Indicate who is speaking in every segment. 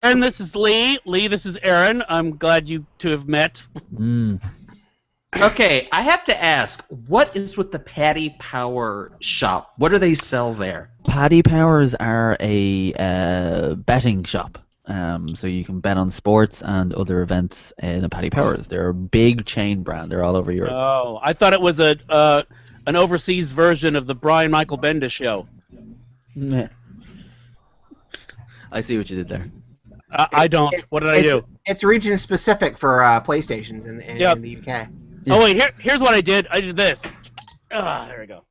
Speaker 1: And this is Lee. Lee, this is Aaron. I'm glad you two have met.
Speaker 2: Mm.
Speaker 3: Okay, I have to ask, what is with the Paddy Power shop? What do they sell there?
Speaker 2: Paddy Powers are a betting shop. So you can bet on sports and other events in a Paddy Powers. They're a big chain brand. They're all over Europe.
Speaker 1: Oh, I thought it was a an overseas version of the Brian Michael Bendis show.
Speaker 2: Meh. I see what you did there.
Speaker 1: I don't. What did I do?
Speaker 4: It's region specific for PlayStations
Speaker 1: Yep.
Speaker 4: in the UK.
Speaker 1: Oh wait, here's what I did. I did this. There we go.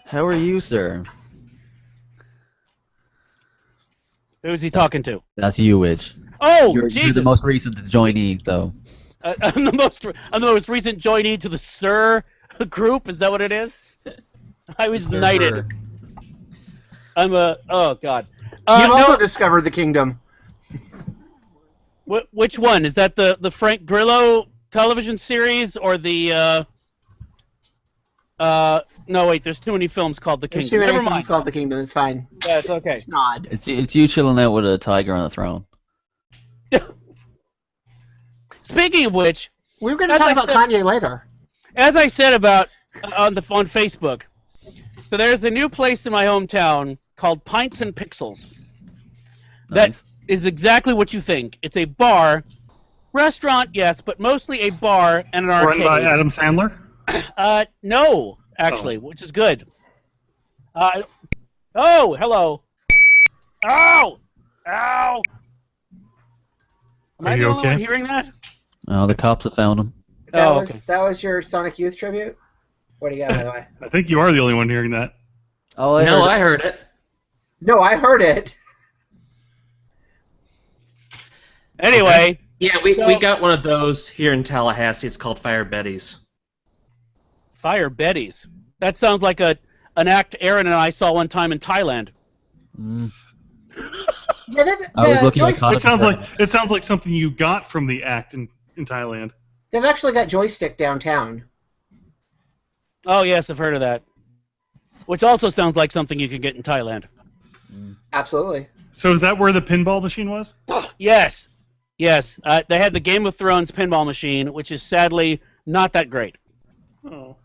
Speaker 2: How are you, sir?
Speaker 1: Who's he talking to?
Speaker 2: That's you, Widge.
Speaker 1: Oh,
Speaker 2: You're
Speaker 1: Jesus!
Speaker 2: the most recent joinee, though.
Speaker 1: I'm the most recent joinee to the Sir group. Is that what it is? I was knighted. I'm a. Oh God.
Speaker 4: You've also
Speaker 1: No,
Speaker 4: discovered the kingdom.
Speaker 1: which one is that? The Frank Grillo television series or the? No, wait. There's too many films called The
Speaker 4: There's
Speaker 1: Kingdom.
Speaker 4: too many
Speaker 1: Never
Speaker 4: things
Speaker 1: mind.
Speaker 4: called the kingdom. It's fine.
Speaker 1: Yeah, it's okay.
Speaker 4: Just nod.
Speaker 2: It's you chilling out with a tiger on a throne.
Speaker 1: Speaking of which,
Speaker 4: We were going to
Speaker 1: As
Speaker 4: talk
Speaker 1: I
Speaker 4: about
Speaker 1: said-
Speaker 4: Kanye later.
Speaker 1: as I said about on Facebook, so there's a new place in my hometown called Pints and Pixels. That
Speaker 2: Nice.
Speaker 1: is exactly what you think. It's a bar, restaurant, yes, but mostly a bar and an
Speaker 5: Run
Speaker 1: arcade.
Speaker 5: by Adam Sandler?
Speaker 1: No, actually, which is good. Oh, hello. Ow! Ow! Am
Speaker 5: Are
Speaker 1: I the
Speaker 5: you
Speaker 1: only one
Speaker 5: okay?
Speaker 1: hearing that?
Speaker 2: Oh, the cops have found him.
Speaker 1: Oh, okay.
Speaker 4: That was your Sonic Youth tribute? What do you got, by the way?
Speaker 5: I think you are the only one hearing that.
Speaker 2: Oh,
Speaker 3: No, I heard it.
Speaker 4: No, I heard it.
Speaker 1: Anyway,
Speaker 3: Yeah, we got one of those here in Tallahassee. It's called Fire Betty's.
Speaker 1: Fire Betty's. That sounds like an act Aaron and I saw one time in Thailand.
Speaker 2: Mm.
Speaker 4: Yeah,
Speaker 2: I was looking at
Speaker 5: It sounds like something you got from the act in Thailand.
Speaker 4: they've actually got Joystick downtown.
Speaker 1: Oh, yes, I've heard of that. Which also sounds like something you could get in Thailand.
Speaker 4: Absolutely.
Speaker 5: So is that where the pinball machine was?
Speaker 1: Yes. Yes. They had the Game of Thrones pinball machine, which is sadly not that great.
Speaker 5: Oh.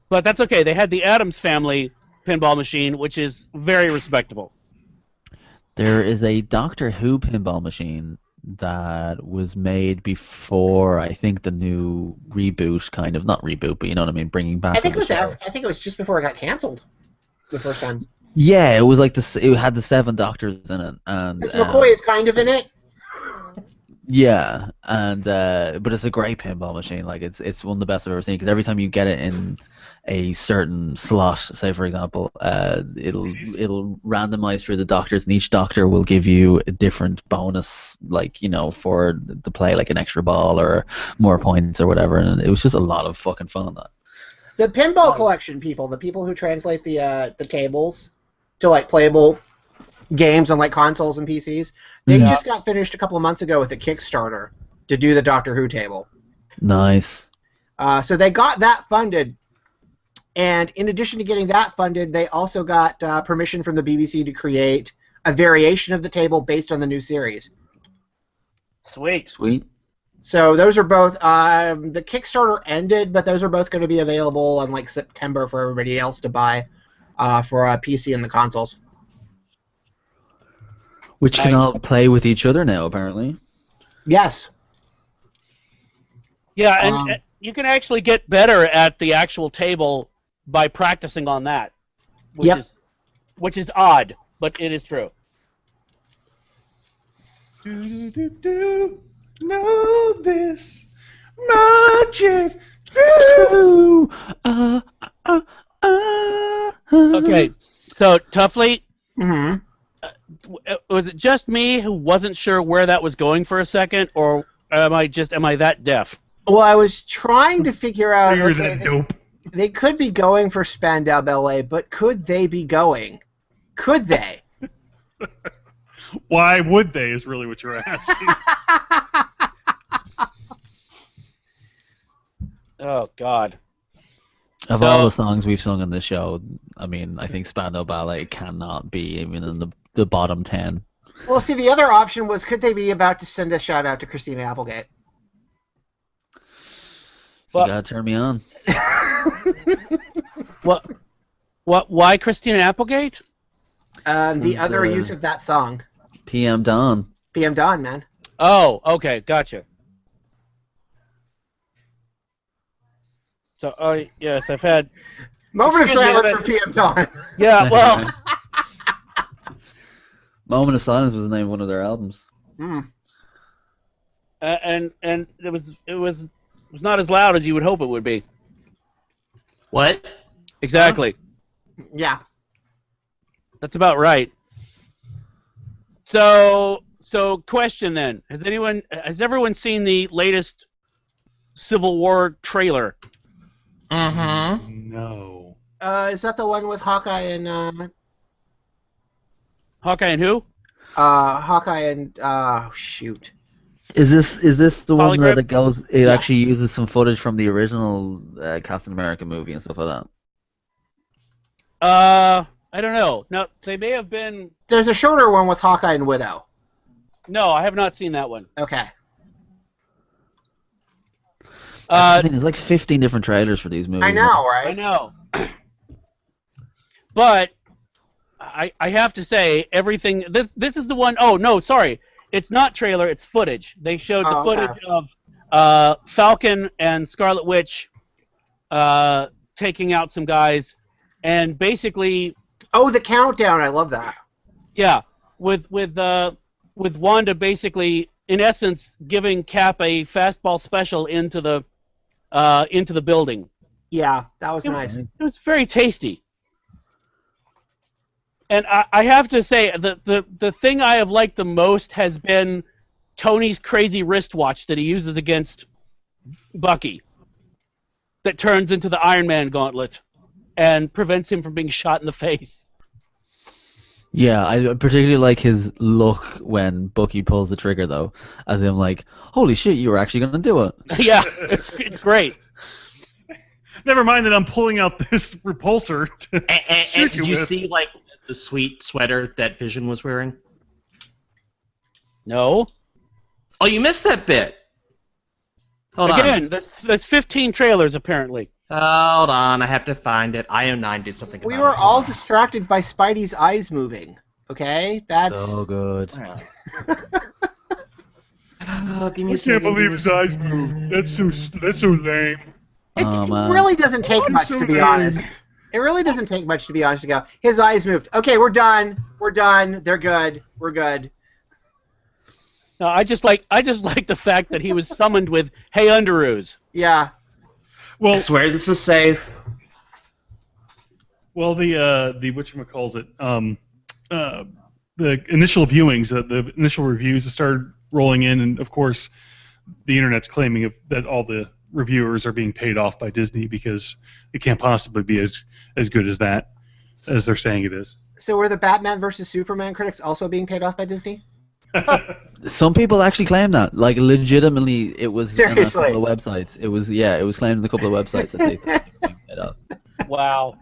Speaker 1: But that's okay. They had the Addams Family pinball machine, which is very respectable.
Speaker 2: There is a Doctor Who pinball machine that was made before, I think, the new reboot, kind of. Not reboot, but you know what I mean, bringing back
Speaker 4: I think
Speaker 2: of the show.
Speaker 4: I think it was just before it got canceled. The first time.
Speaker 2: Yeah, it was like it had the 7 Doctors in it, and
Speaker 4: McCoy is kind of in it.
Speaker 2: yeah, and but it's a great pinball machine. Like it's one of the best I've ever seen because every time you get it in a certain slot, say for example, it'll randomize through the doctors, and each doctor will give you a different bonus, like for to play like an extra ball or more points or whatever. And it was just a lot of fucking fun. That.
Speaker 4: The pinball collection people, the people who translate the tables to like playable games on like consoles and PCs, they just got finished a couple of months ago with a Kickstarter to do the Doctor Who table.
Speaker 2: Nice.
Speaker 4: So they got that funded, and in addition to getting that funded, they also got permission from the BBC to create a variation of the table based on the new series.
Speaker 1: Sweet.
Speaker 2: Sweet.
Speaker 4: So those are both. The Kickstarter ended, but those are both going to be available in like September for everybody else to buy for PC and the consoles.
Speaker 2: Which can all play with each other now, apparently.
Speaker 4: Yes.
Speaker 1: Yeah, and you can actually get better at the actual table by practicing on that. Which is odd, but it is true.
Speaker 5: Know this much is true.
Speaker 1: Okay, so Tuffley,
Speaker 4: Mm-hmm.
Speaker 1: was it just me who wasn't sure where that was going for a second, or am I that deaf?
Speaker 4: Well, I was trying to figure out.
Speaker 5: You're
Speaker 4: Okay,
Speaker 5: that dope.
Speaker 4: they could be going for Spandau Ballet, but could they be going? Could they?
Speaker 5: Why would they is really what you're asking.
Speaker 1: Oh God.
Speaker 2: Of
Speaker 1: So-
Speaker 2: all the songs we've sung on this show, I mean, I think Spandau Ballet cannot be even in the the bottom 10.
Speaker 4: Well, see, the other option was, could they be about to send a shout out to Christina Applegate?
Speaker 2: You gotta turn me on.
Speaker 1: What? Why Christina Applegate?
Speaker 4: The other use of that song.
Speaker 2: PM Dawn.
Speaker 4: PM Dawn, man.
Speaker 1: Oh, okay, gotcha. So, yes, I've had.
Speaker 4: Moment of
Speaker 1: Excuse me,
Speaker 4: silence
Speaker 1: but-
Speaker 4: for PM Dawn.
Speaker 1: Yeah, well,
Speaker 2: Moment of Silence was the name of one of their albums.
Speaker 1: and it was not as loud as you would hope it would be.
Speaker 3: What?
Speaker 1: Exactly.
Speaker 4: Yeah.
Speaker 1: That's about right. So question then: Has everyone seen the latest Civil War trailer?
Speaker 3: Mm-hmm.
Speaker 5: No.
Speaker 4: Is that the one with Hawkeye and
Speaker 1: Hawkeye and who?
Speaker 4: shoot.
Speaker 2: Is this the one
Speaker 1: Polygraph?
Speaker 2: that it actually uses some footage from the original Captain America movie and stuff like that?
Speaker 1: I don't know. No, they may have been.
Speaker 4: There's a shorter one with Hawkeye and Widow.
Speaker 1: No, I have not seen that one.
Speaker 4: Okay.
Speaker 2: There's like 15 different trailers for these movies.
Speaker 4: I know, right?
Speaker 1: I know. But I have to say everything. This is the one oh no, sorry. It's not trailer. It's footage. They showed the footage of Falcon and Scarlet Witch taking out some guys, and basically.
Speaker 4: Oh, the countdown! I love that.
Speaker 1: Yeah, with Wanda basically, in essence, giving Cap a fastball special into the building.
Speaker 4: Yeah, that was nice.
Speaker 1: It was very tasty. And I have to say, the thing I have liked the most has been Tony's crazy wristwatch that he uses against Bucky, that turns into the Iron Man gauntlet and prevents him from being shot in the face.
Speaker 2: Yeah, I particularly like his look when Bucky pulls the trigger, though, as in like, holy shit, you were actually gonna do it.
Speaker 1: Yeah, it's great.
Speaker 5: Never mind that I'm pulling out this repulsor.
Speaker 3: And
Speaker 5: Shoot
Speaker 3: did
Speaker 5: you
Speaker 3: you
Speaker 5: with.
Speaker 3: see like the sweet sweater that Vision was wearing?
Speaker 1: No.
Speaker 3: Oh, you missed that bit. Hold
Speaker 1: Again, there's 15 trailers apparently.
Speaker 3: Hold on, I have to find it. IO9 did something
Speaker 4: We
Speaker 3: about
Speaker 4: were
Speaker 3: it.
Speaker 4: all distracted by Spidey's eyes moving. Okay, that's
Speaker 2: So good.
Speaker 3: Oh, give me
Speaker 5: I
Speaker 3: a second,
Speaker 5: can't believe
Speaker 3: give me a
Speaker 5: his eyes
Speaker 3: second.
Speaker 5: moved. That's so lame.
Speaker 4: It
Speaker 2: Oh, man.
Speaker 4: really doesn't take much,
Speaker 5: so
Speaker 4: to be
Speaker 5: lame.
Speaker 4: honest. It really doesn't take much, to be honest, to go, his eyes moved. Okay, we're done. We're done. They're good. We're good.
Speaker 1: No, I just like the fact that he was summoned with "Hey Underoos."
Speaker 4: Yeah.
Speaker 5: Well,
Speaker 3: I swear this is safe.
Speaker 5: well, the whatchamacallit, the initial viewings, the initial reviews that started rolling in, and of course, the internet's claiming that all the reviewers are being paid off by Disney because it can't possibly be as good as that, as they're saying it is.
Speaker 4: So were the Batman versus Superman critics also being paid off by Disney?
Speaker 2: Some people actually claim that, like, legitimately, it was on a
Speaker 4: Seriously?
Speaker 2: couple of websites. It was claimed on a couple of websites that they thought it was being paid off.
Speaker 1: Wow.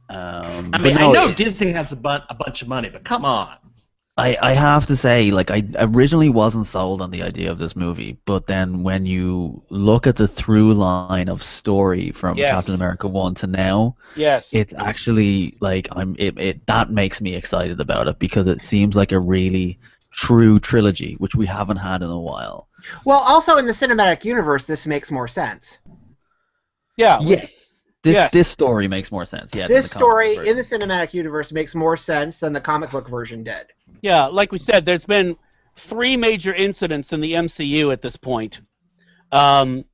Speaker 3: I
Speaker 2: But
Speaker 3: mean,
Speaker 2: no,
Speaker 3: I know Disney has a bunch of money, but come on.
Speaker 2: I have to say, like, I originally wasn't sold on the idea of this movie, but then when you look at the through line of story from
Speaker 1: Yes.
Speaker 2: Captain America 1 to now,
Speaker 1: Yes.
Speaker 2: it's actually, like, that makes me excited about it, because it seems like a really true trilogy, which we haven't had in a while.
Speaker 4: Well, also in the cinematic universe, this makes more sense.
Speaker 1: Yeah.
Speaker 2: Yes.
Speaker 1: Yes.
Speaker 2: This story makes more sense, yeah. than
Speaker 4: This
Speaker 2: the comic
Speaker 4: story
Speaker 2: book
Speaker 4: in the
Speaker 2: version.
Speaker 4: cinematic universe makes more sense than the comic book version did.
Speaker 1: Yeah. Like we said, there's been 3 major incidents in the MCU at this point,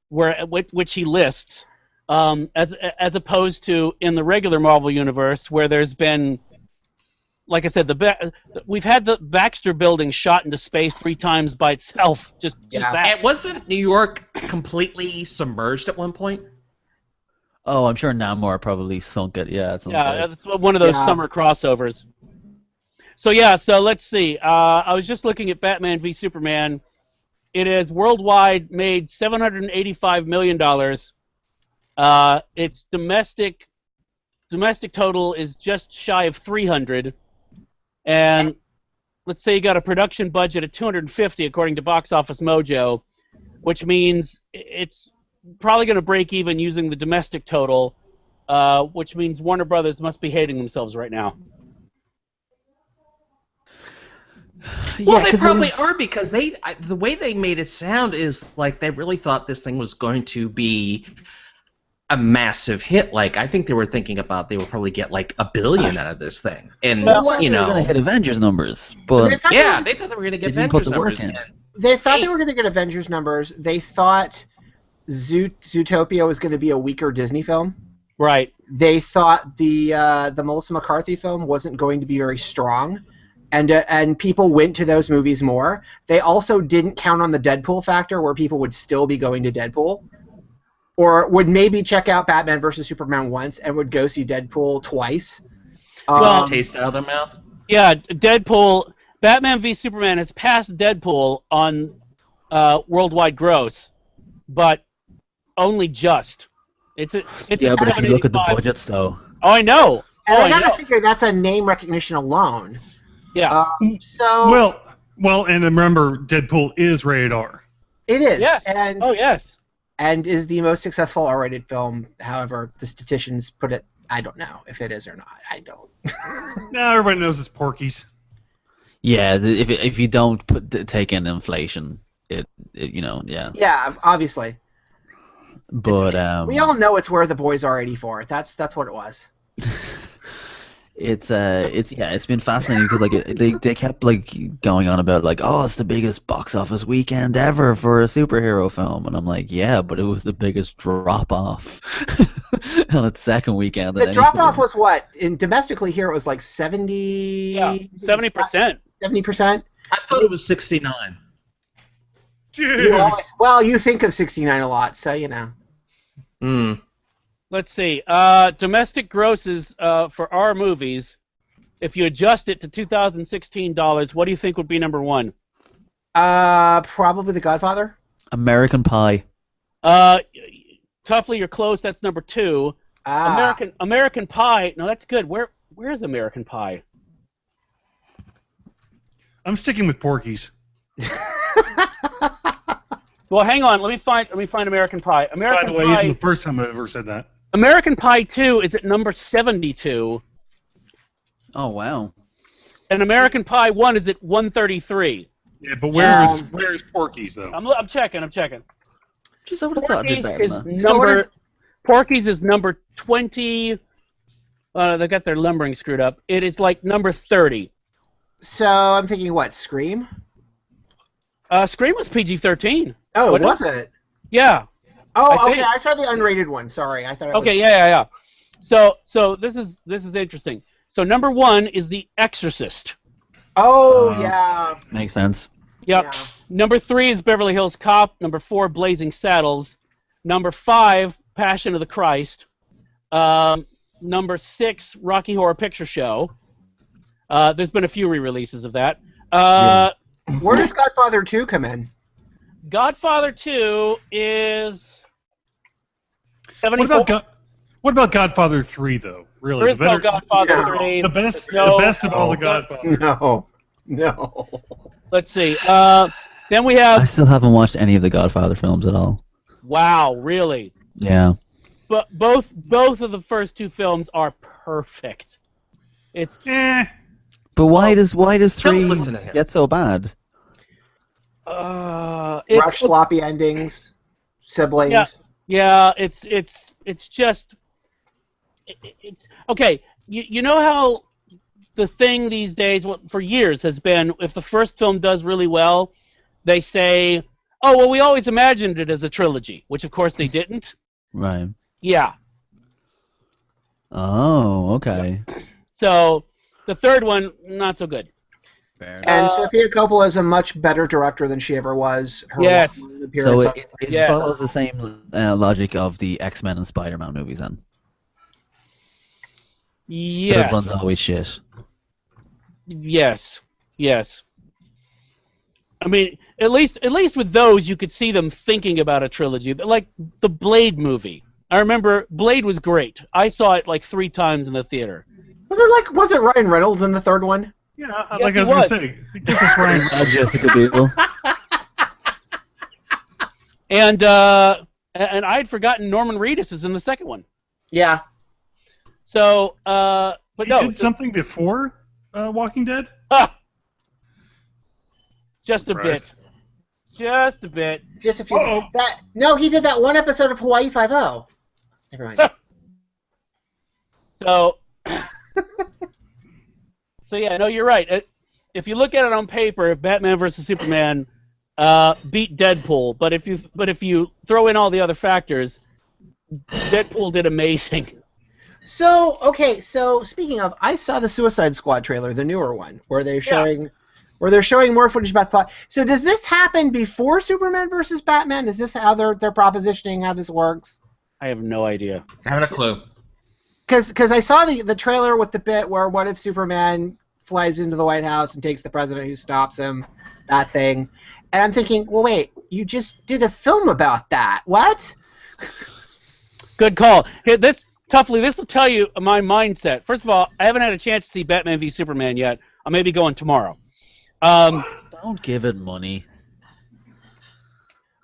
Speaker 1: which he lists, as opposed to in the regular Marvel universe, where there's been, like I said, we've had the Baxter Building shot into space 3 times by itself. Just
Speaker 4: Yeah.
Speaker 1: that.
Speaker 3: And wasn't New York completely submerged at one point?
Speaker 2: Oh, I'm sure Namor probably sunk it, yeah. At some
Speaker 1: Yeah,
Speaker 2: point.
Speaker 1: it's one of those
Speaker 4: Yeah.
Speaker 1: summer crossovers. So yeah, so let's see. I was just looking at Batman v Superman. It has worldwide made $785 million. Its domestic total is just shy of 300. and let's say you got a production budget of 250 according to Box Office Mojo, which means it's probably going to break even using the domestic total, which means Warner Brothers must be hating themselves right now.
Speaker 3: Well,
Speaker 2: Yeah,
Speaker 3: they
Speaker 2: 'cause
Speaker 3: probably
Speaker 2: there's-
Speaker 3: are because the way they made it sound is like they really thought this thing was going to be a massive hit. Like I think they were thinking about they would probably get like $1 billion out of this thing, and
Speaker 4: Well,
Speaker 3: you
Speaker 2: They're gonna
Speaker 3: know,
Speaker 2: hit Avengers numbers, but
Speaker 4: They thought
Speaker 3: yeah, they thought they were going to get
Speaker 2: They didn't put
Speaker 3: Avengers
Speaker 2: the work
Speaker 3: numbers.
Speaker 2: in.
Speaker 4: They thought they were going to get Avengers numbers. They thought Zootopia was going to be a weaker Disney film.
Speaker 1: Right.
Speaker 4: They thought the Melissa McCarthy film wasn't going to be very strong, and people went to those movies more. They also didn't count on the Deadpool factor, where people would still be going to Deadpool, or would maybe check out Batman vs Superman once and would go see Deadpool twice.
Speaker 1: Well,
Speaker 3: Taste out of their mouth.
Speaker 1: Yeah, Deadpool, Batman v Superman has passed Deadpool on worldwide gross, but only just. It's
Speaker 2: yeah,
Speaker 1: at
Speaker 2: but if you look at the
Speaker 1: 785.
Speaker 2: budgets though,
Speaker 1: Oh, I know.
Speaker 4: and
Speaker 1: Oh,
Speaker 4: I
Speaker 1: I
Speaker 4: gotta
Speaker 1: know.
Speaker 4: figure that's a name recognition alone.
Speaker 1: Yeah.
Speaker 4: So
Speaker 5: Well, and remember, Deadpool is rated R.
Speaker 4: it is,
Speaker 1: Yes.
Speaker 4: and
Speaker 1: Oh, yes.
Speaker 4: and is the most successful R-rated film. However, the statisticians put it. I don't know if it is or not. I don't.
Speaker 5: Now everybody knows it's Porky's.
Speaker 2: yeah, if you don't take in inflation, it you know, yeah.
Speaker 4: Yeah, obviously.
Speaker 2: But
Speaker 4: We all know it's Where the Boys Are 84. That's what it was.
Speaker 2: it's been fascinating because like they kept like going on about like, oh, it's the biggest box office weekend ever for a superhero film, and I'm like, yeah, but it was the biggest drop off on its second weekend.
Speaker 4: The drop off was what? In domestically here it was like 70.
Speaker 1: Yeah, 70%.
Speaker 4: 70%.
Speaker 3: I thought it was 69.
Speaker 5: Dude.
Speaker 4: Well, you think of 69 a lot, so you know.
Speaker 3: Mm.
Speaker 1: Let's see. Domestic grosses for our movies, if you adjust it to 2016 dollars, what do you think would be number one?
Speaker 4: Probably The Godfather.
Speaker 2: American Pie.
Speaker 1: Toughly, you're close. That's number two. American Pie. No, that's good. Where is American Pie?
Speaker 5: I'm sticking with Porky's.
Speaker 1: Well, hang on. Let me find American Pie.
Speaker 5: By
Speaker 1: American
Speaker 5: the way,
Speaker 1: Pie.
Speaker 5: isn't the first time I've ever said that.
Speaker 1: American Pie 2 is at number 72,
Speaker 2: Oh wow.
Speaker 1: and American Pie 1 is at 133.
Speaker 5: Yeah, but where is Porky's though?
Speaker 1: I'm checking.
Speaker 2: Just I would have thought it'd be
Speaker 1: Porky's
Speaker 2: better
Speaker 1: is
Speaker 2: than that.
Speaker 4: So what
Speaker 1: number
Speaker 4: is-
Speaker 1: Porky's is number 20. They got their numbering screwed up. It is like number 30.
Speaker 4: So I'm thinking what? Scream?
Speaker 1: Scream was PG-13.
Speaker 4: Oh,
Speaker 1: What
Speaker 4: was it?
Speaker 1: Yeah.
Speaker 4: Oh,
Speaker 1: I
Speaker 4: okay.
Speaker 1: think-
Speaker 4: I tried the unrated one. Sorry, I thought. It
Speaker 1: Okay.
Speaker 4: was...
Speaker 1: Yeah. So this is interesting. So number 1 is The Exorcist.
Speaker 4: Oh yeah.
Speaker 2: Makes sense.
Speaker 1: Yep.
Speaker 4: Yeah.
Speaker 1: Number 3 is Beverly Hills Cop. Number 4, Blazing Saddles. Number 5, Passion of the Christ. Number 6, Rocky Horror Picture Show. There's been a few re-releases of that.
Speaker 4: Where does Godfather 2 come in?
Speaker 1: Godfather 2 is 74.
Speaker 5: What about Godfather 3 though? Really,
Speaker 1: There is
Speaker 5: the
Speaker 1: no
Speaker 5: better-
Speaker 1: Godfather
Speaker 4: No.
Speaker 1: 3.
Speaker 5: the best
Speaker 1: No.
Speaker 5: of all the Godfathers.
Speaker 4: No.
Speaker 1: Let's see. Then we have.
Speaker 2: I still haven't watched any of the Godfather films at all.
Speaker 1: Wow, really?
Speaker 2: Yeah.
Speaker 1: But both of the first two films are perfect. It's
Speaker 2: But why does three
Speaker 3: listen to him.
Speaker 2: get so bad?
Speaker 4: Rush, sloppy endings, siblings.
Speaker 1: Yeah. It's just it's okay. You know how the thing these days, for years, has been if the first film does really well, they say, "Oh well, we always imagined it as a trilogy," which of course they didn't.
Speaker 2: Right.
Speaker 1: Yeah.
Speaker 2: Oh, okay.
Speaker 1: So the third one, not so good.
Speaker 4: And Sofia Coppola is a much better director than she ever was. Her
Speaker 1: Yes.
Speaker 4: one
Speaker 2: So
Speaker 4: appearance on-
Speaker 2: it
Speaker 1: Yes.
Speaker 2: follows the same logic of the X-Men and Spider-Man movies then. Third one's
Speaker 1: Yes.
Speaker 2: always shit.
Speaker 1: Yes. I mean, at least with those, you could see them thinking about a trilogy. But like the Blade movie, I remember Blade was great. I saw it like 3 times in the theater.
Speaker 4: Was it Ryan Reynolds in the third one?
Speaker 5: Yeah,
Speaker 1: Yes,
Speaker 5: like
Speaker 1: he
Speaker 5: I was going
Speaker 1: was.
Speaker 5: to say, it gives us Ryan.
Speaker 2: Jessica Biel.
Speaker 1: And I'd forgotten Norman Reedus is in the second one.
Speaker 4: Yeah.
Speaker 1: So, but
Speaker 5: He
Speaker 1: no,
Speaker 5: did something before Walking Dead?
Speaker 1: just a
Speaker 5: Surprised.
Speaker 1: bit, just a bit.
Speaker 4: Just a few.
Speaker 5: Uh-oh.
Speaker 4: No, he did that one episode of Hawaii Five-0. Never mind.
Speaker 1: So, so yeah, no, you're right. If you look at it on paper, Batman versus Superman beat Deadpool, but if you throw in all the other factors, Deadpool did amazing.
Speaker 4: So, okay, so speaking of, I saw the Suicide Squad trailer, the newer one, where they're showing more footage about the plot. So does this happen before Superman versus Batman? Is this how they're propositioning how this works?
Speaker 1: I have no idea.
Speaker 3: I haven't a clue.
Speaker 4: Because I saw the trailer with the bit where what if Superman flies into the White House and takes the president who stops him, that thing. And I'm thinking, well, wait, you just did a film about that. What?
Speaker 1: Good call. Here, Tuffley, this will tell you my mindset. First of all, I haven't had a chance to see Batman v Superman yet. I may be going tomorrow.
Speaker 2: Don't give it money.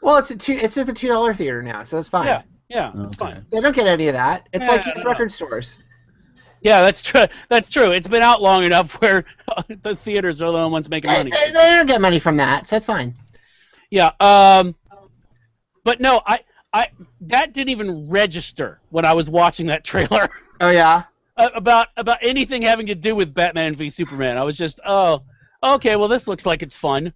Speaker 4: Well, it's at the $2 theater now, so it's fine.
Speaker 1: Yeah,
Speaker 2: Okay.
Speaker 1: it's fine.
Speaker 4: They don't get any of that. It's
Speaker 1: Yeah,
Speaker 4: like
Speaker 1: I
Speaker 4: used
Speaker 1: know.
Speaker 4: record stores.
Speaker 1: Yeah, that's true. That's true. It's been out long enough where the theaters are the only ones making
Speaker 4: They,
Speaker 1: money.
Speaker 4: they don't get money from that, so it's fine.
Speaker 1: Yeah. But no, I that didn't even register when I was watching that trailer
Speaker 4: Oh, yeah?
Speaker 1: about anything having to do with Batman v Superman. I was just, oh, okay, well this looks like it's fun.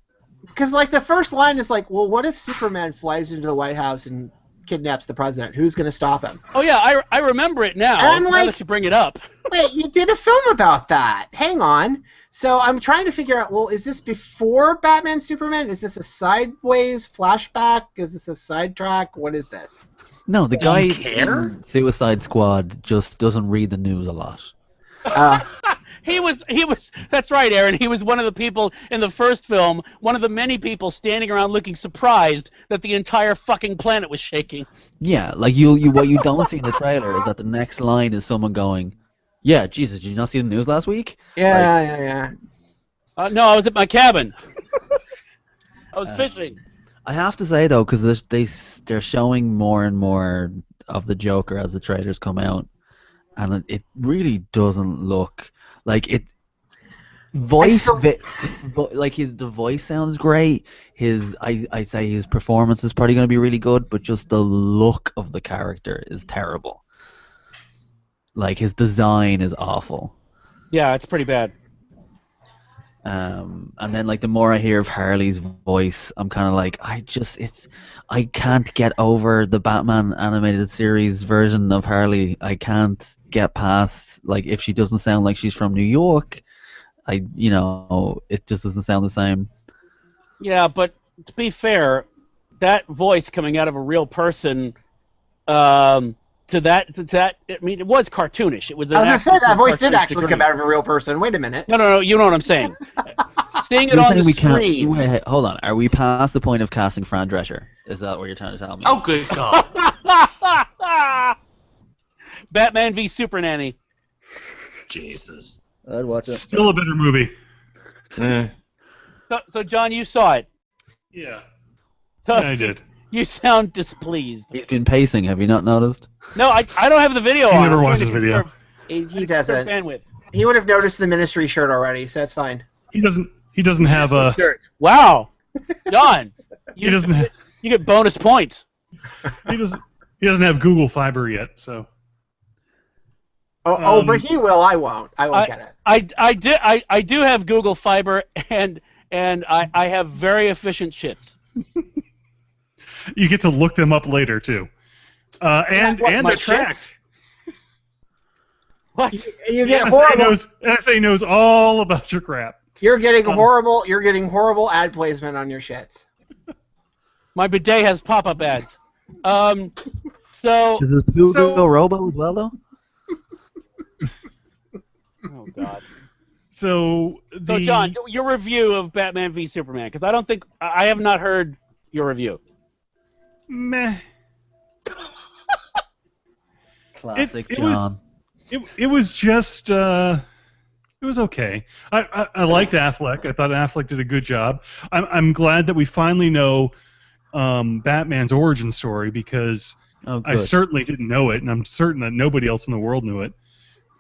Speaker 4: Because, like, the first line is like, well, what if Superman flies into the White House and kidnaps the president? Who's going to stop him?
Speaker 1: Oh yeah, I remember it now.
Speaker 4: And I'm
Speaker 1: now
Speaker 4: like-
Speaker 1: that you bring it up.
Speaker 4: Wait, you did a film about that. Hang on. So I'm trying to figure out, well, is this before Batman Superman? Is this a sideways flashback? Is this a sidetrack? What is this?
Speaker 2: No, the
Speaker 3: Do you
Speaker 2: guy
Speaker 3: care?
Speaker 2: in Suicide Squad just doesn't read the news a lot.
Speaker 1: He was. That's right, Aaron. He was one of the people in the first film, one of the many people standing around looking surprised that the entire fucking planet was shaking.
Speaker 2: Yeah, like what you don't see in the trailer is that the next line is someone going, "Yeah, Jesus, did you not see the news last week?"
Speaker 4: Yeah.
Speaker 1: No, I was at my cabin. I was fishing.
Speaker 2: I have to say though, because they're showing more and more of the Joker as the trailers come out, and it really doesn't look like it. The voice sounds great. I say his performance is probably going to be really good, but just the look of the character is terrible. Like his design is awful.
Speaker 1: Yeah, it's pretty bad.
Speaker 2: And then like the more I hear of Harley's voice, I'm kind of like, I can't get over the Batman animated series version of Harley. I can't get past, like, if she doesn't sound like she's from New York, it just doesn't sound the same.
Speaker 1: Yeah, but to be fair, that voice coming out of a real person, to that, I mean, it was cartoonish. It was.
Speaker 4: I was going to say, that voice did
Speaker 1: cartoonish
Speaker 4: actually
Speaker 1: degree.
Speaker 4: come out of a real person. Wait a minute.
Speaker 1: No, you know what I'm saying. Seeing it
Speaker 2: You're
Speaker 1: on
Speaker 2: saying
Speaker 1: the
Speaker 2: we can't.
Speaker 1: screen.
Speaker 2: Wait, hold on. Are we past the point of casting Fran Drescher? Is that what you're trying to tell me?
Speaker 3: Oh, good God.
Speaker 1: Batman v Super Nanny.
Speaker 3: Jesus.
Speaker 2: I'd watch it.
Speaker 5: Still a better movie.
Speaker 1: So John, you saw it.
Speaker 5: Yeah,
Speaker 1: So
Speaker 5: I did.
Speaker 1: You sound displeased.
Speaker 2: He's been pacing. Have you not noticed?
Speaker 1: No, I don't have the video
Speaker 5: He
Speaker 1: on.
Speaker 5: never
Speaker 1: I'm trying
Speaker 5: watches
Speaker 1: to
Speaker 5: video.
Speaker 1: conserve-
Speaker 4: He
Speaker 1: conserve
Speaker 4: doesn't.
Speaker 1: bandwidth.
Speaker 4: He would have noticed the Ministry shirt already, so that's fine.
Speaker 5: He doesn't have a.
Speaker 1: Dirt. Wow, John,
Speaker 5: He doesn't.
Speaker 1: you get bonus points.
Speaker 5: He doesn't have Google Fiber yet. So
Speaker 4: But he will. I won't. I won't get it.
Speaker 1: I do have Google Fiber and I have very efficient shits.
Speaker 5: you get to look them up later too. And
Speaker 1: What, my
Speaker 5: they're tracked.
Speaker 1: What?
Speaker 4: You get
Speaker 5: NSA
Speaker 4: horrible.
Speaker 5: NSA knows all about your crap.
Speaker 4: You're getting horrible. You're getting horrible ad placement on your shits.
Speaker 1: My bidet has pop-up ads. So.
Speaker 2: Does his Pluto go Robo as well though?
Speaker 1: Oh God.
Speaker 5: So
Speaker 1: John, your review of Batman v Superman, because I have not heard your review.
Speaker 5: Meh.
Speaker 2: Classic
Speaker 5: it
Speaker 2: John.
Speaker 5: It was just It was okay. I liked Affleck. I thought Affleck did a good job. I'm glad that we finally know Batman's origin story because I certainly didn't know it, and I'm certain that nobody else in the world knew it.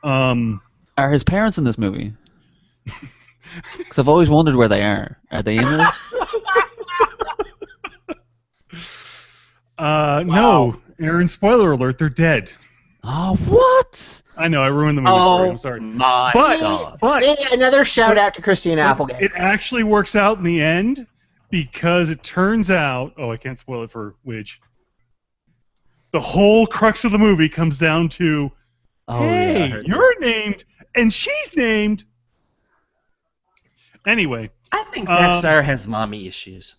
Speaker 2: Are his parents in this movie? Because I've always wondered where they are. Are they in this?
Speaker 5: No, Aaron. Spoiler alert: they're dead.
Speaker 2: Oh, what?
Speaker 5: I know I ruined the movie for you. I'm sorry.
Speaker 3: My
Speaker 5: God. But
Speaker 4: another shout out to Christina Applegate.
Speaker 5: it actually works out in the end because it turns out. Oh, I can't spoil it for Widge. The whole crux of the movie comes down to, hey, you're named and she's named. Anyway,
Speaker 3: I think Zack Snyder has mommy issues.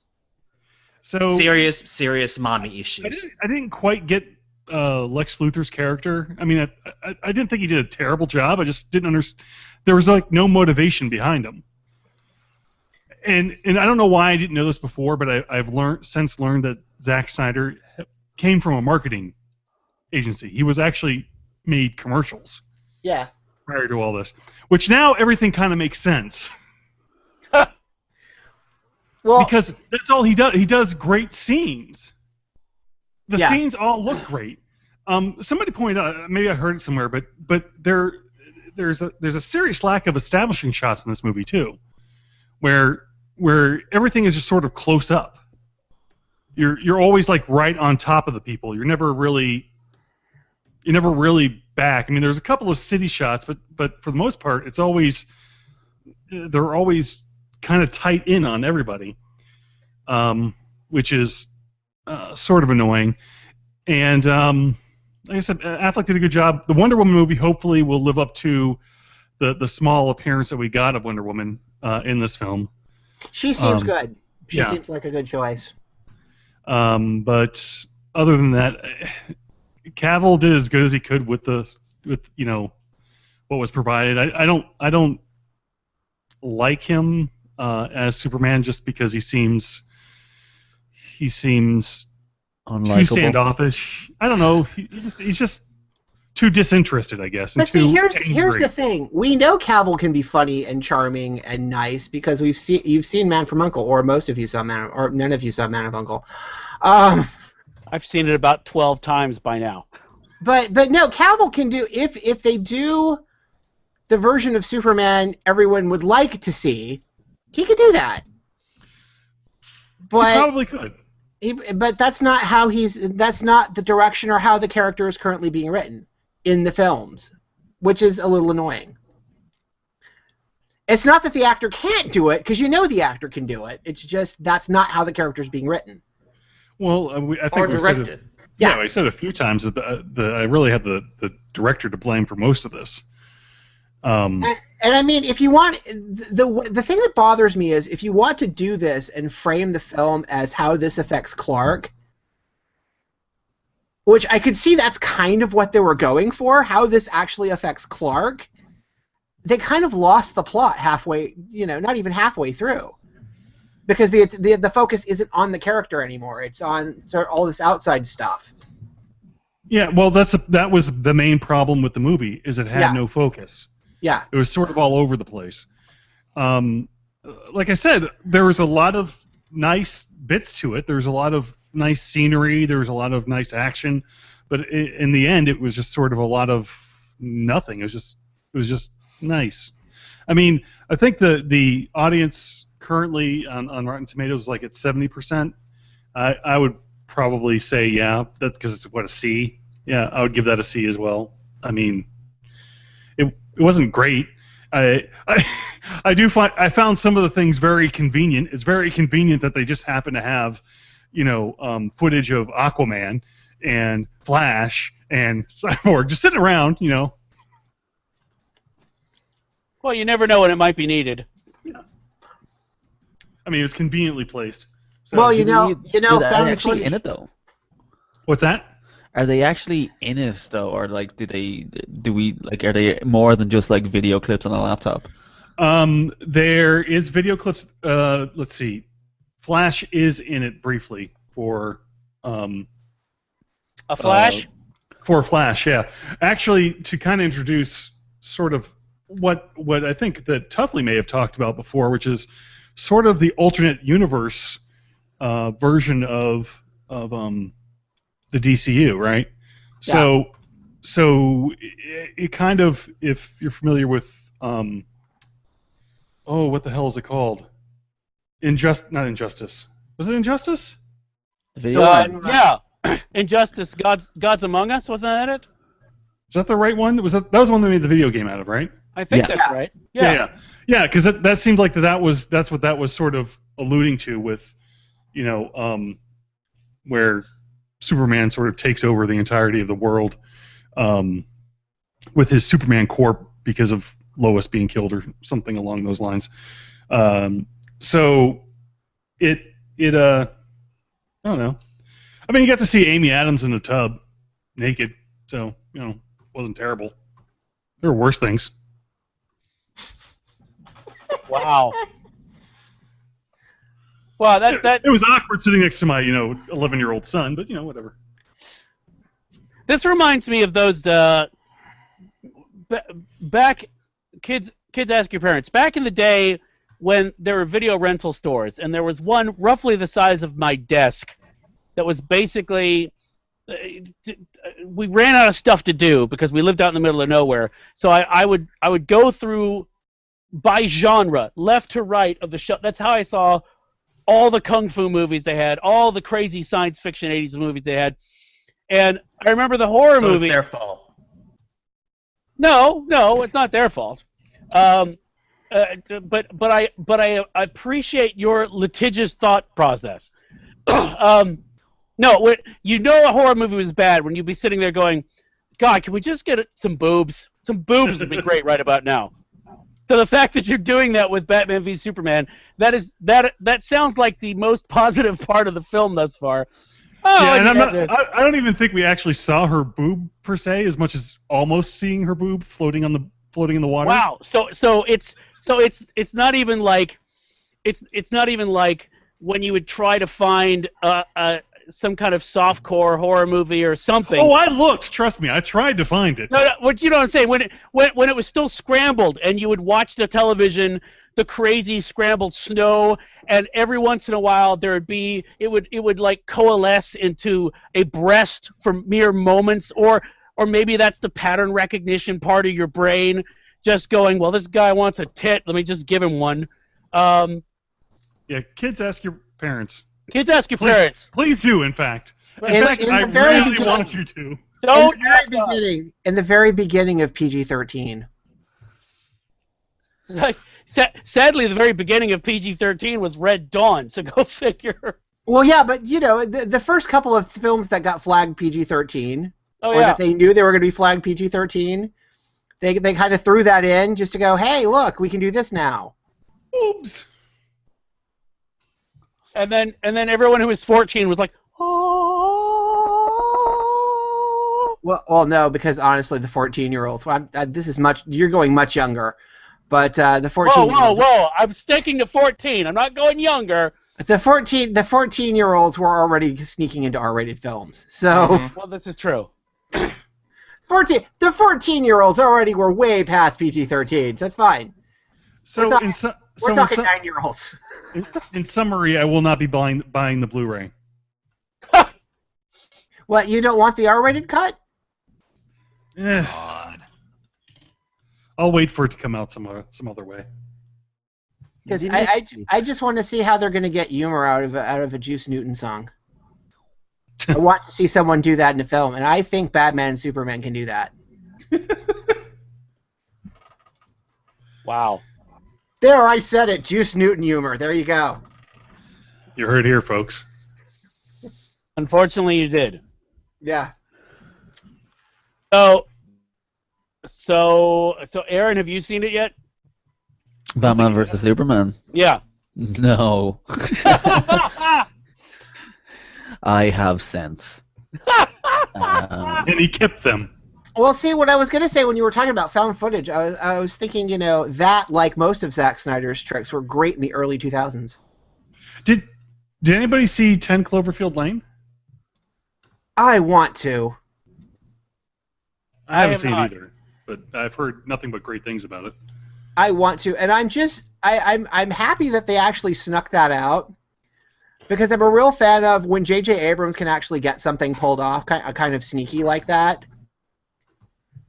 Speaker 5: So
Speaker 3: Serious mommy issues.
Speaker 5: I didn't quite get Lex Luthor's character. I mean, I didn't think he did a terrible job. I just didn't understand. There was like no motivation behind him. And I don't know why I didn't know this before, but I've since learned that Zack Snyder came from a marketing agency. He was actually made commercials.
Speaker 4: Yeah.
Speaker 5: Prior to all this, which now everything kind of makes sense.
Speaker 4: Well,
Speaker 5: because that's all he does. He does great scenes. The scenes all look great. Somebody pointed out, maybe I heard it somewhere, but there's a serious lack of establishing shots in this movie too, where everything is just sort of close up. You're always like right on top of the people. You're never really back. I mean, there's a couple of city shots, but for the most part, they're always kind of tight in on everybody, which is sort of annoying. And like I said, Affleck did a good job. The Wonder Woman movie hopefully will live up to the small appearance that we got of Wonder Woman in this film.
Speaker 4: She seems good. She seems like a good choice.
Speaker 5: But other than that, Cavill did as good as he could with what was provided. I don't like him as Superman just because he seems
Speaker 2: unlikable,
Speaker 5: too standoffish. I don't know. He's just too disinterested, I guess.
Speaker 4: But see, here's the thing. We know Cavill can be funny and charming and nice because you've seen Man from U.N.C.L.E., or most of you saw or none of you saw Man of U.N.C.L.E.
Speaker 1: I've seen it about 12 times by now.
Speaker 4: But no, Cavill can do if they do the version of Superman everyone would like to see, he could do that. But
Speaker 5: he probably could.
Speaker 4: But that's not that's not the direction or how the character is currently being written in the films, which is a little annoying. It's not that the actor can't do it, because you know the actor can do it. It's just that's not how the character is being written.
Speaker 5: Well, I think we said it. Yeah, I said a few times that I really had the director to blame for most of this.
Speaker 4: And I mean, if you want, the thing that bothers me is if you want to do this and frame the film as how this affects Clark, which I could see that's kind of what they were going for, how this actually affects Clark, they kind of lost the plot halfway, not even halfway through. Because the focus isn't on the character anymore. It's on all this outside stuff.
Speaker 5: Yeah, well, that was the main problem with the movie, is it had no focus.
Speaker 4: Yeah.
Speaker 5: It was sort of all over the place. Like I said, there was a lot of nice bits to it. There was a lot of nice scenery. There was a lot of nice action. But in the end, it was just sort of a lot of nothing. It was just nice. I mean, I think the audience currently on Rotten Tomatoes is like at 70%. I would probably say, that's because it's a C. Yeah, I would give that a C as well. I mean, it wasn't great. I found some of the things very convenient. It's very convenient that they just happen to have, footage of Aquaman and Flash and Cyborg just sitting around,
Speaker 1: Well, you never know when it might be needed.
Speaker 5: Yeah. I mean, it was conveniently placed. So
Speaker 4: well,
Speaker 2: are they actually in it though?
Speaker 5: What's that?
Speaker 2: Are they actually in it though, or like are they more than just like video clips on a laptop?
Speaker 5: There is video clips. Let's see, Flash is in it briefly for
Speaker 1: a Flash.
Speaker 5: For Flash, yeah. Actually, to kind of introduce sort of what I think that Tuffley may have talked about before, which is sort of the alternate universe version of the DCU, right?
Speaker 4: Yeah.
Speaker 5: So it kind of, if you're familiar with what the hell is it called? Not Injustice. Was it Injustice?
Speaker 2: The video game?
Speaker 1: Yeah. Injustice, Gods Among Us, wasn't that it?
Speaker 5: Is that the right one? That was one they made the video game out of, right?
Speaker 1: I think
Speaker 2: Yeah.
Speaker 1: that's right. Yeah.
Speaker 5: Yeah. Because that seemed like that's what that was sort of alluding to with, where Superman sort of takes over the entirety of the world, with his Superman Corp because of Lois being killed or something along those lines. So I don't know. I mean, you got to see Amy Adams in a tub, naked, so wasn't terrible. There were worse things.
Speaker 1: Wow. Wow, that
Speaker 5: It was awkward sitting next to my 11-year-old son, but whatever.
Speaker 1: This reminds me of those back kids ask your parents. Back in the day when there were video rental stores, and there was one roughly the size of my desk that was basically we ran out of stuff to do because we lived out in the middle of nowhere. So I would go through by genre, left to right of the show. That's how I saw all the kung fu movies they had, all the crazy science fiction 80s movies they had. And I remember the horror movie.
Speaker 3: It's their fault.
Speaker 1: No, it's not their fault. But I appreciate your litigious thought process. No, a horror movie was bad when you'd be sitting there going, God, can we just get some boobs? Some boobs would be great right about now. So the fact that you're doing that with Batman v Superman, that sounds like the most positive part of the film thus far. Oh,
Speaker 5: yeah, and I don't even think we actually saw her boob per se, as much as almost seeing her boob floating in the water.
Speaker 1: Wow. So it's not even like it's not even like when you would try to find some kind of softcore horror movie or something.
Speaker 5: Oh, I looked. Trust me, I tried to find it.
Speaker 1: No, what you know what I'm saying? When it was still scrambled, and you would watch the television, the crazy scrambled snow, and every once in a while it would like coalesce into a breast for mere moments, or maybe that's the pattern recognition part of your brain just going, well, this guy wants a tit, let me just give him one.
Speaker 5: Yeah, kids, ask your parents.
Speaker 1: Kids, ask your parents.
Speaker 5: Please do, in fact.
Speaker 4: In
Speaker 5: I really want you to.
Speaker 1: Don't
Speaker 4: in the very beginning of PG-13.
Speaker 1: Like, sadly, the very beginning of PG-13 was Red Dawn, so go figure.
Speaker 4: Well, yeah, but the first couple of films that got flagged PG-13, that they knew they were going to be flagged PG-13, they kind of threw that in just to go, hey, look, we can do this now.
Speaker 5: Oops.
Speaker 1: And then everyone who was 14 was like, oh.
Speaker 4: Well, no, because honestly, the 14-year-olds. Well, you're going much younger, but the 14.
Speaker 1: Whoa! I'm sticking to 14. I'm not going younger.
Speaker 4: The 14-year-olds were already sneaking into R-rated films. So.
Speaker 1: Well, this is true.
Speaker 4: The 14-year-olds already were way past PG-13, so that's fine.
Speaker 5: So
Speaker 4: we're talking 9-year-olds.
Speaker 5: In summary, I will not be buying the Blu-ray.
Speaker 4: What, you don't want the R-rated cut?
Speaker 3: God.
Speaker 5: I'll wait for it to come out some other way.
Speaker 4: Because I just want to see how they're going to get humor out of a Juice Newton song. I want to see someone do that in a film, and I think Batman and Superman can do that.
Speaker 1: Wow.
Speaker 4: There, I said it. Juice Newton humor. There you go.
Speaker 5: You heard it here, folks.
Speaker 1: Unfortunately, you did.
Speaker 4: Yeah.
Speaker 1: So, Aaron, have you seen it yet?
Speaker 2: Batman vs Superman.
Speaker 1: Yeah.
Speaker 2: No. I have sense.
Speaker 5: And he kept them.
Speaker 4: Well, see, what I was going to say when you were talking about found footage, I was thinking, that, like most of Zack Snyder's tricks, were great in the early 2000s.
Speaker 5: Did anybody see 10 Cloverfield Lane?
Speaker 4: I want to.
Speaker 5: I haven't seen it either. but I've heard nothing but great things about it.
Speaker 4: I want to, and I'm happy that they actually snuck that out, because I'm a real fan of when J.J. Abrams can actually get something pulled off, kind of sneaky like that.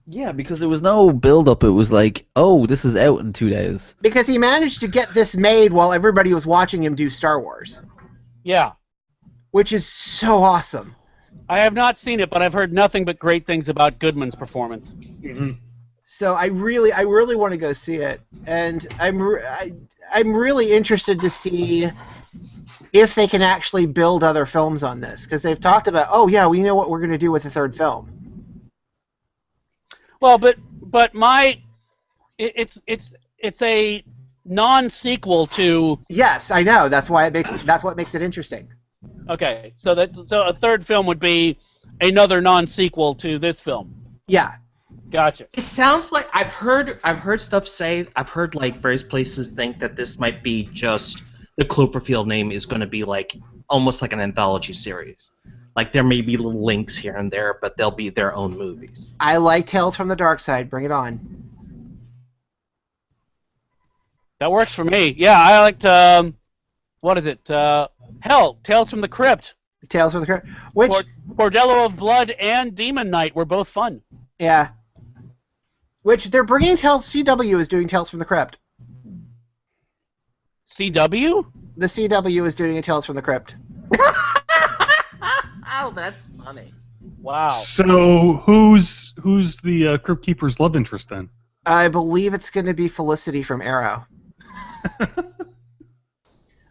Speaker 2: Yeah, because there was no build-up. It was like, oh, this is out in 2 days.
Speaker 4: Because he managed to get this made while everybody was watching him do Star Wars,
Speaker 1: Yeah.
Speaker 4: which is so awesome.
Speaker 1: I have not seen it, but I've heard nothing but great things about Goodman's performance.
Speaker 4: So I really want to go see it, and I'm really interested to see if they can actually build other films on this, because they've talked about, oh yeah, we know what we're going to do with the third film.
Speaker 1: Well, but it's a non-sequel to.
Speaker 4: Yes, I know. That's what makes it interesting.
Speaker 1: Okay, so a third film would be another non-sequel to this film.
Speaker 4: Yeah.
Speaker 1: Gotcha.
Speaker 3: It sounds like I've heard stuff say. I've heard like various places think that this might be just the Cloverfield name is going to be like almost like an anthology series. Like there may be little links here and there, but they'll be their own movies.
Speaker 4: I like Tales from the Dark Side. Bring it on.
Speaker 1: That works for me. Yeah, I liked. What is it? Tales from the Crypt.
Speaker 4: Tales from the Crypt. Which
Speaker 1: Bordello of Blood and Demon Knight were both fun.
Speaker 4: Yeah. Which they're bringing CW is doing Tales from the Crypt.
Speaker 1: CW?
Speaker 4: The CW is doing a Tales from the Crypt.
Speaker 3: Oh, that's funny.
Speaker 1: Wow.
Speaker 5: So who's the Crypt Keeper's love interest then?
Speaker 4: I believe it's going to be Felicity from Arrow.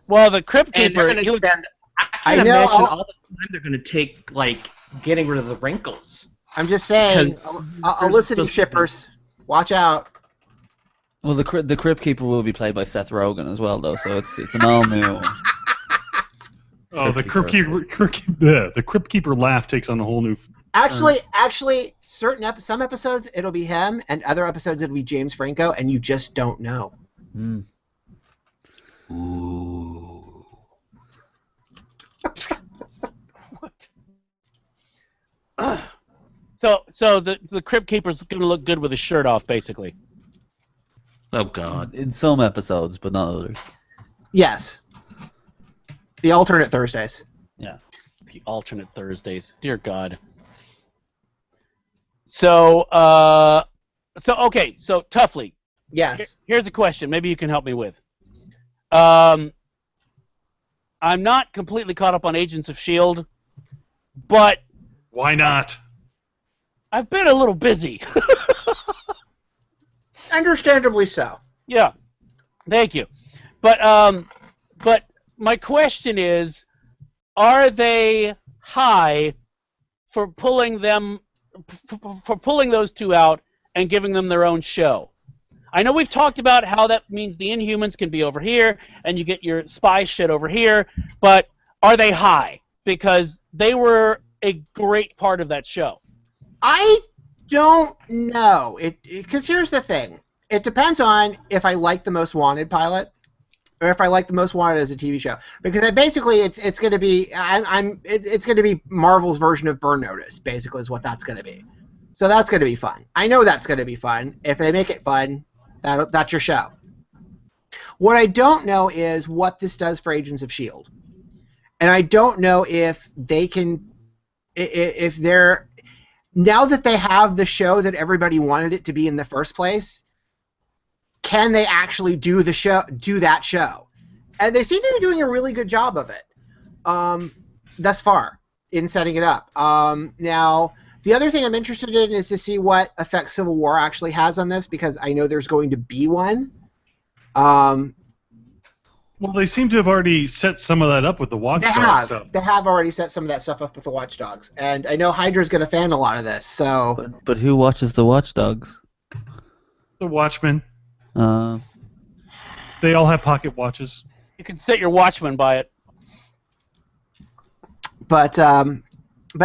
Speaker 1: Well, the Crypt
Speaker 3: And
Speaker 1: Keeper.
Speaker 3: they're going to spend. I
Speaker 4: I
Speaker 3: can't
Speaker 4: know,
Speaker 3: imagine
Speaker 4: I'll-
Speaker 3: all the time they're going to take like getting rid of the wrinkles.
Speaker 4: I'm just saying,
Speaker 3: Because
Speaker 4: Felicity
Speaker 3: there's-
Speaker 4: shippers, watch out.
Speaker 2: Well, the Crypt Keeper will be played by Seth Rogen as well, though, so it's an all-new...
Speaker 5: Oh, the Crypt Keeper laugh takes on a whole new.
Speaker 4: Actually, some episodes it'll be him, and other episodes it'll be James Franco, and you just don't know.
Speaker 2: Mm.
Speaker 3: Ooh.
Speaker 1: What? So the Crypt Keeper's going to look good with his shirt off, basically.
Speaker 3: Oh God.
Speaker 2: In some episodes, but not others.
Speaker 4: Yes. The alternate Thursdays.
Speaker 2: Yeah.
Speaker 1: The alternate Thursdays. Dear God. So okay. So Tuffley,
Speaker 4: Yes.
Speaker 1: here's a question. Maybe you can help me with. I'm not completely caught up on Agents of S.H.I.E.L.D., but
Speaker 5: Why not?
Speaker 1: I've been a little busy.
Speaker 4: Understandably so.
Speaker 1: Yeah, thank you. But my question is, are they high for pulling those two out and giving them their own show? I know we've talked about how that means the Inhumans can be over here and you get your spy shit over here, but are they high? Because they were a great part of that show.
Speaker 4: I don't know. Because here's the thing. It depends on if I like The Most Wanted pilot, or if I like The Most Wanted as a TV show. Because it's going to be it's going to be Marvel's version of Burn Notice. Basically, is what that's going to be. So that's going to be fun. I know that's going to be fun. If they make it fun, that's your show. What I don't know is what this does for Agents of S.H.I.E.L.D. And I don't know if they can, if they're, now that they have the show that everybody wanted it to be in the first place, can they actually do that show? And they seem to be doing a really good job of it thus far in setting it up. Now, the other thing I'm interested in is to see what effect Civil War actually has on this, because I know there's going to be one.
Speaker 5: Well, they seem to have already set some of that up with the Watchdog stuff.
Speaker 4: They have already set some of that stuff up with the Watchdogs, and I know Hydra's going to fan a lot of this. So,
Speaker 2: But who watches the Watchdogs?
Speaker 5: The Watchmen.
Speaker 2: Uh,
Speaker 5: They all have pocket watches.
Speaker 1: You can set your Watchman by it.
Speaker 4: but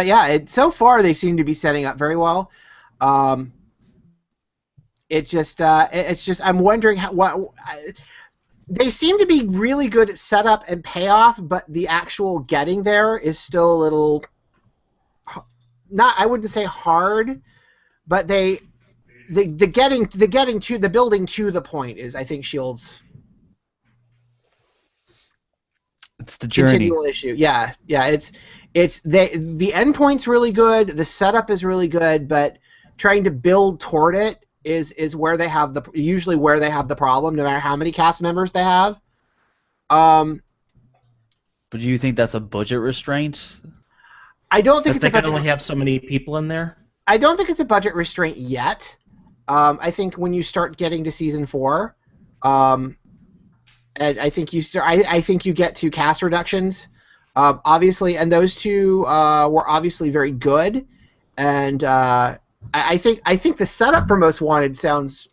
Speaker 4: yeah, so far they seem to be setting up very well. It's just I'm wondering they seem to be really good at setup and payoff, but the actual getting there is still a little I wouldn't say hard, but they the getting to the building to the point is, I think, Shield's
Speaker 2: It's the journey.
Speaker 4: continual issue. Yeah. The endpoint's really good. The setup is really good, but trying to build toward it is where they have usually where they have the problem, no matter how many cast members they have.
Speaker 2: But do you think that's a budget restraint?
Speaker 4: I don't think
Speaker 3: That
Speaker 4: it's
Speaker 3: they
Speaker 4: a
Speaker 3: can
Speaker 4: budget.
Speaker 3: only have so many people in there.
Speaker 4: I don't think it's a budget restraint yet. I think when you start getting to season 4, and I think I think you get to cast reductions, obviously, and those two were obviously very good. And I think the setup for Most Wanted sounds,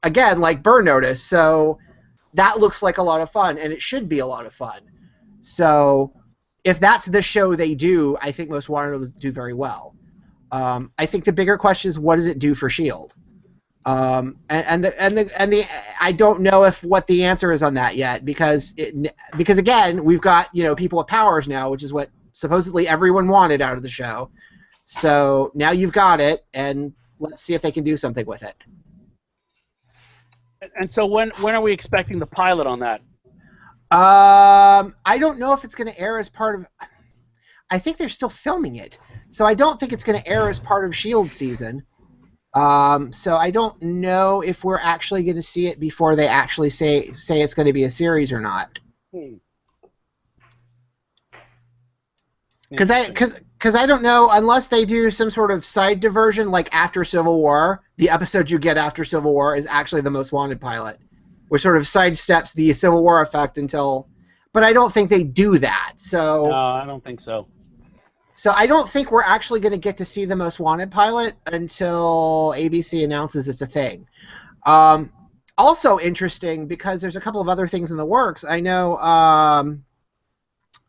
Speaker 4: again, like Burn Notice. So that looks like a lot of fun, and it should be a lot of fun. So if that's the show they do, I think Most Wanted will do very well. I think the bigger question is, what does it do for Shield? I don't know what the answer is on that yet, because again, we've got people with powers now, which is what supposedly everyone wanted out of the show. So now you've got it, and let's see if they can do something with it.
Speaker 1: And so when are we expecting the pilot on that?
Speaker 4: I don't know if it's going to air as part of. I think they're still filming it, so I don't think it's going to air as part of Shield season. So I don't know if we're actually going to see it before they actually say it's going to be a series or not. Because I don't know, unless they do some sort of side diversion, like after Civil War, the episode you get after Civil War is actually the Most Wanted pilot, which sort of sidesteps the Civil War effect until. But I don't think they do that. So.
Speaker 1: No, I don't think so.
Speaker 4: So I don't think we're actually going to get to see the Most Wanted pilot until ABC announces it's a thing. Also interesting, because there's a couple of other things in the works. I know.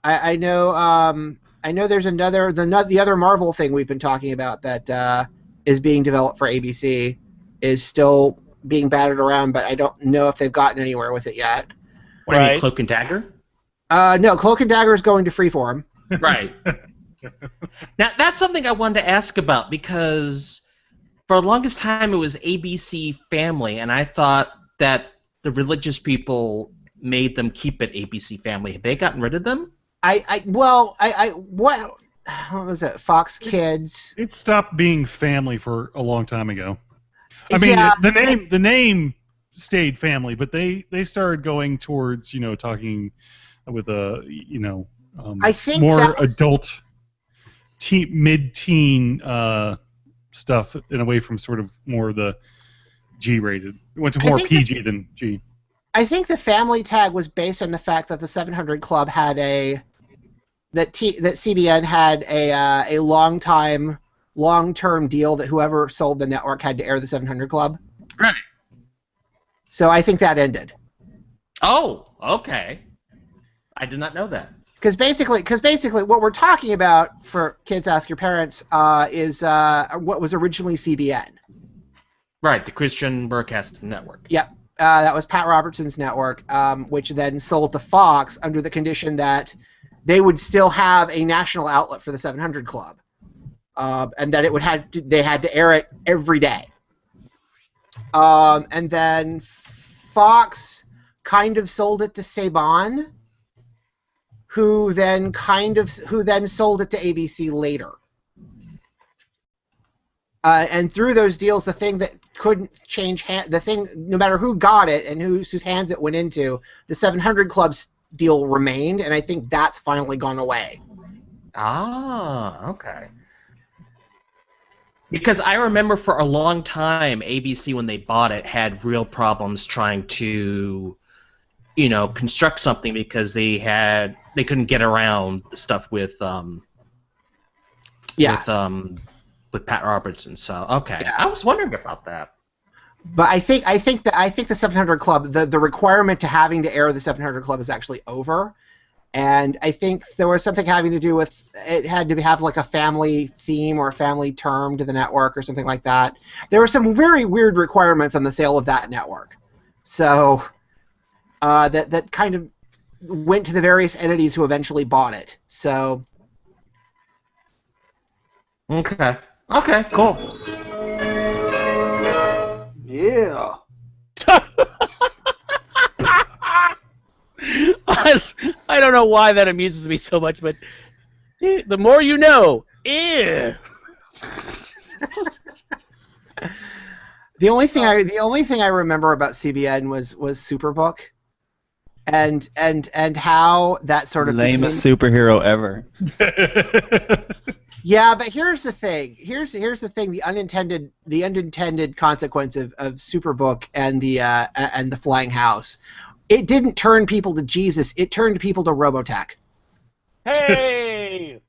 Speaker 4: I know there's the other Marvel thing we've been talking about that is being developed for ABC is still being battered around, but I don't know if they've gotten anywhere with it yet.
Speaker 3: What do you mean,
Speaker 1: Right.
Speaker 3: Cloak and Dagger?
Speaker 4: No, Cloak and Dagger is going to Freeform.
Speaker 3: Right. Now, that's something I wanted to ask about, because for the longest time it was ABC Family, and I thought that the religious people made them keep it ABC Family. Have they gotten rid of them?
Speaker 4: What was it? Fox Kids.
Speaker 5: It stopped being family for a long time ago. I mean,
Speaker 4: Yeah.
Speaker 5: the name stayed family, but they started going towards talking with
Speaker 4: I think
Speaker 5: more
Speaker 4: that was-
Speaker 5: adult, mid-teen stuff, and away from sort of more of the G-rated. It went to
Speaker 4: I
Speaker 5: more
Speaker 4: think
Speaker 5: PG than G.
Speaker 4: I think the family tag was based on the fact that the 700 Club had that CBN had a long-term deal that whoever sold the network had to air the 700 Club.
Speaker 3: Right.
Speaker 4: So I think that ended.
Speaker 3: Oh, okay. I did not know that.
Speaker 4: Because basically, what we're talking about for Kids Ask Your Parents is what was originally CBN.
Speaker 3: Right, the Christian Broadcasting Network.
Speaker 4: Yep. That was Pat Robertson's network, which then sold to Fox under the condition that they would still have a national outlet for the 700 Club, and that they had to air it every day. And then Fox kind of sold it to Saban, who then sold it to ABC later. And through those deals, the thing that couldn't change no matter who got it and whose hands it went into, the 700 Club's deal remained, and I think that's finally gone away.
Speaker 3: Ah, okay. Because I remember for a long time, ABC, when they bought it, had real problems trying to, construct something, because they couldn't get around the stuff with Pat Robertson. So okay,
Speaker 4: Yeah.
Speaker 3: I was wondering about that.
Speaker 4: But I think the 700 Club, the requirement to having to air the 700 Club is actually over, and I think there was something having to do with it had to have like a family theme or a family term to the network or something like that. There were some very weird requirements on the sale of that network, so that kind of went to the various entities who eventually bought it. So
Speaker 3: Okay, cool.
Speaker 4: Yeah.
Speaker 1: I don't know why that amuses me so much, but the more you know. Ew.
Speaker 4: The only thing I remember about CBN was Superbook, and how that sort of
Speaker 2: Lamest superhero ever.
Speaker 4: Yeah, but here's the thing. Here's the thing. The unintended consequence of Superbook and the Flying House. It didn't turn people to Jesus. It turned people to Robotech.
Speaker 1: Hey!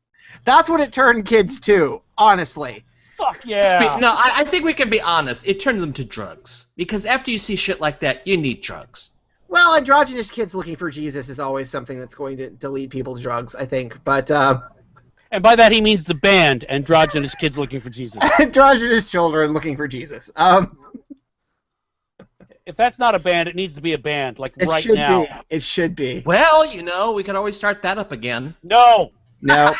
Speaker 4: That's what it turned kids to. Honestly.
Speaker 1: Fuck yeah!
Speaker 3: No, I think we can be honest. It turned them to drugs. Because after you see shit like that, you need drugs.
Speaker 4: Well, androgynous kids looking for Jesus is always something that's going to lead people to drugs, I think. But
Speaker 1: and by that he means the band Androgynous Kids Looking for Jesus.
Speaker 4: Androgynous children looking for Jesus.
Speaker 1: If that's not a band, it needs to be a band, like
Speaker 4: It
Speaker 1: right
Speaker 4: should
Speaker 1: now.
Speaker 4: be. It should be.
Speaker 3: Well, we can always start that up again.
Speaker 1: No!
Speaker 4: No.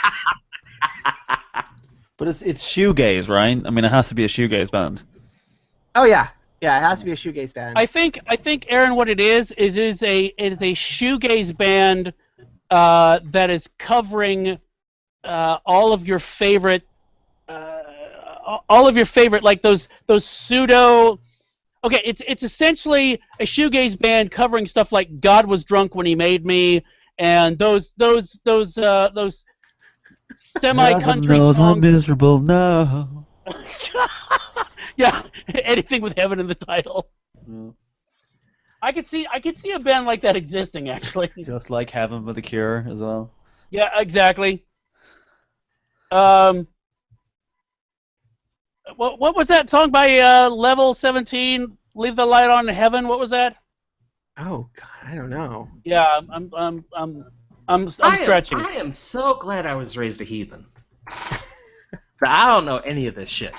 Speaker 2: But it's shoegaze, right? I mean, it has to be a shoegaze band.
Speaker 4: Oh yeah. Yeah, it has to be a shoegaze band.
Speaker 1: I think Aaron, what it is a shoegaze band that is covering all of your favorite like those pseudo. Okay, it's essentially a shoegaze band covering stuff like God Was Drunk When He Made Me and those semi-country
Speaker 2: knows I'm
Speaker 1: songs.
Speaker 2: miserable now.
Speaker 1: Yeah, anything with heaven in the title.
Speaker 2: Yeah.
Speaker 1: I could see a band like that existing, actually.
Speaker 2: Just like Heaven with a Cure as well.
Speaker 1: Yeah, exactly. What was that song by Level 17? Leave the Light On in Heaven. What was that?
Speaker 4: Oh God, I don't know.
Speaker 1: Yeah, I'm stretching.
Speaker 3: I am so glad I was raised a heathen. But I don't know any of this shit.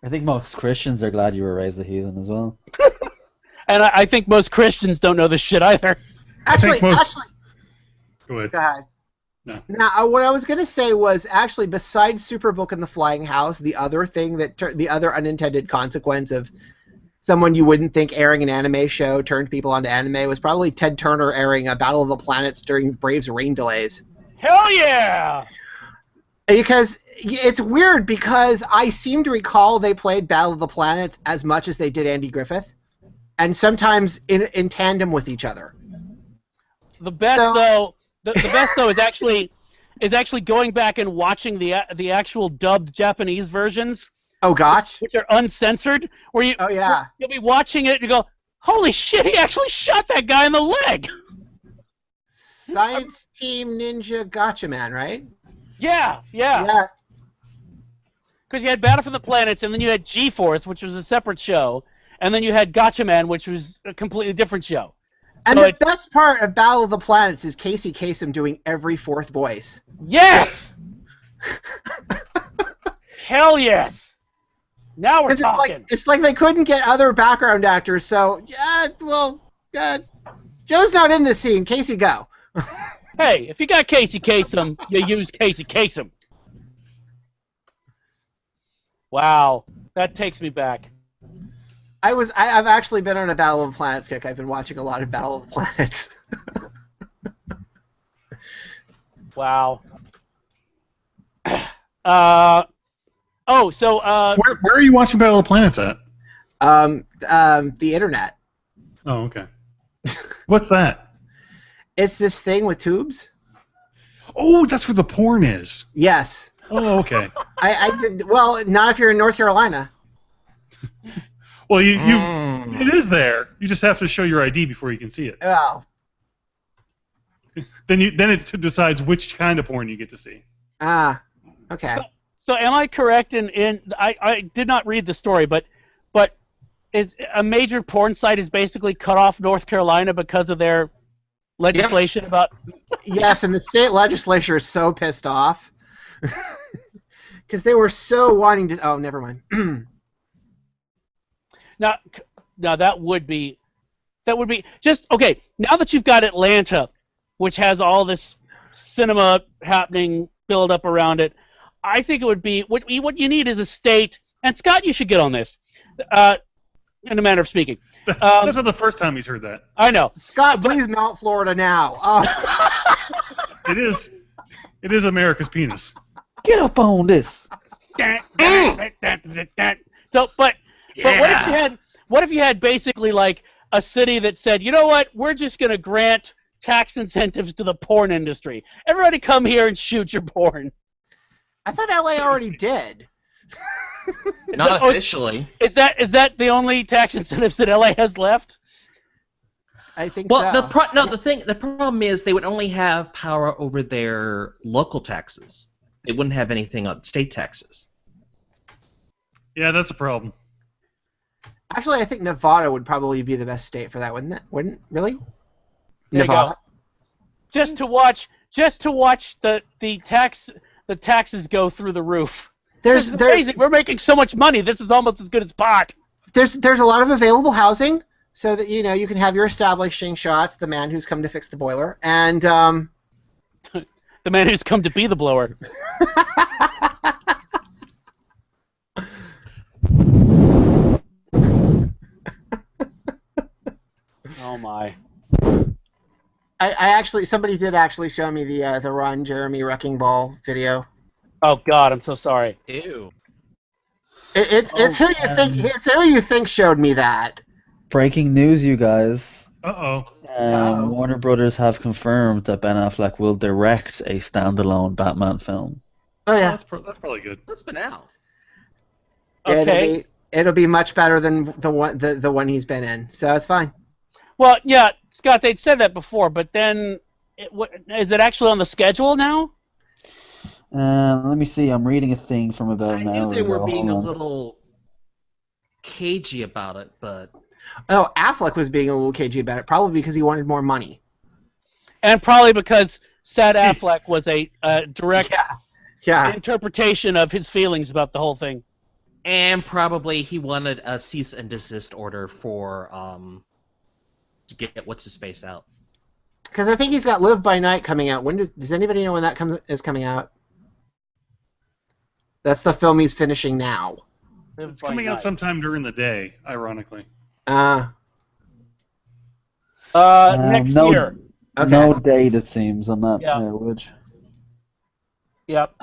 Speaker 2: I think most Christians are glad you were raised a heathen as well.
Speaker 1: And I think most Christians don't know this shit either.
Speaker 4: Actually,
Speaker 5: most-
Speaker 4: actually,
Speaker 5: Go ahead.
Speaker 4: go ahead.
Speaker 5: No.
Speaker 4: Now, what I was going to say was actually, besides Superbook and the Flying House, the other thing the other unintended consequence of someone you wouldn't think airing an anime show turned people onto anime was probably Ted Turner airing a Battle of the Planets during Braves rain delays.
Speaker 1: Hell yeah!
Speaker 4: Because it's weird because I seem to recall they played Battle of the Planets as much as they did Andy Griffith, and sometimes in tandem with each other.
Speaker 1: The best though is actually going back and watching the actual dubbed Japanese versions,
Speaker 4: Oh gosh.
Speaker 1: which are uncensored. Where
Speaker 4: Oh yeah.
Speaker 1: you'll be watching it and you go, "Holy shit! He actually shot that guy in the leg."
Speaker 4: Science Team Ninja Gotcha Man, right?
Speaker 1: Yeah.
Speaker 4: Yeah.
Speaker 1: Because you had Battle for the Planets, and then you had G-Force, which was a separate show, and then you had Gotcha Man, which was a completely different show.
Speaker 4: And
Speaker 1: So
Speaker 4: the best part of Battle of the Planets is Casey Kasem doing every fourth voice.
Speaker 1: Yes! Hell yes! Now we're
Speaker 4: 'Cause
Speaker 1: talking.
Speaker 4: it's like they couldn't get other background actors, so Joe's not in this scene. Casey, go.
Speaker 1: Hey, if you got Casey Kasem, you use Casey Kasem. Wow, that takes me back.
Speaker 4: I've actually been on a Battle of the Planets kick. I've been watching a lot of Battle of the Planets.
Speaker 1: Wow. So
Speaker 5: Where are you watching Battle of the Planets at?
Speaker 4: The internet.
Speaker 5: Oh, okay. What's that?
Speaker 4: It's this thing with tubes.
Speaker 5: Oh, that's where the porn is.
Speaker 4: Yes.
Speaker 5: Oh, okay.
Speaker 4: I did well. Not if you're in North Carolina.
Speaker 5: Well, it is there. You just have to show your ID before you can see it.
Speaker 4: Well.
Speaker 5: Then it decides which kind of porn you get to see.
Speaker 4: Okay.
Speaker 1: So am I correct in I did not read the story, but is a major porn site is basically cut off North Carolina because of their legislation about.
Speaker 4: Yes, and the state legislature is so pissed off because they were so wanting to. Oh, never mind.
Speaker 1: Now that would be just okay. Now that you've got Atlanta, which has all this cinema happening, build up around it, I think it would be what you need is a state. And Scott, you should get on this. in a manner of speaking.
Speaker 5: That's not the first time he's heard that.
Speaker 1: I know.
Speaker 4: Scott, please mount Florida now.
Speaker 5: It is America's penis.
Speaker 2: Get up on this.
Speaker 1: So, but what if you had basically like a city that said, you know what, we're just going to grant tax incentives to the porn industry. Everybody come here and shoot your porn.
Speaker 4: I thought LA already did.
Speaker 3: Not officially.
Speaker 1: Is that the only tax incentives that LA has left?
Speaker 4: I think
Speaker 3: Well,
Speaker 4: so.
Speaker 3: the problem is they would only have power over their local taxes. They wouldn't have anything on state taxes.
Speaker 5: Yeah, that's a problem.
Speaker 4: Actually, I think Nevada would probably be the best state for that, wouldn't it? Wouldn't really?
Speaker 1: There you
Speaker 4: Nevada.
Speaker 1: go. Just to watch the taxes go through the roof. This is amazing. We're making so much money. This is almost as good as pot.
Speaker 4: There's a lot of available housing, so that you can have your establishing shots. The man who's come to fix the boiler, and
Speaker 1: the man who's come to be the blower. Oh my!
Speaker 4: Somebody did actually show me the Ron Jeremy Wrecking Ball video.
Speaker 1: Oh God, I'm so sorry.
Speaker 3: Ew.
Speaker 4: It's who you think showed me that.
Speaker 2: Breaking news, you guys.
Speaker 5: Uh-oh.
Speaker 2: Warner Brothers have confirmed that Ben Affleck will direct a standalone Batman film.
Speaker 4: Oh yeah,
Speaker 5: That's probably good.
Speaker 3: That's been out.
Speaker 1: Okay.
Speaker 4: It'll be much better than the one he's been in, so it's fine.
Speaker 1: Well, yeah, Scott, they'd said that before, but then, is it actually on the schedule now?
Speaker 2: Let me see. I'm reading a thing from about
Speaker 3: I
Speaker 2: an hour
Speaker 3: knew they
Speaker 2: ago.
Speaker 3: were being a
Speaker 2: Hold on.
Speaker 3: little cagey about it, but
Speaker 4: Oh, Affleck was being a little cagey about it, probably because he wanted more money.
Speaker 1: And probably because Sad Affleck was a direct
Speaker 4: Yeah.
Speaker 1: interpretation of his feelings about the whole thing.
Speaker 3: and probably he wanted a cease and desist order for to get what's his face out.
Speaker 4: Because I think he's got Live by Night coming out. When does anybody know when that is coming out? That's the film he's finishing now.
Speaker 5: It's coming out sometime during the day, ironically.
Speaker 1: Next
Speaker 2: no,
Speaker 1: year.
Speaker 4: Okay.
Speaker 2: No date, it seems, on that
Speaker 1: Yeah.
Speaker 2: page.
Speaker 1: Yep.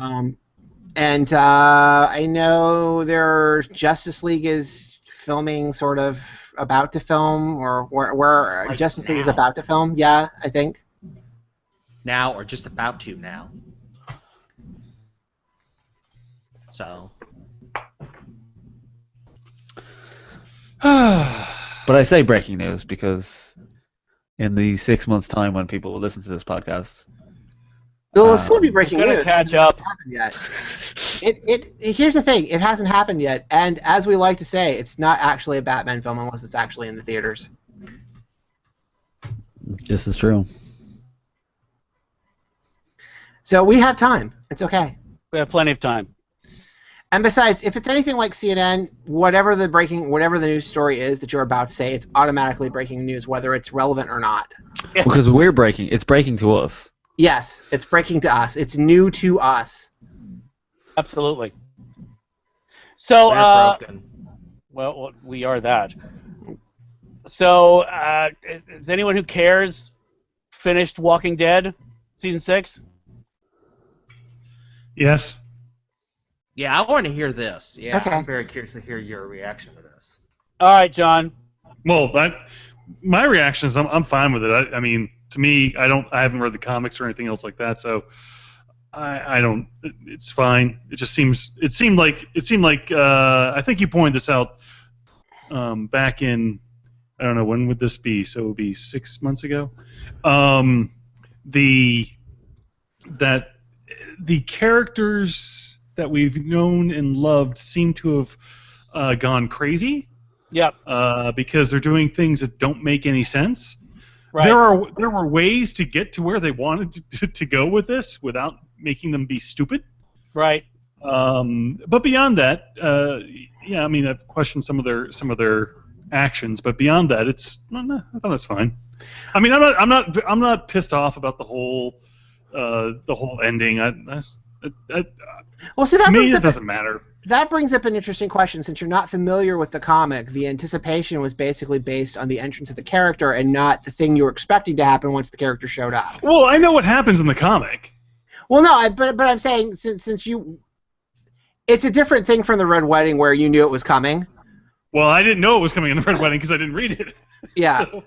Speaker 4: And I know Justice League is filming, sort of about to film, or where
Speaker 3: Like
Speaker 4: Justice League is
Speaker 3: now.
Speaker 4: about to film. Yeah, I think.
Speaker 3: Now, or just about to now. So,
Speaker 2: But I say breaking news because in the 6 months' time when people will listen to this podcast,
Speaker 4: It'll still be breaking
Speaker 1: Gonna
Speaker 4: news.
Speaker 1: catch
Speaker 4: It
Speaker 1: up.
Speaker 4: hasn't happened yet. Here's the thing. It hasn't happened yet, and as we like to say, it's not actually a Batman film unless it's actually in the theaters.
Speaker 2: this is true.
Speaker 4: So we have time. It's okay.
Speaker 1: We have plenty of time.
Speaker 4: And besides, if it's anything like CNN, whatever the news story is that you're about to say, it's automatically breaking news, whether it's relevant or not.
Speaker 2: Because it's breaking to us.
Speaker 4: Yes, it's breaking to us. It's new to us.
Speaker 1: Absolutely. So,
Speaker 3: we're broken.
Speaker 1: well, we are that. So, is anyone who cares finished Walking Dead season 6?
Speaker 5: Yes.
Speaker 3: Yeah, I want to hear this. Yeah,
Speaker 4: Okay.
Speaker 3: I'm very curious to hear your reaction to this.
Speaker 1: All right, John.
Speaker 5: Well, my reaction is I'm fine with it. I mean, to me, I haven't read the comics or anything else like that, so I don't. It's fine. It seemed like I think you pointed this out back in, I don't know, when would this be? So it would be 6 months ago. The characters that we've known and loved seem to have gone crazy.
Speaker 1: Yep.
Speaker 5: Because they're doing things that don't make any sense.
Speaker 1: Right.
Speaker 5: There were ways to get to where they wanted to go with this without making them be stupid.
Speaker 1: Right.
Speaker 5: But beyond that, yeah, I mean, I've questioned some of their actions, but beyond that, I thought it's fine. I mean, I'm not pissed off about the whole ending.
Speaker 4: Well, see, that
Speaker 5: To me,
Speaker 4: brings
Speaker 5: it
Speaker 4: up
Speaker 5: doesn't matter.
Speaker 4: that brings up an interesting question. Since you're not familiar with the comic, the anticipation was basically based on the entrance of the character and not the thing you were expecting to happen once the character showed up.
Speaker 5: Well, I know what happens in the comic.
Speaker 4: Well, no, but I'm saying since you, it's a different thing from the Red Wedding where you knew it was coming.
Speaker 5: Well, I didn't know it was coming in the Red Wedding because I didn't read it.
Speaker 4: Yeah.
Speaker 5: So,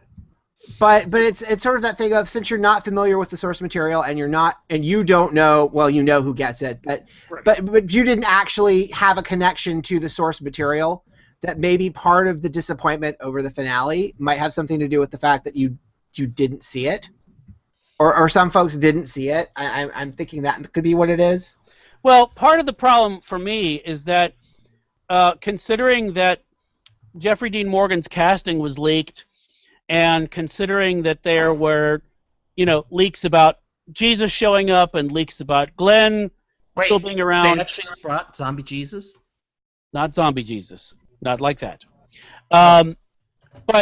Speaker 4: But it's sort of that thing of, since you're not familiar with the source material and you don't know, well, you know who gets it, but
Speaker 5: Right.
Speaker 4: but you didn't actually have a connection to the source material, that maybe part of the disappointment over the finale might have something to do with the fact that you didn't see it, or some folks didn't see it. I'm thinking that could be what it is.
Speaker 1: Well, part of the problem for me is that considering that Jeffrey Dean Morgan's casting was leaked, and considering that there were, leaks about Jesus showing up and leaks about Glenn still being around.
Speaker 3: They actually brought Zombie Jesus?
Speaker 1: Not zombie Jesus. Not like that. But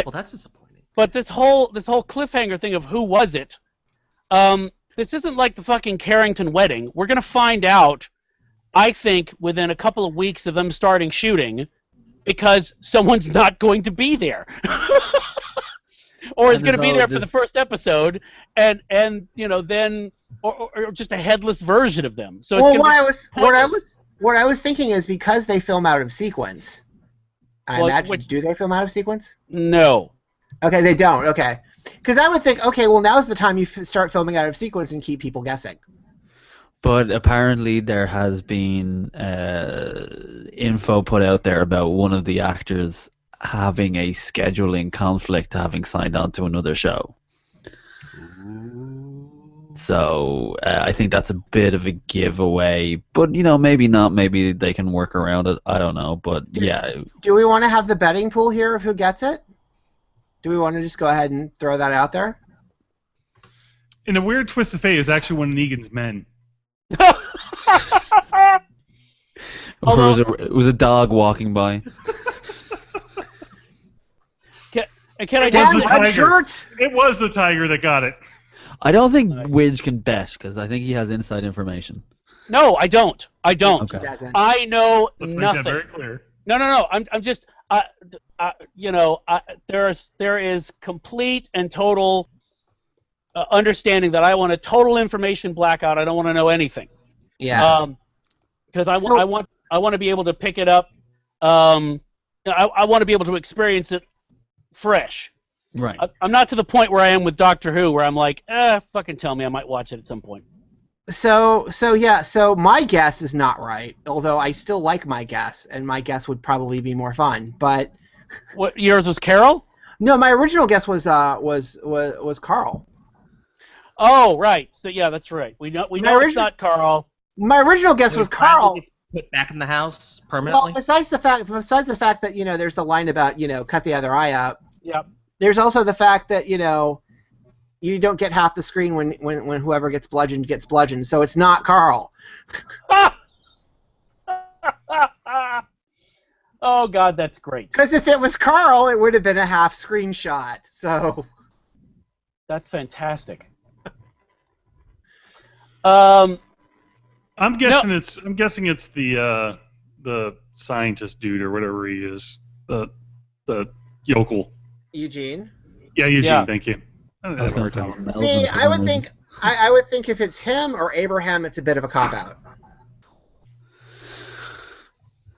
Speaker 3: Well, that's disappointing.
Speaker 1: but this whole cliffhanger thing of who was it, this isn't like the fucking Carrington wedding. We're going to find out, I think, within a couple of weeks of them starting shooting, because someone's not going to be there. Or is going to be there for the first episode, and then or just a headless version of them. So
Speaker 4: Well,
Speaker 1: it's
Speaker 4: what I was thinking is, because they film out of sequence. I imagine, do they film out of sequence?
Speaker 1: No.
Speaker 4: Okay, they don't. Okay, because I would think, okay, well, now's the time you start filming out of sequence and keep people guessing.
Speaker 2: But apparently there has been info put out there about one of the actors having a scheduling conflict, having signed on to another show. So I think that's a bit of a giveaway. But, maybe not. Maybe they can work around it. I don't know. But, yeah.
Speaker 4: Do we want to have the betting pool here of who gets it? Do we want to just go ahead and throw that out there?
Speaker 5: in a weird twist of fate, is actually one of Negan's men.
Speaker 2: Or it was a dog walking by.
Speaker 1: Can I
Speaker 5: It was
Speaker 1: just
Speaker 5: the tiger.
Speaker 4: shirt?
Speaker 5: It was the tiger that got it.
Speaker 2: I don't think Widge can bet, because I think he has inside information.
Speaker 1: No, I don't. I don't.
Speaker 2: Okay.
Speaker 4: Doesn't.
Speaker 1: I know
Speaker 5: Let's make
Speaker 1: nothing.
Speaker 5: that very clear.
Speaker 1: No. I'm just, there is complete and total understanding that I want a total information blackout. I don't want to know anything.
Speaker 4: Yeah.
Speaker 1: Because I want to be able to pick it up. I want to be able to experience it fresh.
Speaker 2: Right.
Speaker 1: I'm not to the point where I am with Doctor Who, where I'm like, fucking tell me, I might watch it at some point.
Speaker 4: So my guess is not right, although I still like my guess, and my guess would probably be more fun. But
Speaker 1: What yours was, Carol?
Speaker 4: no, my original guess was Carl.
Speaker 1: Oh, right. So yeah, that's right. We know it's not Carl.
Speaker 4: My original guess was Carl.
Speaker 3: Gets put back in the house
Speaker 4: Well,
Speaker 3: permanently.
Speaker 4: besides the fact that there's the line about cut the other eye out.
Speaker 1: Yep.
Speaker 4: There's also the fact that you don't get half the screen when whoever gets bludgeoned, so it's not Carl.
Speaker 1: Oh God, that's great.
Speaker 4: Because if it was Carl, it would have been a half screenshot. So
Speaker 1: That's fantastic. Um,
Speaker 5: I'm guessing it's the scientist dude or whatever he is. The yokel.
Speaker 4: Eugene.
Speaker 5: Yeah, Eugene.
Speaker 1: Yeah.
Speaker 5: Thank you. I don't
Speaker 2: I was
Speaker 5: have a hard
Speaker 2: gonna
Speaker 5: time.
Speaker 2: tell him
Speaker 4: See,
Speaker 2: Melvin,
Speaker 4: I would think if it's him or Abraham, it's a bit of a cop out.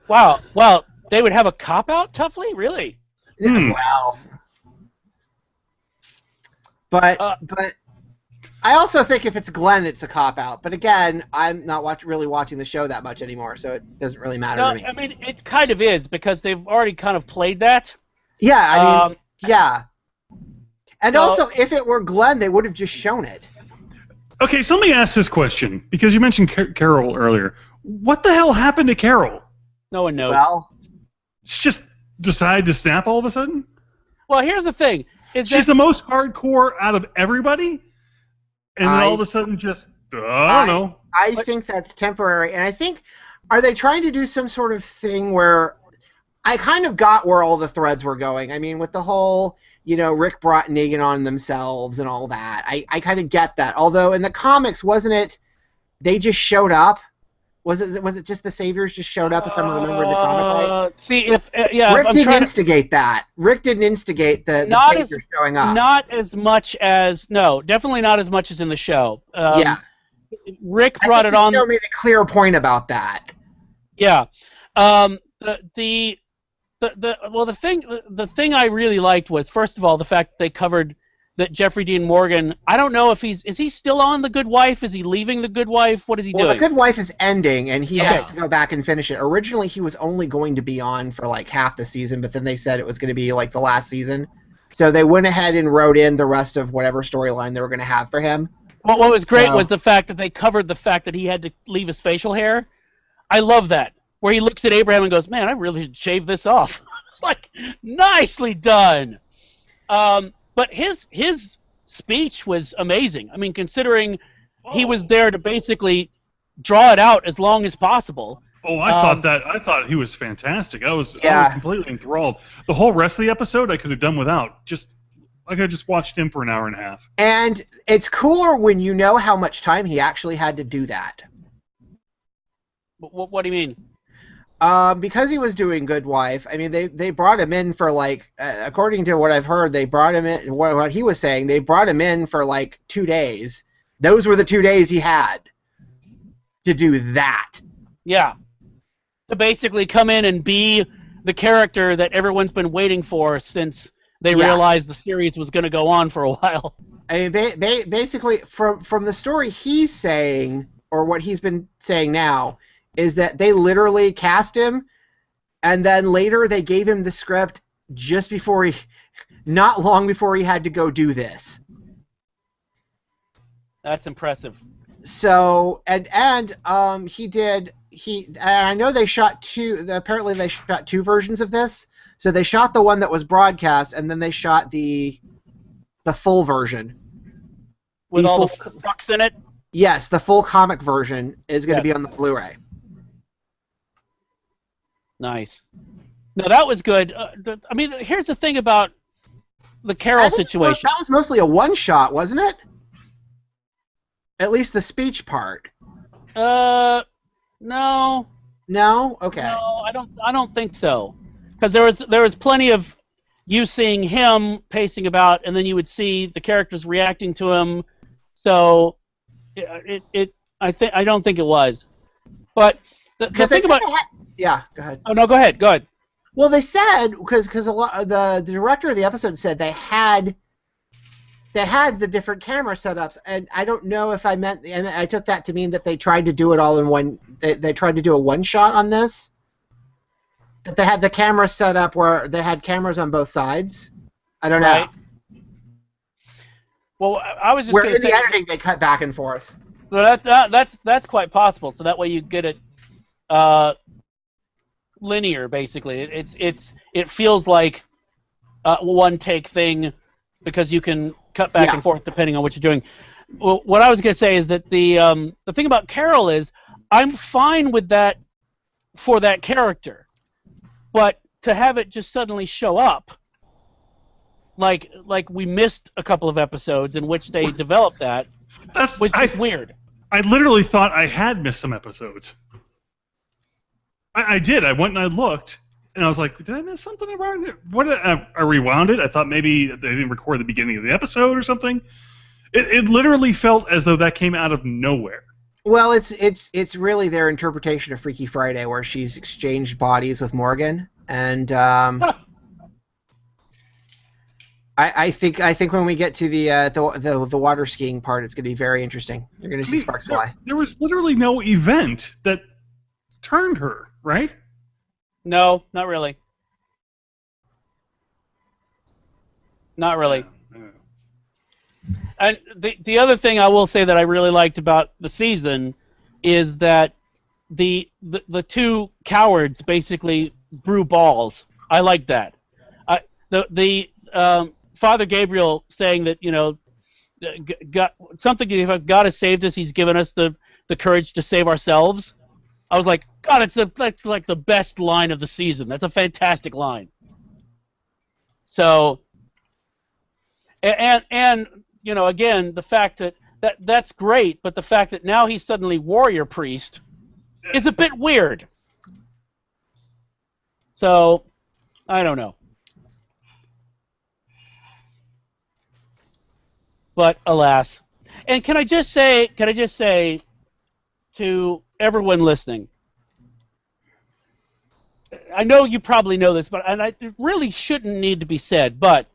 Speaker 1: wow, they would have a cop out, Tuffley? Really?
Speaker 4: Well, but I also think if it's Glenn, it's a cop out. But again, I'm not really watching the show that much anymore, so it doesn't really matter
Speaker 1: No,
Speaker 4: to me.
Speaker 1: I mean it kind of is because they've already kind of played that.
Speaker 4: Yeah, I mean,
Speaker 1: Um,
Speaker 4: yeah. And
Speaker 1: so-
Speaker 4: also, if it were Glenn, they would have just shown it.
Speaker 5: Okay, so let me ask this question because you mentioned Carol earlier. What the hell happened to Carol?
Speaker 1: No one knows.
Speaker 4: Well,
Speaker 5: She just decided to snap all of a sudden?
Speaker 1: Well, here's the thing: is
Speaker 5: She's
Speaker 1: that
Speaker 5: the most hardcore out of everybody, and then all of a sudden just I don't know.
Speaker 4: I think that's temporary, and I think, are they trying to do some sort of thing where I kind of got where all the threads were going. I mean, with the whole, Rick brought Negan on themselves and all that. I kind of get that. Although in the comics, wasn't it, they just showed up Was it just the Saviors just showed up? If I'm remembering the comic right.
Speaker 1: See if yeah,
Speaker 4: Rick
Speaker 1: I'm
Speaker 4: didn't
Speaker 1: trying to,
Speaker 4: instigate that. Rick didn't instigate the
Speaker 1: Not
Speaker 4: Saviors showing up.
Speaker 1: not as much as no, definitely not as much as in the show.
Speaker 4: Yeah.
Speaker 1: Rick
Speaker 4: I
Speaker 1: brought
Speaker 4: think
Speaker 1: it on.
Speaker 4: the show made a clear point about that.
Speaker 1: Yeah. The thing I really liked was, first of all, the fact that they covered that Jeffrey Dean Morgan. I don't know if is he still on The Good Wife? Is he leaving The Good Wife? What is he
Speaker 4: Well,
Speaker 1: doing?
Speaker 4: The Good Wife is ending, and he
Speaker 1: Okay.
Speaker 4: has to go back and finish it. Originally, he was only going to be on for like half the season, but then they said it was going to be like the last season. So they went ahead and wrote in the rest of whatever storyline they were going to have for him.
Speaker 1: Well, what was great
Speaker 4: So-
Speaker 1: was the fact that they covered the fact that he had to leave his facial hair. I love that. Where he looks at Abraham and goes, "Man, I really should shave this off." It's like, nicely done. But his speech was amazing. I mean, considering he was there to basically draw it out as long as possible.
Speaker 5: Oh, I thought he was fantastic. I was
Speaker 4: Yeah.
Speaker 5: completely enthralled. The whole rest of the episode I could have done without. I could have just watched him for an hour and a half.
Speaker 4: And it's cooler when you know how much time he actually had to do that.
Speaker 1: What do you mean?
Speaker 4: Because he was doing Good Wife, I mean, they brought him in for like, according to what I've heard, they brought him in, what he was saying, they brought him in for like 2 days. Those were the 2 days he had to do that.
Speaker 1: Yeah. To basically come in and be the character that everyone's been waiting for since they
Speaker 4: Yeah.
Speaker 1: realized the series was going to go on for a while.
Speaker 4: I mean, basically, from the story he's saying, or what he's been saying now, is that they literally cast him, and then later they gave him the script just before not long before he had to go do this.
Speaker 1: That's impressive.
Speaker 4: So, and I know they shot apparently they shot 2 versions of this. So they shot the one that was broadcast, and then they shot the full version.
Speaker 1: With
Speaker 4: The
Speaker 1: all
Speaker 4: full-
Speaker 1: the fucks in it?
Speaker 4: Yes, the full comic version is going to
Speaker 1: Yes.
Speaker 4: be on the Blu-ray.
Speaker 1: Nice. No, that was good. I mean, here's the thing about the Carol situation.
Speaker 4: That was mostly a one-shot, wasn't it? At least the speech part.
Speaker 1: No.
Speaker 4: No? Okay.
Speaker 1: No, I don't think so. Because there was plenty of you seeing him pacing about, and then you would see the characters reacting to him. So, I don't think it was. But the
Speaker 4: Because
Speaker 1: thing about
Speaker 4: yeah, go ahead.
Speaker 1: oh no, go ahead.
Speaker 4: Well, they said because a lot the director of the episode said they had the different camera setups, and I don't know if I meant, and I took that to mean that they tried to do it all in one. They tried to do a one shot on this. That they had the camera set up where they had cameras on both sides. I don't know.
Speaker 1: Right. Well, I was just
Speaker 4: Where
Speaker 1: going to
Speaker 4: in
Speaker 1: say
Speaker 4: the editing they cut back and forth.
Speaker 1: well, that's quite possible. So that way you get it linear, basically. It feels like one take thing because you can cut back
Speaker 4: Yeah.
Speaker 1: and forth depending on what you're doing. Well, what I was going to say is that the thing about Carol is I'm fine with that for that character, but to have it just suddenly show up, like we missed a couple of episodes in which they developed that, was just weird.
Speaker 5: I literally thought I had missed some episodes. I did. I went and I looked, and I was like, did I miss something around it? I rewound it. I thought maybe they didn't record the beginning of the episode or something. It literally felt as though that came out of nowhere.
Speaker 4: Well, it's really their interpretation of Freaky Friday, where she's exchanged bodies with Morgan, and I think when we get to the water skiing part, it's going to be very interesting. You're going to see sparks fly.
Speaker 5: There was literally no event that turned her, right?
Speaker 1: No, not really. Not really. And the other thing I will say that I really liked about the season is that the two cowards basically brew balls. I like that. Father Gabriel saying that, if God has saved us, He's given us the courage to save ourselves. I was like, God, that's like the best line of the season. That's a fantastic line. So, and again, the fact that's great, but the fact that now he's suddenly warrior priest, is a bit weird. So, I don't know. But alas. And can I just say to everyone listening, I know you probably know this, but it really shouldn't need to be said, but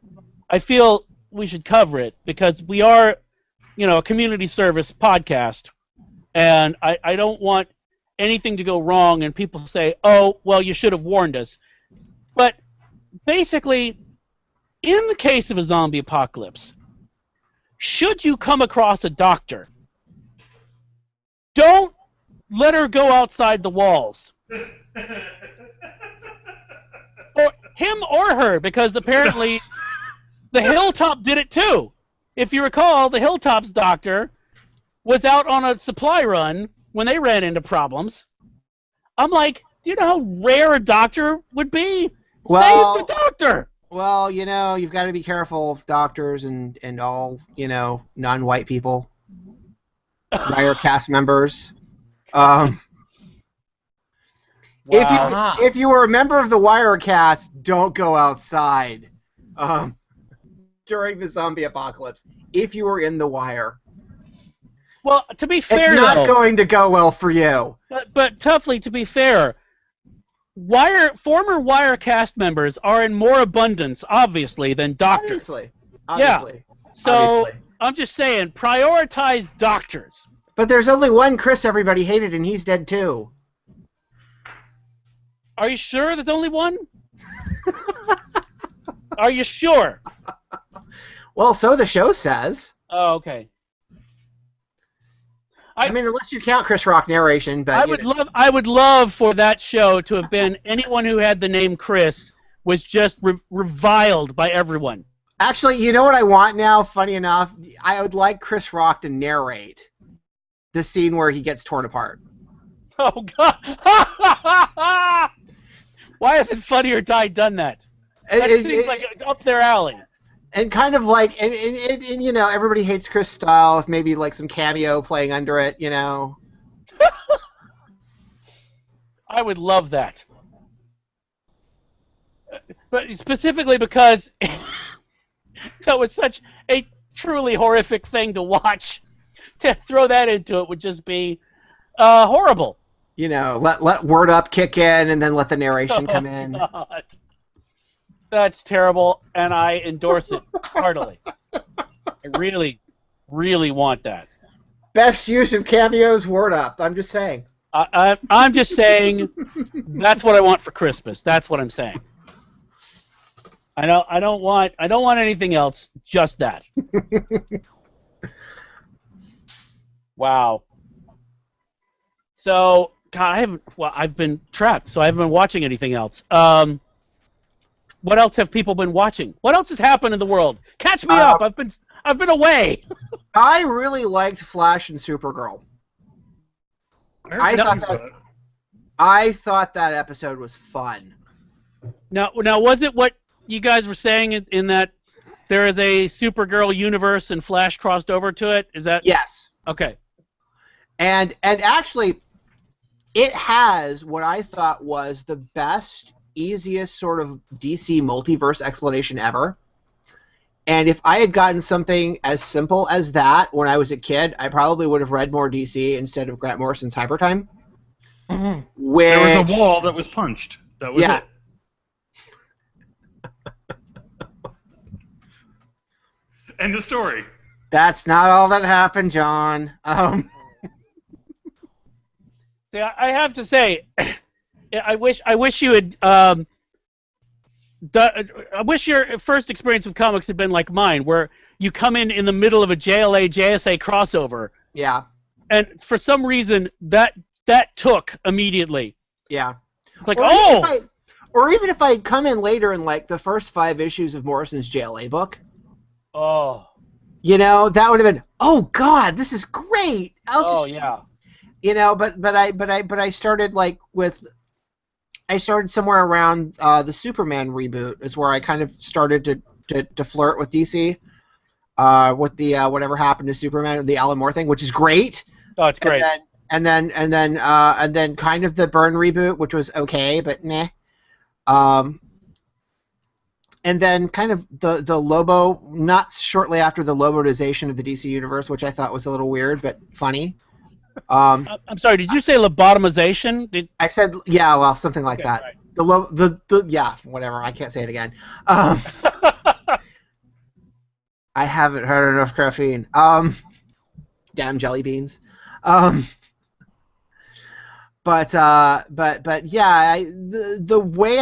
Speaker 1: I feel we should cover it because we are, a community service podcast, and I don't want anything to go wrong and people say, oh, well, you should have warned us. But basically, in the case of a zombie apocalypse, should you come across a doctor, don't let her go outside the walls. Or him or her, because apparently the Hilltop did it too. If you recall, the Hilltop's doctor was out on a supply run when they ran into problems. I'm like, do you know how rare a doctor would be?
Speaker 4: Well,
Speaker 1: Save the doctor!
Speaker 4: Well, you've got to be careful of doctors and all, non-white people, Wire cast members.
Speaker 1: Wow.
Speaker 4: If you were a member of the Wirecast, don't go outside during the zombie apocalypse. If you were in the Wire,
Speaker 1: Well, to be fair,
Speaker 4: it's not
Speaker 1: though,
Speaker 4: going to go well for you.
Speaker 1: but Tuffley, to be fair, former Wirecast members are in more abundance, obviously, than doctors.
Speaker 4: Obviously.
Speaker 1: So
Speaker 4: Obviously.
Speaker 1: I'm just saying, prioritize doctors.
Speaker 4: But there's only one Chris everybody hated, and he's dead too.
Speaker 1: Are you sure there's only one? Are you sure?
Speaker 4: Well, so the show says.
Speaker 1: Oh, okay.
Speaker 4: I mean, unless you count Chris Rock narration, but
Speaker 1: I would love for that show to have been anyone who had the name Chris was just reviled by everyone.
Speaker 4: Actually, you know what I want now? Funny enough, I would like Chris Rock to narrate the scene where he gets torn apart.
Speaker 1: Oh God! Why hasn't Funny or Die done that? That seems like up their alley.
Speaker 4: And kind of like, and everybody hates Chris style with maybe like some cameo playing under it,
Speaker 1: I would love that. But specifically because that was such a truly horrific thing to watch. To throw that into it would just be horrible.
Speaker 4: Let Word Up kick in and then let the narration come in.
Speaker 1: God. That's terrible, and I endorse it heartily. I really, really want that.
Speaker 4: Best use of cameos, Word Up. I'm just saying.
Speaker 1: I'm just saying that's what I want for Christmas. That's what I'm saying. I don't want anything else. Just that. Wow. So, God, I've been trapped, so I haven't been watching anything else. What else have people been watching? What else has happened in the world? Catch me up. I've been away.
Speaker 4: I really liked Flash and Supergirl. I thought that episode was fun.
Speaker 1: Now, was it what you guys were saying in that there is a Supergirl universe and Flash crossed over to it? Is that?
Speaker 4: Yes.
Speaker 1: Okay.
Speaker 4: And actually, it has what I thought was the best, easiest sort of DC multiverse explanation ever. And if I had gotten something as simple as that when I was a kid, I probably would have read more DC instead of Grant Morrison's Hyper Time.
Speaker 5: Mm-hmm.
Speaker 4: Which,
Speaker 5: there was a wall that was punched. That was it. End of story.
Speaker 4: That's not all that happened, John.
Speaker 1: See, I have to say, I wish you had. I wish your first experience with comics had been like mine, where you come in the middle of a JLA JSA crossover.
Speaker 4: Yeah.
Speaker 1: And for some reason that took immediately.
Speaker 4: Yeah.
Speaker 1: It's like,
Speaker 4: or even if I had come in later in like the first 5 issues of Morrison's JLA book.
Speaker 1: Oh.
Speaker 4: That would have been, oh God, this is great.
Speaker 1: Yeah.
Speaker 4: But I started somewhere around the Superman reboot is where I kind of started to flirt with DC, with the whatever happened to Superman, the Alan Moore thing, which is great.
Speaker 1: Oh, it's great.
Speaker 4: and then kind of the Byrne reboot, which was okay, but meh. And then kind of the Lobo, not shortly after the Lobotization of the DC universe, which I thought was a little weird but funny.
Speaker 1: I'm sorry. Did you say lobotomization?
Speaker 4: I said, yeah, well, something like
Speaker 1: Okay,
Speaker 4: that.
Speaker 1: right.
Speaker 4: Yeah, whatever. I can't say it again. I haven't heard enough caffeine. Damn jelly beans. But yeah, the way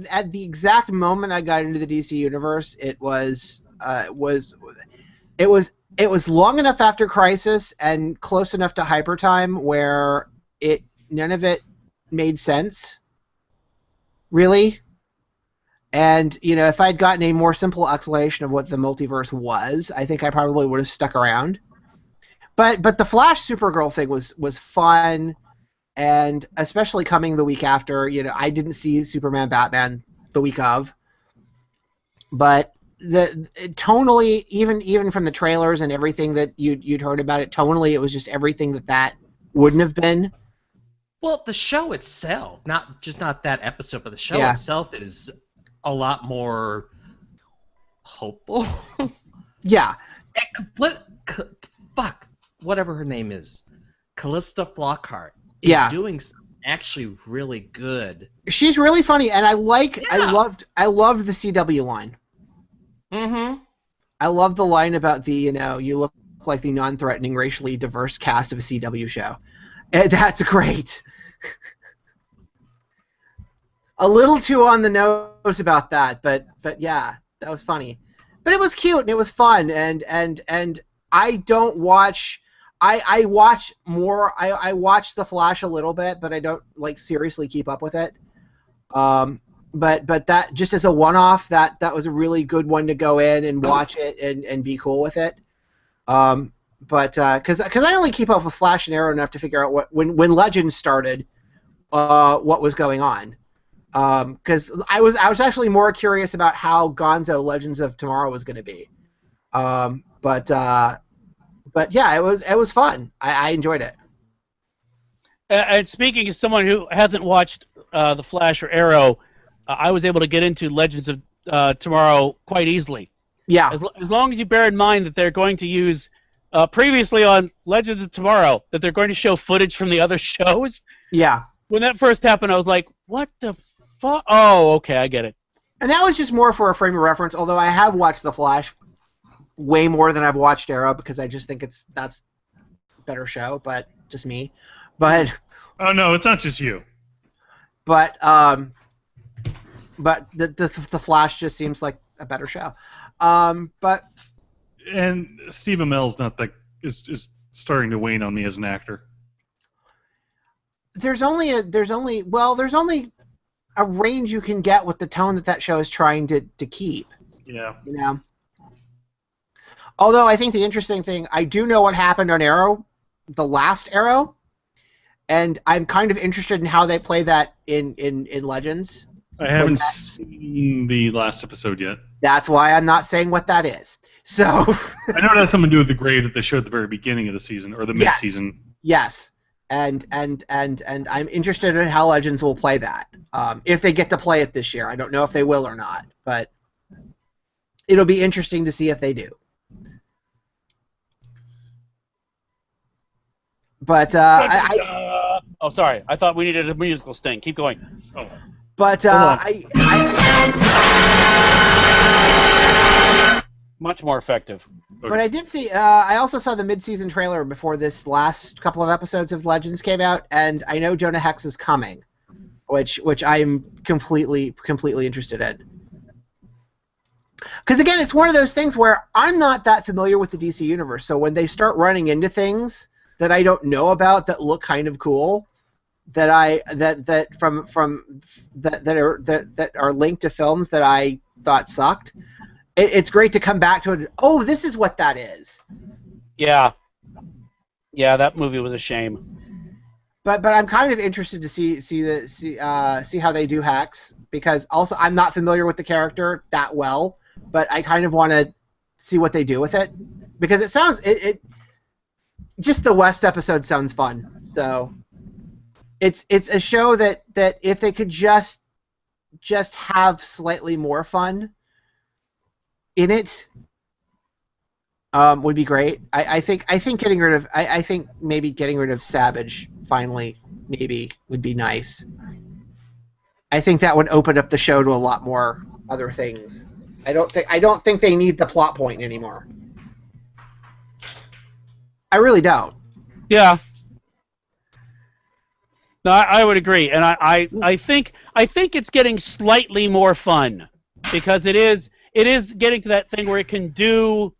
Speaker 4: at the exact moment I got into the DC universe, it was long enough after Crisis and close enough to Hyper Time where none of it made sense, really. And if I'd gotten a more simple explanation of what the multiverse was, I think I probably would have stuck around. But the Flash Supergirl thing was fun. And especially coming the week after, I didn't see Superman Batman the week of, but tonally, even from the trailers and everything that you'd heard about it, tonally it was just everything that wouldn't have been.
Speaker 3: Well, the show itself, not that episode, but the show
Speaker 4: Yeah.
Speaker 3: itself is a lot more hopeful.
Speaker 4: Yeah.
Speaker 3: Fuck, whatever her name is, Callista Flockhart.
Speaker 4: Yeah.
Speaker 3: Doing something actually really good.
Speaker 4: She's really funny, and I loved the CW line.
Speaker 3: Mm-hmm.
Speaker 4: I love the line about you look like the non-threatening, racially diverse cast of a CW show. And that's great. A little too on the nose about that, but yeah, that was funny. But it was cute and it was fun, and I don't watch. I watch more. I watch The Flash a little bit, but I don't seriously keep up with it. But that just as a one-off, that was a really good one to go in and watch it and be cool with it. But because I only keep up with Flash and Arrow enough to figure out when Legends started, what was going on. Because I was actually more curious about how Gonzo Legends of Tomorrow was going to be. But yeah, it was fun. I enjoyed it.
Speaker 1: And speaking as someone who hasn't watched The Flash or Arrow, I was able to get into Legends of Tomorrow quite easily.
Speaker 4: Yeah.
Speaker 1: As long as you bear in mind that they're going to use, previously on Legends of Tomorrow, that they're going to show footage from the other shows.
Speaker 4: Yeah.
Speaker 1: When that first happened, I was like, what the fuck? Oh, okay, I get it.
Speaker 4: And that was just more for a frame of reference, although I have watched The Flash way more than I've watched Arrow because I just think that's a better show, but just me. But
Speaker 5: Oh no, it's not just you.
Speaker 4: But the Flash just seems like a better show. But
Speaker 5: And Steve Amell's is starting to wane on me as an actor.
Speaker 4: there's only a range you can get with the tone that show is trying to keep.
Speaker 5: Yeah.
Speaker 4: Although I think the interesting thing, I do know what happened on Arrow, the last Arrow, and I'm kind of interested in how they play that in Legends.
Speaker 5: I haven't seen the last episode yet.
Speaker 4: That's why I'm not saying what that is. So
Speaker 5: I know it has something to do with the grade that they showed at the very beginning of the season, or the mid-season.
Speaker 4: Yes. And I'm interested in how Legends will play that. If they get to play it this year. I don't know if they will or not, but it'll be interesting to see if they do. But
Speaker 1: oh, sorry. I thought we needed a musical sting. Keep going. Oh.
Speaker 4: But
Speaker 1: Much more effective.
Speaker 5: Okay.
Speaker 4: But I did see. I also saw the mid-season trailer before this last couple of episodes of Legends came out, and I know Jonah Hex is coming, which I'm completely interested in. Because again, it's one of those things where I'm not that familiar with the DC universe, so when they start running into things that I don't know about that look kind of cool, that are linked to films that I thought sucked. It's great to come back to it. Oh, this is what that is.
Speaker 1: Yeah. Yeah, that movie was a shame.
Speaker 4: But I'm kind of interested to see how they do Hex, because also I'm not familiar with the character that well, but I kind of want to see what they do with it, because it sounds just the West episode sounds fun. So it's a show that if they could just have slightly more fun in it, would be great. I think getting rid of I think maybe getting rid of Savage finally maybe would be nice. I think that would open up the show to a lot more other things. I don't think they need the plot point anymore. I really don't.
Speaker 1: Yeah. No, I would agree, and I think it's getting slightly more fun because it is getting to that thing where it can do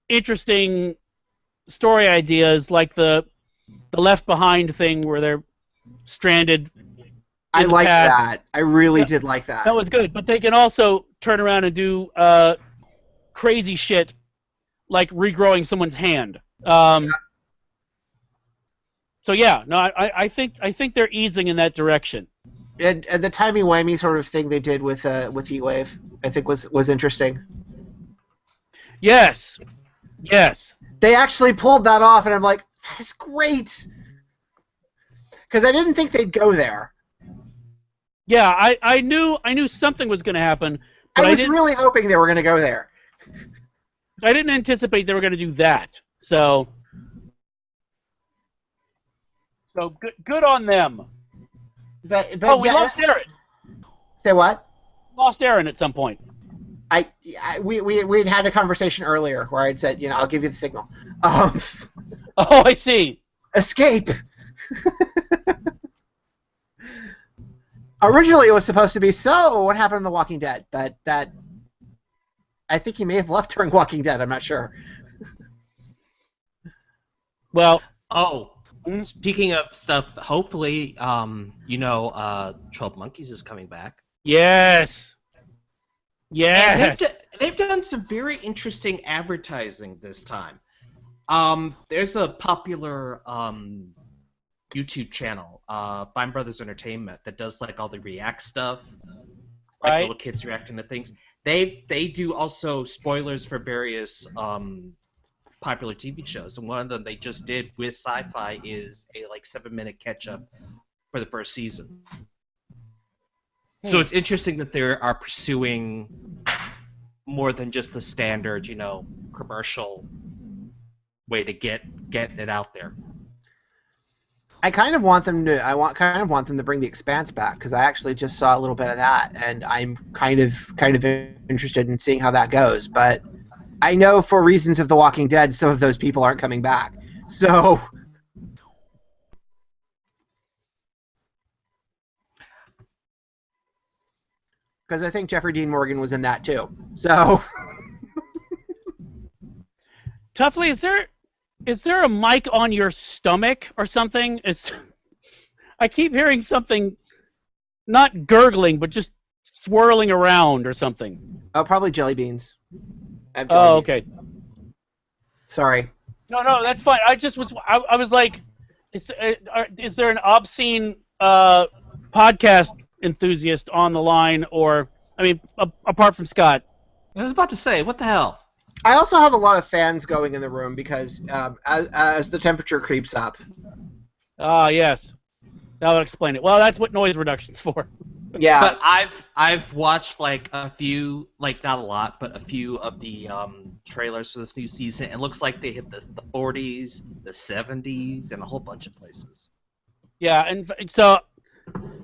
Speaker 1: interesting story ideas like the Left Behind thing where they're stranded.
Speaker 4: I like
Speaker 1: past.
Speaker 4: that. I really did like that.
Speaker 1: That was good, but they can also turn around and do crazy shit like regrowing someone's hand. So yeah, no, I think they're easing in that direction.
Speaker 4: And the timey-wimey sort of thing they did with Heatwave, I think was interesting.
Speaker 1: Yes.
Speaker 4: They actually pulled that off, and I'm like, that's great. Because I didn't think they'd go there.
Speaker 1: Yeah, I knew something was going to happen. But
Speaker 4: I was really hoping they were going to go there.
Speaker 1: I didn't anticipate they were going to do that. So good on them.
Speaker 4: But
Speaker 1: we lost Aaron.
Speaker 4: Say what?
Speaker 1: Lost Aaron at some point.
Speaker 4: We'd had a conversation earlier where I'd said, I'll give you the signal.
Speaker 1: Oh, I see.
Speaker 4: Escape. Originally, it was supposed to be, so what happened in The Walking Dead? But that, I think he may have left during Walking Dead. I'm not sure.
Speaker 1: Well,
Speaker 3: speaking of stuff, hopefully, 12 Monkeys is coming back.
Speaker 1: Yes.
Speaker 3: And they've done some very interesting advertising this time. There's a popular YouTube channel, Fine Brothers Entertainment, that does like all the react stuff, like little kids reacting to things. They do also spoilers for various popular TV shows, and one of them they just did with Sci-Fi is a 7-minute catch-up for the first season. So it's interesting that they are pursuing more than just the standard, commercial way to get it out there.
Speaker 4: I kind of want them to bring The Expanse back because I actually just saw a little bit of that, and I'm kind of interested in seeing how that goes. But I know for reasons of The Walking Dead, some of those people aren't coming back. So because I think Jeffrey Dean Morgan was in that too. So
Speaker 1: Tuffley, is there a mic on your stomach or something? I keep hearing something, not gurgling, but just swirling around or something.
Speaker 4: Oh, probably jelly beans.
Speaker 1: Okay.
Speaker 4: Sorry.
Speaker 1: No, that's fine. I was like, is there an obscene podcast enthusiast on the line, or apart from Scott?
Speaker 3: I was about to say, what the hell?
Speaker 4: I also have a lot of fans going in the room because as the temperature creeps up.
Speaker 1: Ah, yes. That would explain it. Well, that's what noise reduction's for.
Speaker 4: Yeah.
Speaker 3: But I've watched a few, not a lot, but a few of the trailers for this new season. It looks like they hit the 40s, the 70s, and a whole bunch of places.
Speaker 1: Yeah, and so,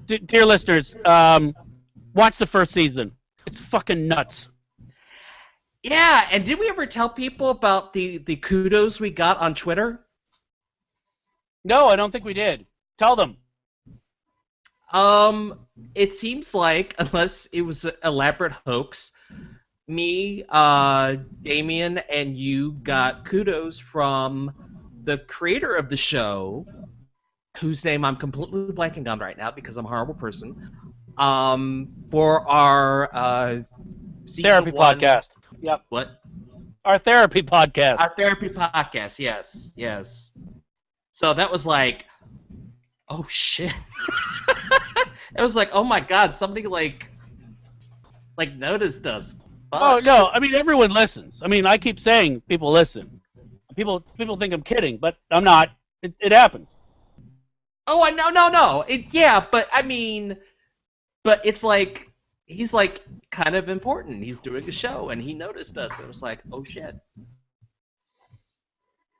Speaker 1: dear listeners, watch the first season. It's fucking nuts.
Speaker 3: Yeah, and did we ever tell people about the kudos we got on Twitter?
Speaker 1: No, I don't think we did. Tell them.
Speaker 3: It seems like, unless it was an elaborate hoax, me, Damien, and you got kudos from the creator of the show, whose name I'm completely blanking on right now because I'm a horrible person, for our
Speaker 1: therapy podcast. Yep.
Speaker 3: What?
Speaker 1: Our therapy podcast.
Speaker 3: Our therapy podcast, yes. So that was like, oh shit. It was like, oh my god, somebody noticed us. Fuck.
Speaker 1: Oh no, everyone listens. I keep saying people listen. People think I'm kidding, but I'm not. It happens.
Speaker 3: Oh, I no. Yeah, but I mean, but it's like he's like kind of important. He's doing a show, and he noticed us, and it was like, oh shit.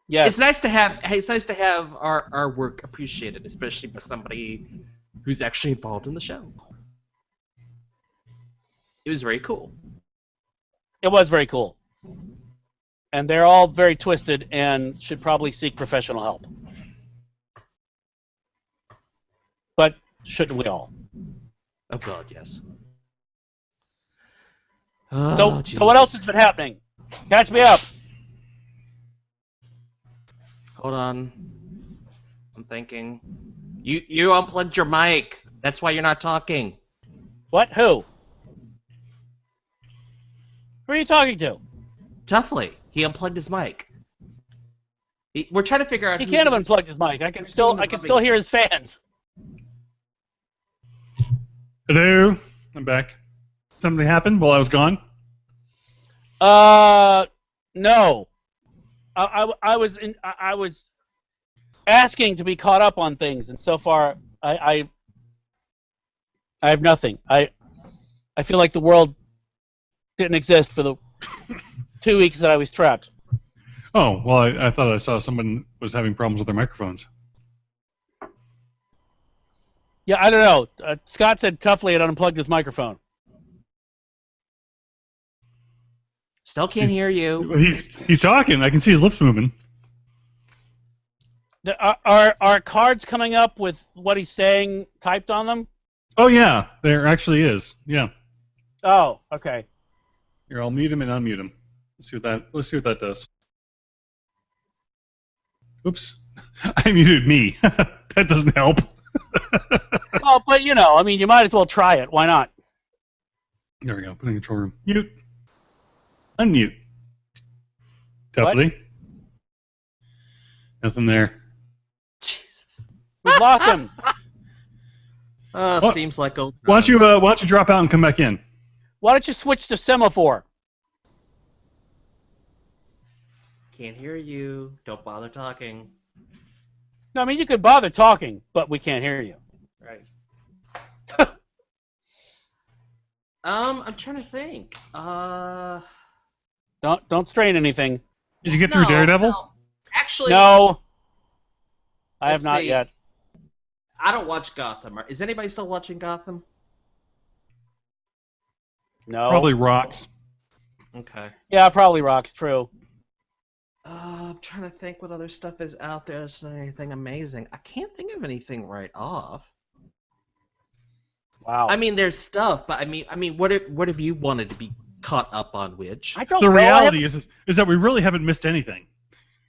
Speaker 1: Yes.
Speaker 3: It's nice to have our work appreciated, especially by somebody who's actually involved in the show. It was very cool.
Speaker 1: It was very cool. And they're all very twisted and should probably seek professional help. But shouldn't we all?
Speaker 3: Oh God, yes.
Speaker 1: So what else has been happening? Catch me up.
Speaker 3: Hold on. I'm thinking. You unplugged your mic. That's why you're not talking.
Speaker 1: What? Who? Who are you talking to?
Speaker 3: Tuffley. He unplugged his mic. We're trying to figure out.
Speaker 1: He can't have unplugged his mic. I can still hear his fans.
Speaker 5: Hello, I'm back. Something happened while I was gone?
Speaker 1: No. I was asking to be caught up on things, and so far I have nothing. I feel like the world didn't exist for the 2 weeks that I was trapped.
Speaker 5: Oh, well, I thought I saw someone was having problems with their microphones.
Speaker 1: Yeah, I don't know. Scott said Tuffley had unplugged his microphone.
Speaker 3: Still can't hear you.
Speaker 5: He's talking. I can see his lips moving.
Speaker 1: Are cards coming up with what he's saying typed on them?
Speaker 5: Oh yeah, there actually is. Yeah.
Speaker 1: Oh, okay.
Speaker 5: Here, I'll mute him and unmute him. Let's see what that does. Oops, I muted me. That doesn't help.
Speaker 1: Well, but you might as well try it. Why not?
Speaker 5: There we go. Put in the control room. Mute. Unmute. Definitely. Nothing there.
Speaker 3: Jesus.
Speaker 1: We've lost him.
Speaker 3: Seems like old.
Speaker 5: Why don't you drop out and come back in?
Speaker 1: Why don't you switch to semaphore?
Speaker 3: Can't hear you. Don't bother talking.
Speaker 1: No, I mean you could bother talking, but we can't hear you.
Speaker 3: Right. I'm trying to think.
Speaker 1: Don't strain anything.
Speaker 5: Did you get through Daredevil?
Speaker 3: No. Actually,
Speaker 1: No. I have
Speaker 3: Let's
Speaker 1: not
Speaker 3: see.
Speaker 1: yet.
Speaker 3: I don't watch Gotham. Is anybody still watching Gotham?
Speaker 1: No.
Speaker 5: Probably rocks.
Speaker 3: Okay.
Speaker 1: Yeah, probably rocks. True.
Speaker 3: I'm trying to think what other stuff is out there. There's not anything amazing. I can't think of anything right off.
Speaker 1: Wow.
Speaker 3: I mean, there's stuff, but I mean, what have you wanted to be caught up on, Widge?
Speaker 1: I don't
Speaker 5: The
Speaker 1: know.
Speaker 5: reality is that we really haven't missed anything.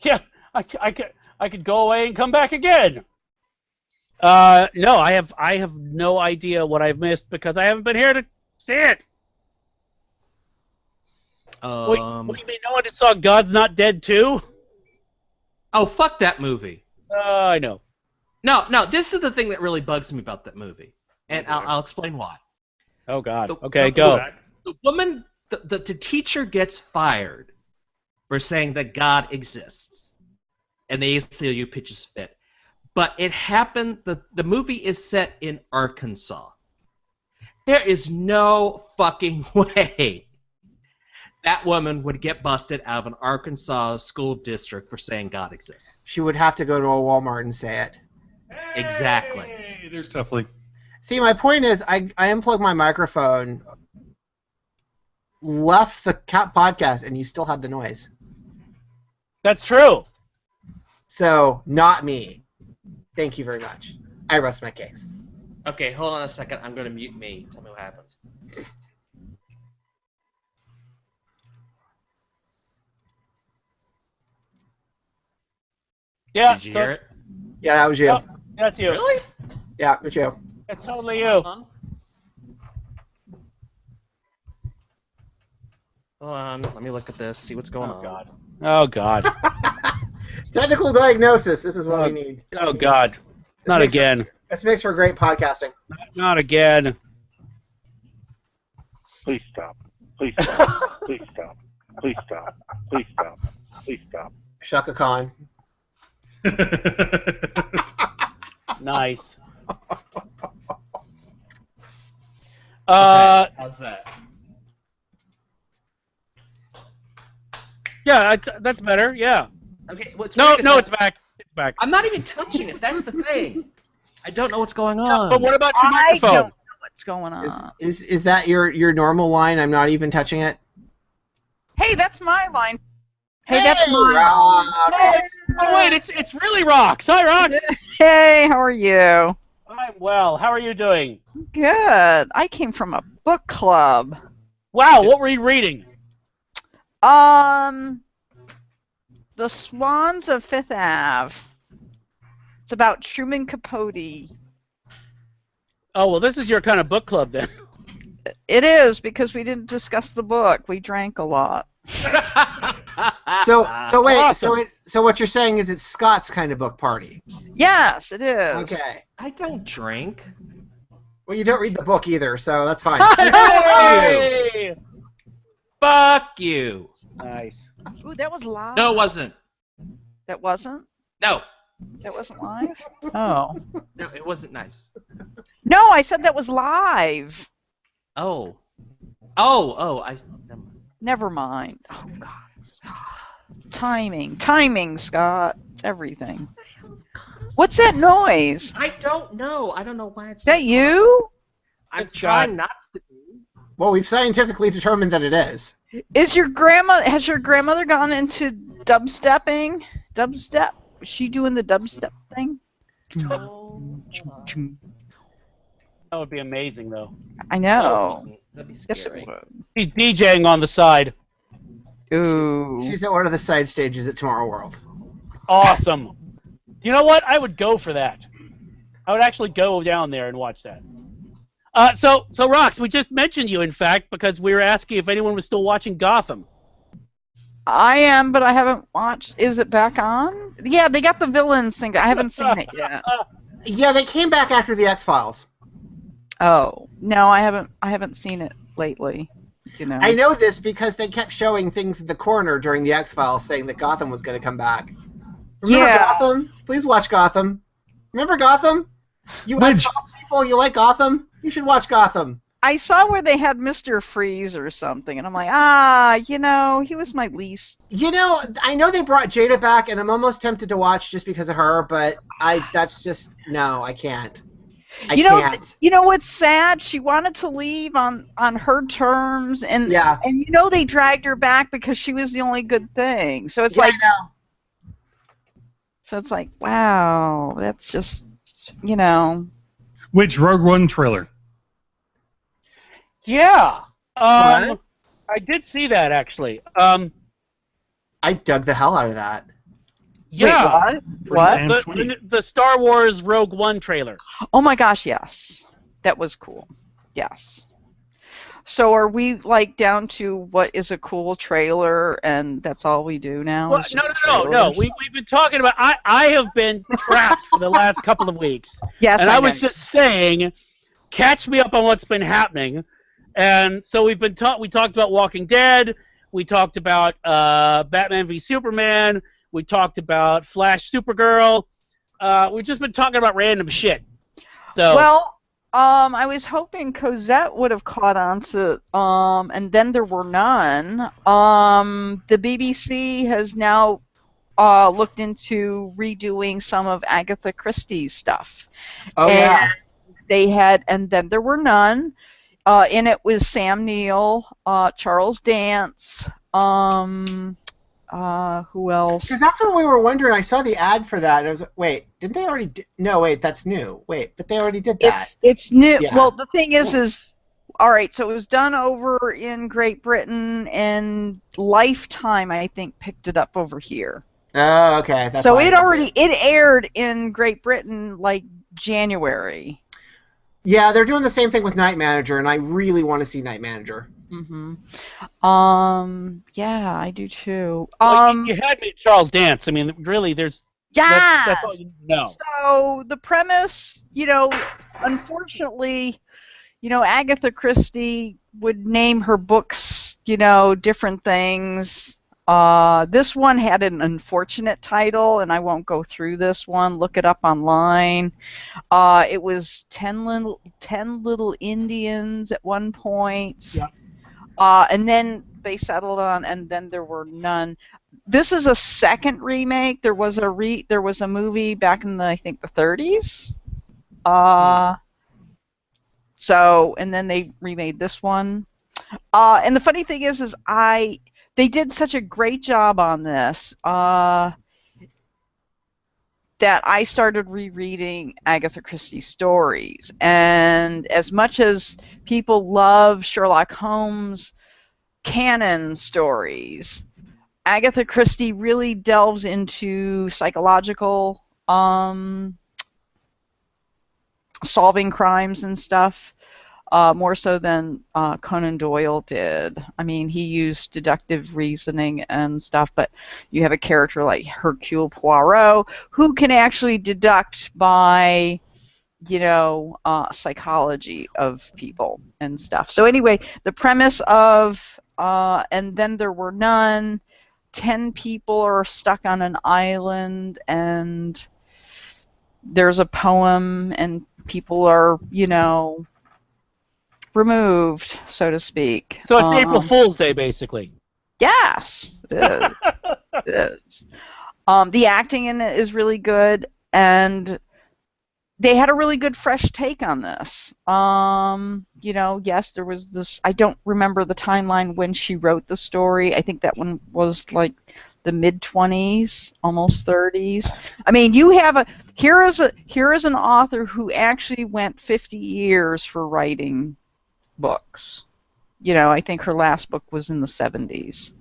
Speaker 1: Yeah, I could go away and come back again. No, I have no idea what I've missed because I haven't been here to see it. What do you mean? No one saw God's Not Dead 2?
Speaker 3: Oh, fuck that movie.
Speaker 1: I know.
Speaker 3: No. This is the thing that really bugs me about that movie, and I'll explain why.
Speaker 1: Oh God.
Speaker 3: The-
Speaker 1: Okay, go.
Speaker 3: The woman, the teacher gets fired for saying that God exists, and the ACLU pitches fit. But it happened. The movie is set in Arkansas. There is no fucking way that woman would get busted out of an Arkansas school district for saying God exists.
Speaker 4: She would have to go to a Walmart and say it.
Speaker 3: Exactly.
Speaker 5: Hey, there's Tuffley.
Speaker 4: See, my point is, I unplugged my microphone, left the podcast, and you still had the noise.
Speaker 1: That's true.
Speaker 4: So, not me. Thank you very much. I rest my case.
Speaker 3: Okay, hold on a second. I'm going to mute me. Tell me what happens.
Speaker 1: Yeah.
Speaker 3: Did you hear it?
Speaker 4: Yeah, that was you.
Speaker 1: Oh, that's you.
Speaker 3: Really?
Speaker 4: Yeah, it was you.
Speaker 1: It's totally you.
Speaker 3: Hold on. Let me look at this. See what's going on.
Speaker 1: God. Oh God.
Speaker 4: Technical diagnosis. This is what we need.
Speaker 1: Oh God. Not
Speaker 4: makes
Speaker 1: again.
Speaker 4: This makes for great podcasting.
Speaker 1: Not again.
Speaker 6: Please stop. Please stop. Please stop. Please stop. Please stop. Please stop.
Speaker 4: Shaka Khan.
Speaker 1: Not Nice.
Speaker 3: How's that?
Speaker 1: Yeah, that's better. Yeah.
Speaker 3: Okay. Wait
Speaker 1: No,
Speaker 3: a
Speaker 1: no,
Speaker 3: sec.
Speaker 1: it's back. It's back.
Speaker 3: I'm not even touching it. That's the thing. I don't know what's going on.
Speaker 1: But what about your
Speaker 7: I
Speaker 1: microphone?
Speaker 7: don't know what's going on.
Speaker 4: Is that your normal line? I'm not even touching it.
Speaker 7: Hey, that's my line. Hey, that's my
Speaker 4: Rock.
Speaker 7: line.
Speaker 1: Oh wait, it's really Rox. Hi, Rox.
Speaker 7: Hey, how are you?
Speaker 1: I'm well. How are you doing?
Speaker 7: Good. I came from a book club.
Speaker 1: Wow, what were you reading?
Speaker 7: The Swans of Fifth Ave. It's about Truman Capote.
Speaker 1: Oh well, this is your kind of book club then.
Speaker 7: It is because we didn't discuss the book. We drank a lot.
Speaker 4: So wait,
Speaker 1: Awesome.
Speaker 4: so what you're saying is it's Scott's kind of book party.
Speaker 7: Yes, it is.
Speaker 4: Okay.
Speaker 3: I don't drink.
Speaker 4: Well, you don't read the book either, so that's fine.
Speaker 1: Hey!
Speaker 3: Fuck you.
Speaker 1: Nice.
Speaker 7: Ooh, that was live.
Speaker 3: No, it wasn't.
Speaker 7: That wasn't?
Speaker 3: No.
Speaker 7: That wasn't live? Oh.
Speaker 3: No, it wasn't nice.
Speaker 7: No, I said that was live.
Speaker 3: Oh.
Speaker 7: Never mind. Oh, God. Timing, Scott. It's everything. What's that noise?
Speaker 3: I don't know. I don't know why it's.
Speaker 7: Is that you?
Speaker 3: I'm
Speaker 1: It's
Speaker 3: trying
Speaker 1: Scott.
Speaker 3: not to.
Speaker 4: Well, we've scientifically determined that it is.
Speaker 7: Has your grandmother gone into dubstepping? Dubstep? Was she doing the dubstep thing?
Speaker 1: That would be amazing, though.
Speaker 7: I know.
Speaker 3: That'd be
Speaker 7: Yes,
Speaker 3: scary.
Speaker 7: it would.
Speaker 1: He's DJing on the side.
Speaker 7: Ooh.
Speaker 4: She's at one of the side stages at Tomorrow World.
Speaker 1: Awesome. You know what? I would go for that. I would actually go down there and watch that. So Rox, we just mentioned you, in fact, because we were asking if anyone was still watching Gotham.
Speaker 7: I am, but I haven't watched. Is it back on? Yeah, they got the villains thing. I haven't seen it yet.
Speaker 4: Yeah, they came back after the X-Files.
Speaker 7: Oh no, I haven't seen it lately. You know.
Speaker 4: I know this because they kept showing things at the corner during the X-Files saying that Gotham was going to come back. Remember
Speaker 7: Yeah.
Speaker 4: Gotham? Please watch Gotham. Remember Gotham? You
Speaker 5: Which-
Speaker 4: X-Files people, you like Gotham? You should watch Gotham.
Speaker 7: I saw where they had Mr. Freeze or something, and I'm like, he was my least.
Speaker 4: You know, I know they brought Jada back, and I'm almost tempted to watch just because of her, but that's just, no, I can't. I can't.
Speaker 7: You know what's sad? She wanted to leave on her terms, and
Speaker 4: Yeah.
Speaker 7: and they dragged her back because she was the only good thing. So it's
Speaker 4: Yeah,
Speaker 7: like,
Speaker 4: I know.
Speaker 7: so it's like, wow, that's just,
Speaker 5: Which Rogue One trailer?
Speaker 1: Yeah.
Speaker 3: What?
Speaker 1: I did see that actually.
Speaker 4: I dug the hell out of that.
Speaker 1: Yeah.
Speaker 7: Wait, what?
Speaker 5: Damn
Speaker 1: The,
Speaker 5: sweet.
Speaker 1: the Star Wars Rogue One trailer.
Speaker 7: Oh my gosh, yes, that was cool. Yes. So are we like down to what is a cool trailer, and that's all we do now?
Speaker 1: Well,
Speaker 7: is
Speaker 1: no.
Speaker 7: trailers?
Speaker 1: We've been talking about. I have been trapped for the last couple of weeks,
Speaker 7: Yes,
Speaker 1: and I was
Speaker 7: know.
Speaker 1: just saying, catch me up on what's been happening. And so we talked about Walking Dead. We talked about Batman v Superman. We talked about Flash, Supergirl. We've just been talking about random shit. So
Speaker 7: Well, I was hoping Cosette would have caught on to, and then there were none. The BBC has now looked into redoing some of Agatha Christie's stuff.
Speaker 4: Oh,
Speaker 7: and
Speaker 4: yeah.
Speaker 7: They had, and then there were none. In it was Sam Neill, Charles Dance, who else?
Speaker 4: Because that's what we were wondering. I saw the ad for that. I was wait, didn't they already? No, wait, that's new. Wait, but they already did that.
Speaker 7: It's new.
Speaker 4: Yeah.
Speaker 7: Well, the thing is all right. So it was done over in Great Britain, and Lifetime, I think, picked it up over here.
Speaker 4: Oh, okay. That's
Speaker 7: So
Speaker 4: why I
Speaker 7: it
Speaker 4: didn't see
Speaker 7: it aired in Great Britain like January.
Speaker 4: Yeah, they're doing the same thing with Night Manager, and I really want to see Night Manager.
Speaker 7: Mhm. Yeah, I do too.
Speaker 1: well, you had me at Charles Dance. I mean, really, there's
Speaker 7: Yeah.
Speaker 1: that's all you know.
Speaker 7: So the premise, unfortunately, Agatha Christie would name her books, different things. This one had an unfortunate title, and I won't go through this one. Look it up online. It was 10 little Indians at one point.
Speaker 1: Yeah.
Speaker 7: And then they settled on, and then there were none. This is a second remake. There was a movie back in I think the 30s. So, and then they remade this one. And the funny thing is they did such a great job on this that I started rereading Agatha Christie stories. And as much as people love Sherlock Holmes canon stories, Agatha Christie really delves into psychological solving crimes and stuff. More so than Conan Doyle did. I mean, he used deductive reasoning and stuff, but you have a character like Hercule Poirot who can actually deduct by, psychology of people and stuff. So anyway, the premise of And Then There Were None, 10 people are stuck on an island, and there's a poem, and people are, removed, so to speak.
Speaker 1: So it's April Fool's Day, basically.
Speaker 7: Yes, it is. It is. The acting in it is really good, and they had a really good fresh take on this. Yes, there was this. I don't remember the timeline when she wrote the story. I think that one was like the mid-20s, almost 30s. I mean, here is an author who actually went 50 years for writing books. I think her last book was in the 70s.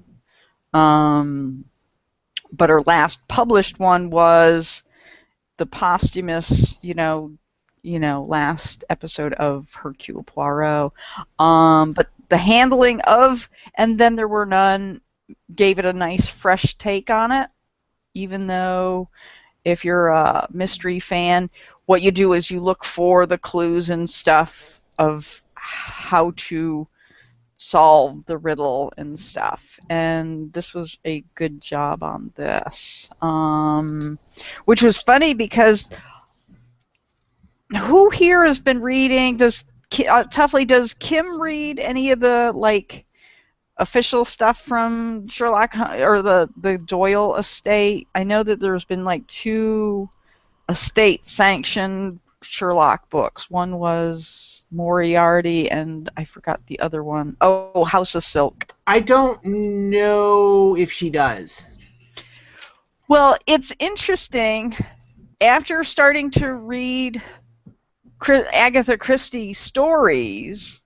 Speaker 7: But her last published one was the posthumous, last episode of Hercule Poirot. But the handling of And Then There Were None gave it a nice fresh take on it, even though if you're a mystery fan, what you do is you look for the clues and stuff of how to solve the riddle and stuff, and this was a good job on this, which was funny because who here has been reading? Tuffley, does Kim read any of the official stuff from Sherlock or the Doyle estate? I know that there's been 2 estate sanctioned Sherlock books. One was Moriarty, and I forgot the other one. Oh, House of Silk.
Speaker 4: I don't know if she does.
Speaker 7: Well, it's interesting. After starting to read Agatha Christie stories,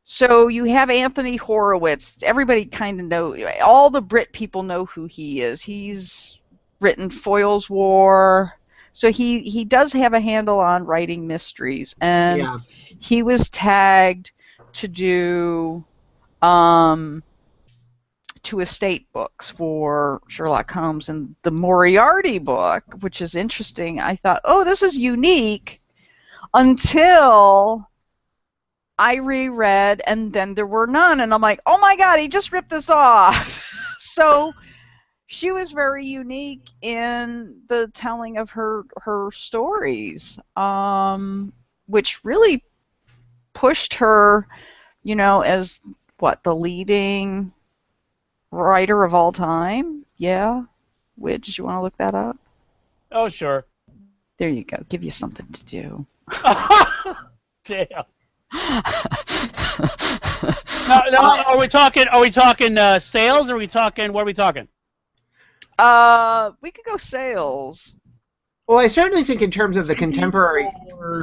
Speaker 7: so you have Anthony Horowitz. Everybody kind of know. All the Brit people know who he is. He's written Foyle's War. So he does have a handle on writing mysteries, and he was tagged to do 2 estate books for Sherlock Holmes. And the Moriarty book, which is interesting, I thought, oh, this is unique, until I reread And Then There Were None, and I'm like, oh my God, he just ripped this off. So she was very unique in the telling of her stories, which really pushed her, as the leading writer of all time. Yeah, Widge, you want to look that up?
Speaker 1: Oh, sure.
Speaker 7: There you go. Give you something to do.
Speaker 1: Damn. No, are we talking sales, or are we talking? What are we talking?
Speaker 7: We could go sales.
Speaker 4: Well, I certainly think in terms of the contemporary...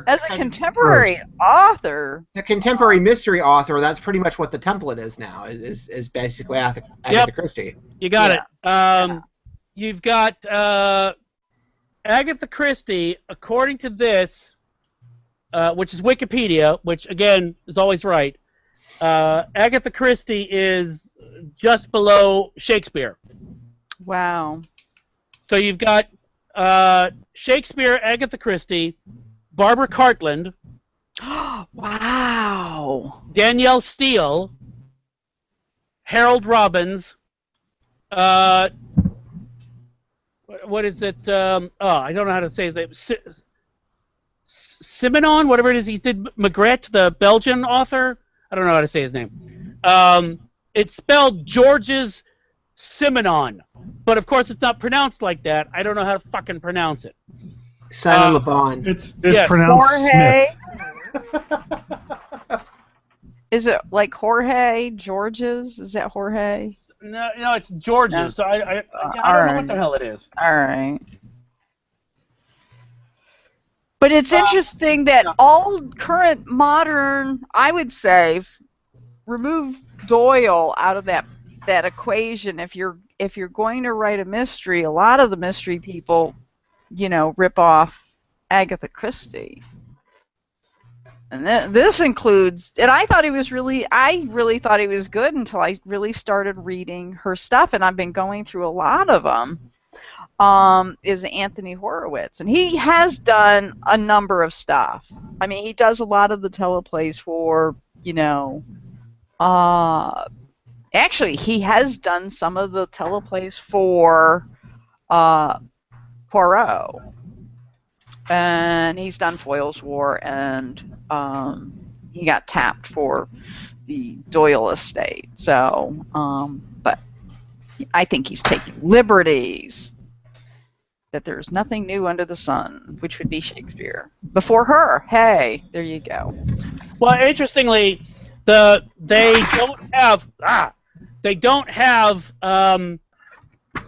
Speaker 7: As a contemporary author...
Speaker 4: The contemporary mystery author, that's pretty much what the template is now, is basically Agatha Christie.
Speaker 1: You got it. You've got Agatha Christie, according to this, which is Wikipedia, which, again, is always right. Agatha Christie is just below Shakespeare.
Speaker 7: Wow.
Speaker 1: So you've got Shakespeare, Agatha Christie, Barbara Cartland.
Speaker 7: Wow.
Speaker 1: Danielle Steele, Harold Robbins, What is it? I don't know how to say his name. Simenon, whatever it is. He did Maigret, the Belgian author. I don't know how to say his name. It's spelled Georges Simenon, but of course it's not pronounced like that. I don't know how to fucking pronounce it.
Speaker 4: Simon Le Bon.
Speaker 5: It's
Speaker 1: Yes.
Speaker 5: pronounced
Speaker 7: Jorge.
Speaker 5: Smith.
Speaker 7: Is it like Jorge? Georges? Is that Jorge?
Speaker 1: No, it's Georges.
Speaker 7: No.
Speaker 1: So I don't know
Speaker 7: alright.
Speaker 1: what the hell it is.
Speaker 7: All right. But it's interesting that all current modern, I would say, remove Doyle out of that equation. If you're going to write a mystery, a lot of the mystery people, rip off Agatha Christie. And this includes, and I really thought he was good until I really started reading her stuff, and I've been going through a lot of them. Is Anthony Horowitz, and he has done a number of stuff. I mean, he does a lot of the teleplays for, actually, he has done some of the teleplays for Poirot. And he's done Foyle's War, and he got tapped for the Doyle estate. So, but I think he's taking liberties. That there's nothing new under the sun, which would be Shakespeare. Before her, hey, there you go.
Speaker 1: Well, interestingly, they don't have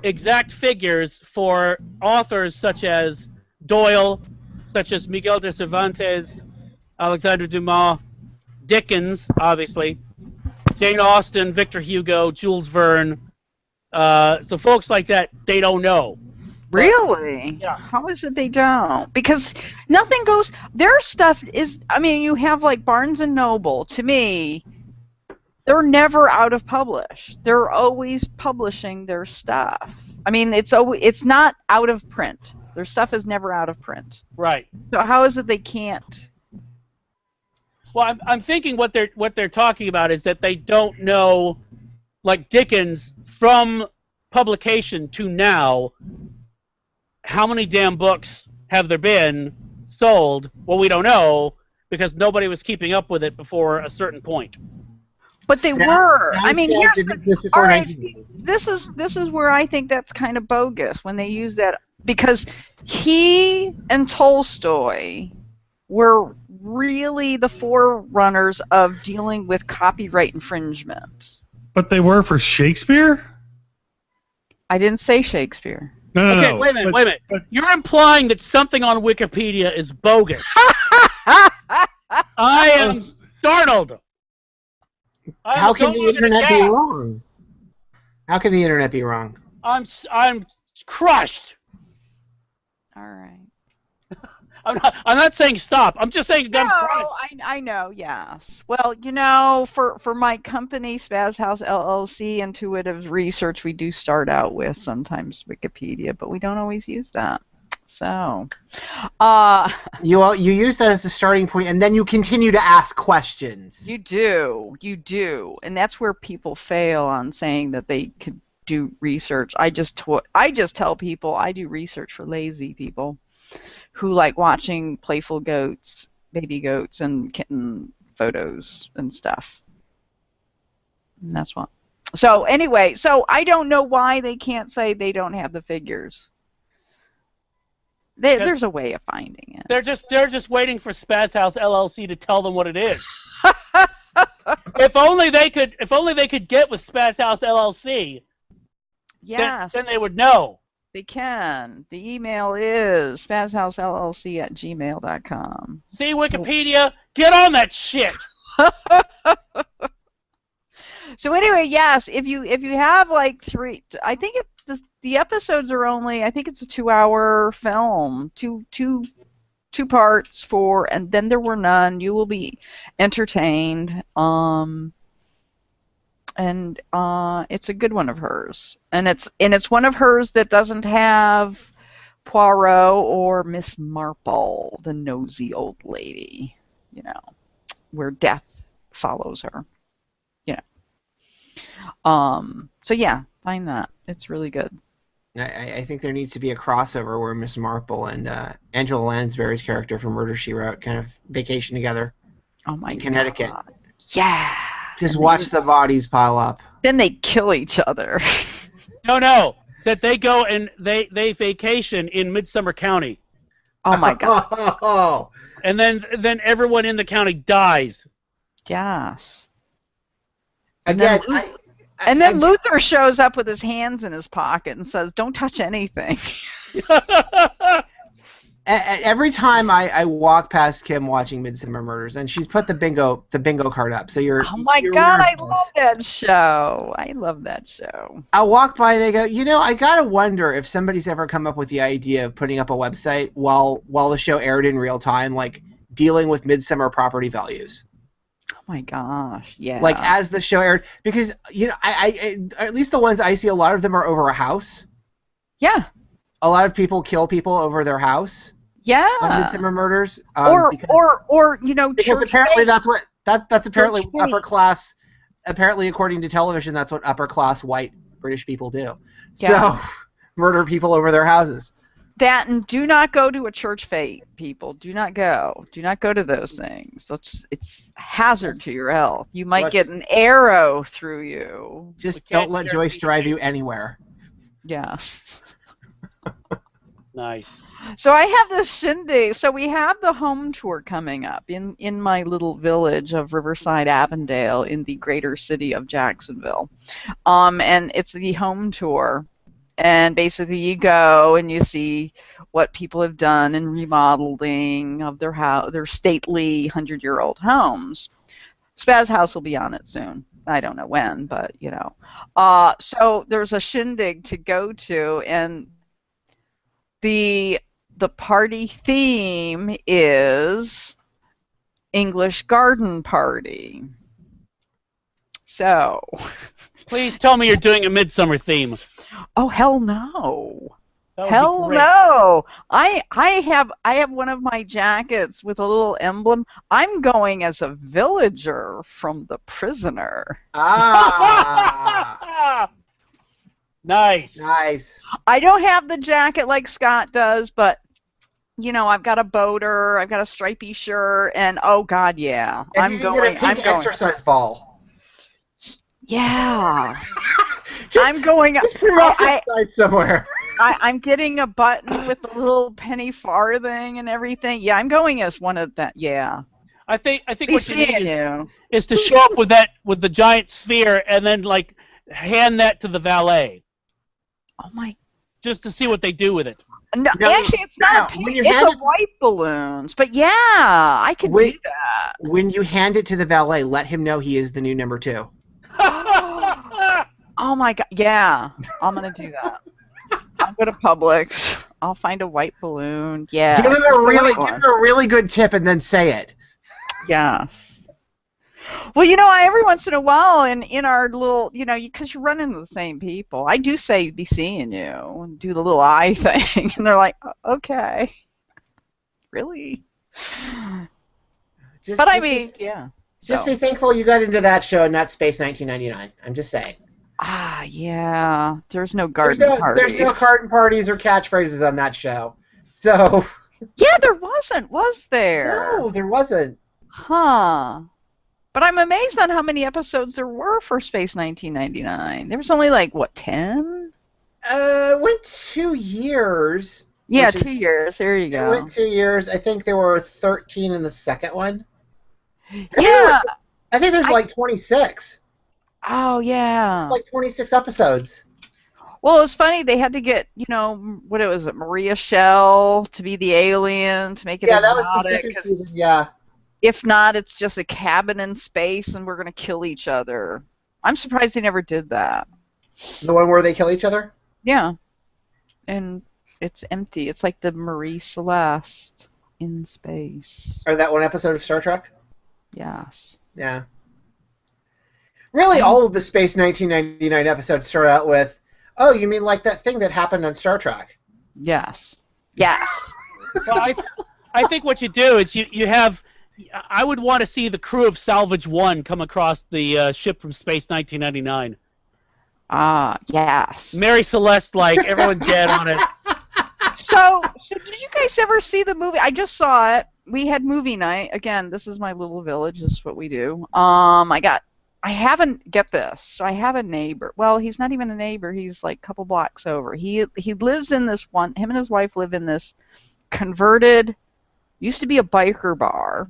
Speaker 1: exact figures for authors such as Doyle, such as Miguel de Cervantes, Alexandre Dumas, Dickens, obviously, Jane Austen, Victor Hugo, Jules Verne. So folks like that, they don't know.
Speaker 7: Really?
Speaker 1: Yeah.
Speaker 7: How is it they don't? Because nothing goes. Their stuff is. I mean, you have like Barnes and Noble. To me, they're never out of publish. They're always publishing their stuff. I mean, it's not out of print. Their stuff is never out of print.
Speaker 1: Right.
Speaker 7: So how is it they can't?
Speaker 1: Well, I'm thinking what they're talking about is that they don't know, like Dickens, from publication to now, how many damn books have there been sold? Well, we don't know because nobody was keeping up with it before a certain point.
Speaker 7: But they were. I mean, here's
Speaker 4: did
Speaker 7: the.
Speaker 4: this before
Speaker 7: All right,
Speaker 4: 1980.
Speaker 7: this is where I think that's kind of bogus when they use that, because he and Tolstoy were really the forerunners of dealing with copyright infringement.
Speaker 5: But they were for Shakespeare?
Speaker 7: I didn't say Shakespeare.
Speaker 5: No,
Speaker 1: Okay,
Speaker 5: no.
Speaker 1: wait a minute. You're implying that something on Wikipedia is bogus. I am startled.
Speaker 4: How can the internet be wrong? How can the internet be wrong?
Speaker 1: I'm crushed.
Speaker 7: All right.
Speaker 1: I'm not saying stop. I'm just saying I'm crushed.
Speaker 7: No, I know, yes. Well, for my company, Spaz House LLC, Intuitive Research, we do start out with sometimes Wikipedia, but we don't always use that. So,
Speaker 4: You use that as a starting point, and then you continue to ask questions.
Speaker 7: you do, and that's where people fail on saying that they could do research. I just tell people I do research for lazy people who like watching playful goats, baby goats, and kitten photos and stuff. And that's what. So anyway, I don't know why they can't say they don't have the figures. There's a way of finding it.
Speaker 1: They're just waiting for Spaz House LLC to tell them what it is. If only they could get with Spaz House LLC.
Speaker 7: Yes.
Speaker 1: Then they would know.
Speaker 7: They can. The email is spazhousellc@gmail.com.
Speaker 1: See, Wikipedia, get on that shit.
Speaker 7: So anyway, yes, if you have like three, I think the episodes are only, I think it's a 2-hour film, two parts and then there were none. You will be entertained. And it's a good one of hers, and it's one of hers that doesn't have Poirot or Miss Marple, the nosy old lady, where death follows her, So yeah, Find that. It's really good.
Speaker 4: I think there needs to be a crossover where Miss Marple and Angela Lansbury's character from Murder, She Wrote kind of vacation together
Speaker 7: Oh my
Speaker 4: in Connecticut.
Speaker 7: God. Yeah.
Speaker 4: Just watch the bodies pile up.
Speaker 7: Then they kill each other.
Speaker 1: No. That they go and they vacation in Midsummer County.
Speaker 7: Oh my God.
Speaker 4: Oh,
Speaker 1: And then everyone in the county dies.
Speaker 7: Yes.
Speaker 4: again,
Speaker 7: And then Luther shows up with his hands in his pocket and says, "Don't touch anything."
Speaker 4: every time I walk past Kim watching Midsummer Murders, and she's put the bingo card up. So you're.
Speaker 7: Oh my
Speaker 4: you're
Speaker 7: God,
Speaker 4: aware
Speaker 7: I
Speaker 4: of this.
Speaker 7: love that show. I love that show.
Speaker 4: I walk by and I go, I gotta wonder if somebody's ever come up with the idea of putting up a website while the show aired in real time, like dealing with Midsummer property values.
Speaker 7: Oh my gosh, yeah.
Speaker 4: Like as the show aired, because I at least the ones I see, a lot of them are over a house.
Speaker 7: Yeah.
Speaker 4: A lot of people kill people over their house.
Speaker 7: Yeah.
Speaker 4: On Midsummer Murders.
Speaker 7: Or
Speaker 4: because
Speaker 7: church
Speaker 4: apparently
Speaker 7: fate.
Speaker 4: that's apparently
Speaker 7: Church
Speaker 4: what upper class. Apparently, according to television, that's what upper class white British people do.
Speaker 7: Yeah.
Speaker 4: So murder people over their houses.
Speaker 7: That, and do not go to a church fete, people. Do not go. Do not go to those things. It's a hazard to your health. You might get an arrow through you.
Speaker 4: Just don't let Joyce drive you anywhere.
Speaker 7: Yeah.
Speaker 1: Nice.
Speaker 7: So I have this shindig. So we have the home tour coming up in my little village of Riverside, Avondale, in the greater city of Jacksonville. And it's the home tour. And basically you go and you see what people have done in remodeling of their stately 100-year-old homes. Spaz House will be on it soon. I don't know when, but so there's a shindig to go to, and the party theme is English Garden Party. So
Speaker 1: Please tell me you're doing a Midsummer theme.
Speaker 7: oh hell no.
Speaker 1: That would be
Speaker 7: Hell
Speaker 1: great.
Speaker 7: no! I have one of my jackets with a little emblem. I'm going as a villager from The Prisoner.
Speaker 4: Ah,
Speaker 1: Nice.
Speaker 4: nice.
Speaker 7: I don't have the jacket like Scott does, but I've got a boater, I've got a stripy shirt, and oh god, yeah,
Speaker 4: And
Speaker 7: I'm
Speaker 4: you can
Speaker 7: going.
Speaker 4: get a pink exercise ball.
Speaker 7: Yeah,
Speaker 4: Just-
Speaker 7: I'm going.
Speaker 4: Just put it off the side somewhere.
Speaker 7: I'm getting a button with the little penny farthing and everything. Yeah, I'm going as one of that. Yeah.
Speaker 1: I think
Speaker 7: Be
Speaker 1: what you need
Speaker 7: seeing you.
Speaker 1: is to show up with the giant sphere and then like hand that to the valet
Speaker 7: Oh my.
Speaker 1: just to see what they do with it.
Speaker 7: No,
Speaker 4: No,
Speaker 7: actually, it's not
Speaker 4: no,
Speaker 7: a pink.
Speaker 4: when you
Speaker 7: It's
Speaker 4: hand
Speaker 7: a
Speaker 4: it-
Speaker 7: white balloons. But yeah, I could
Speaker 4: Wait.
Speaker 7: do that.
Speaker 4: When you hand it to the valet, let him know he is the new number 2.
Speaker 7: Oh my god. Yeah, I'm gonna do that. I'll go to Publix. I'll find a white balloon. Yeah.
Speaker 4: Give him
Speaker 7: it's
Speaker 4: a
Speaker 7: the
Speaker 4: really,
Speaker 7: white
Speaker 4: give
Speaker 7: one.
Speaker 4: him a really good tip, and then say it.
Speaker 7: Yeah. Well, every once in a while, in our little, because you run into the same people, I do say, "Be seeing you," and do the little eye thing, and they're like, "Okay, really?" But I mean, yeah.
Speaker 4: Just
Speaker 7: So.
Speaker 4: be thankful you got into that show and not Space 1999. I'm just saying.
Speaker 7: Ah, yeah. There's no
Speaker 4: There's
Speaker 7: garden
Speaker 4: no,
Speaker 7: parties.
Speaker 4: there's no garden parties or catchphrases on that show. So.
Speaker 7: Yeah, there wasn't, was there?
Speaker 4: No, there wasn't.
Speaker 7: Huh. But I'm amazed on how many episodes there were for Space 1999. There was only 10?
Speaker 4: It went 2 years.
Speaker 7: Yeah,
Speaker 4: which
Speaker 7: 2
Speaker 4: is-
Speaker 7: years. There you
Speaker 4: It
Speaker 7: go.
Speaker 4: went 2 years. I think there were 13 in the second one.
Speaker 7: Yeah.
Speaker 4: I think there's 26.
Speaker 7: Oh, yeah.
Speaker 4: 26 episodes.
Speaker 7: Well, it was funny. They had to get, what it was, Maria Schell to be the alien to make it
Speaker 4: Yeah, that was the
Speaker 7: exotic.
Speaker 4: second
Speaker 7: 'Cause
Speaker 4: season. Yeah.
Speaker 7: if not, it's just a cabin in space and we're going to kill each other. I'm surprised they never did that.
Speaker 4: The one where they kill each other?
Speaker 7: Yeah. And it's empty. It's like the Marie Celeste in space.
Speaker 4: Or that one episode of Star Trek?
Speaker 7: Yes.
Speaker 4: Yeah. Really, all of the Space 1999 episodes start out with, oh, you mean like that thing that happened on Star Trek?
Speaker 7: Yes. Yes.
Speaker 1: Well, I think what you do is you have. I would want to see the crew of Salvage 1 come across the ship from Space 1999.
Speaker 7: Ah, yes.
Speaker 1: Mary Celeste, like everyone's dead on it.
Speaker 7: So did you guys ever see the movie? I just saw it. We had movie night. Again, this is my little village. This is what we do. I haven't, get this. So I have a neighbor. Well, he's not even a neighbor. He's like a couple blocks over. He lives in this one, him and his wife live in this converted, used to be a biker bar.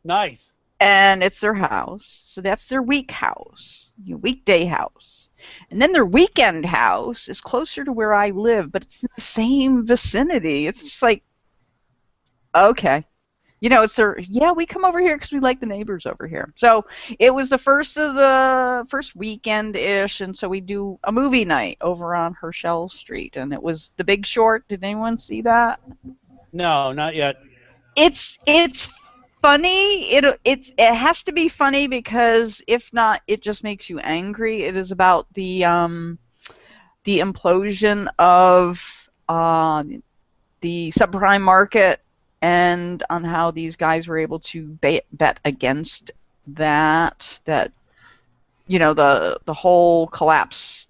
Speaker 1: Nice.
Speaker 7: And it's their house. So that's their weekday house. And then their weekend house is closer to where I live, but it's in the same vicinity. It's just like, okay. You know, it's their, we come over here because we like the neighbors over here. So it was the first weekend-ish, and so we do a movie night over on Herschel Street, and it was The Big Short. Did anyone see that?
Speaker 1: No, not yet.
Speaker 7: It's funny. It has to be funny because if not, it just makes you angry. It is about the implosion of the subprime market and on how these guys were able to bet against that. You know, the whole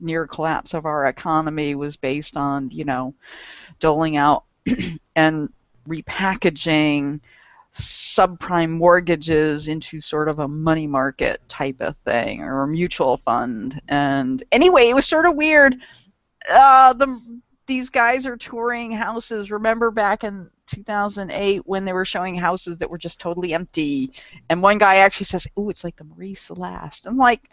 Speaker 7: near collapse of our economy was based on, you know, doling out and repackaging subprime mortgages into sort of a money market type of thing, or a mutual fund. And anyway, it was sort of weird. These guys are touring houses. Remember back in 2008 when they were showing houses that were just totally empty, and one guy actually says, "Ooh, it's like the Marie Celeste." I'm like,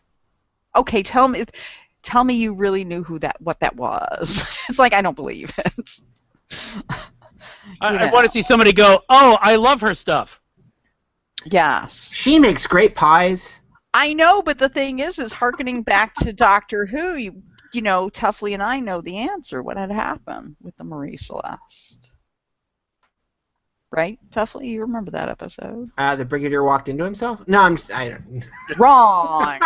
Speaker 7: okay, tell me you really knew what that was. It's like, I don't believe it.
Speaker 1: I want to see somebody go, "Oh, I love her stuff."
Speaker 7: Yes.
Speaker 4: She makes great pies.
Speaker 7: I know, but the thing is hearkening back to Doctor Who, you know, Tuffley and I know the answer. What had happened with the Marie Celeste? Right, Tuffley? You remember that episode?
Speaker 4: The Brigadier walked into himself? No, I don't.
Speaker 7: Wrong.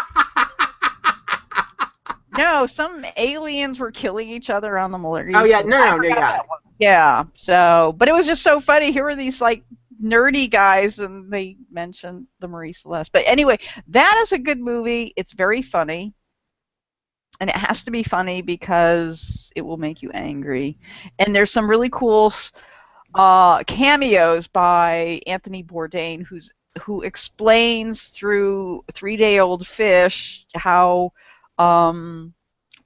Speaker 7: No, some aliens were killing each other on the Marie.
Speaker 4: Oh yeah, no, yeah.
Speaker 7: Yeah. So, but it was just so funny. Here were these like nerdy guys, and they mentioned the Marie Celeste. But anyway, that is a good movie. It's very funny. And it has to be funny because it will make you angry. And there's some really cool cameos by Anthony Bourdain, who explains through 3-Day-Old Fish how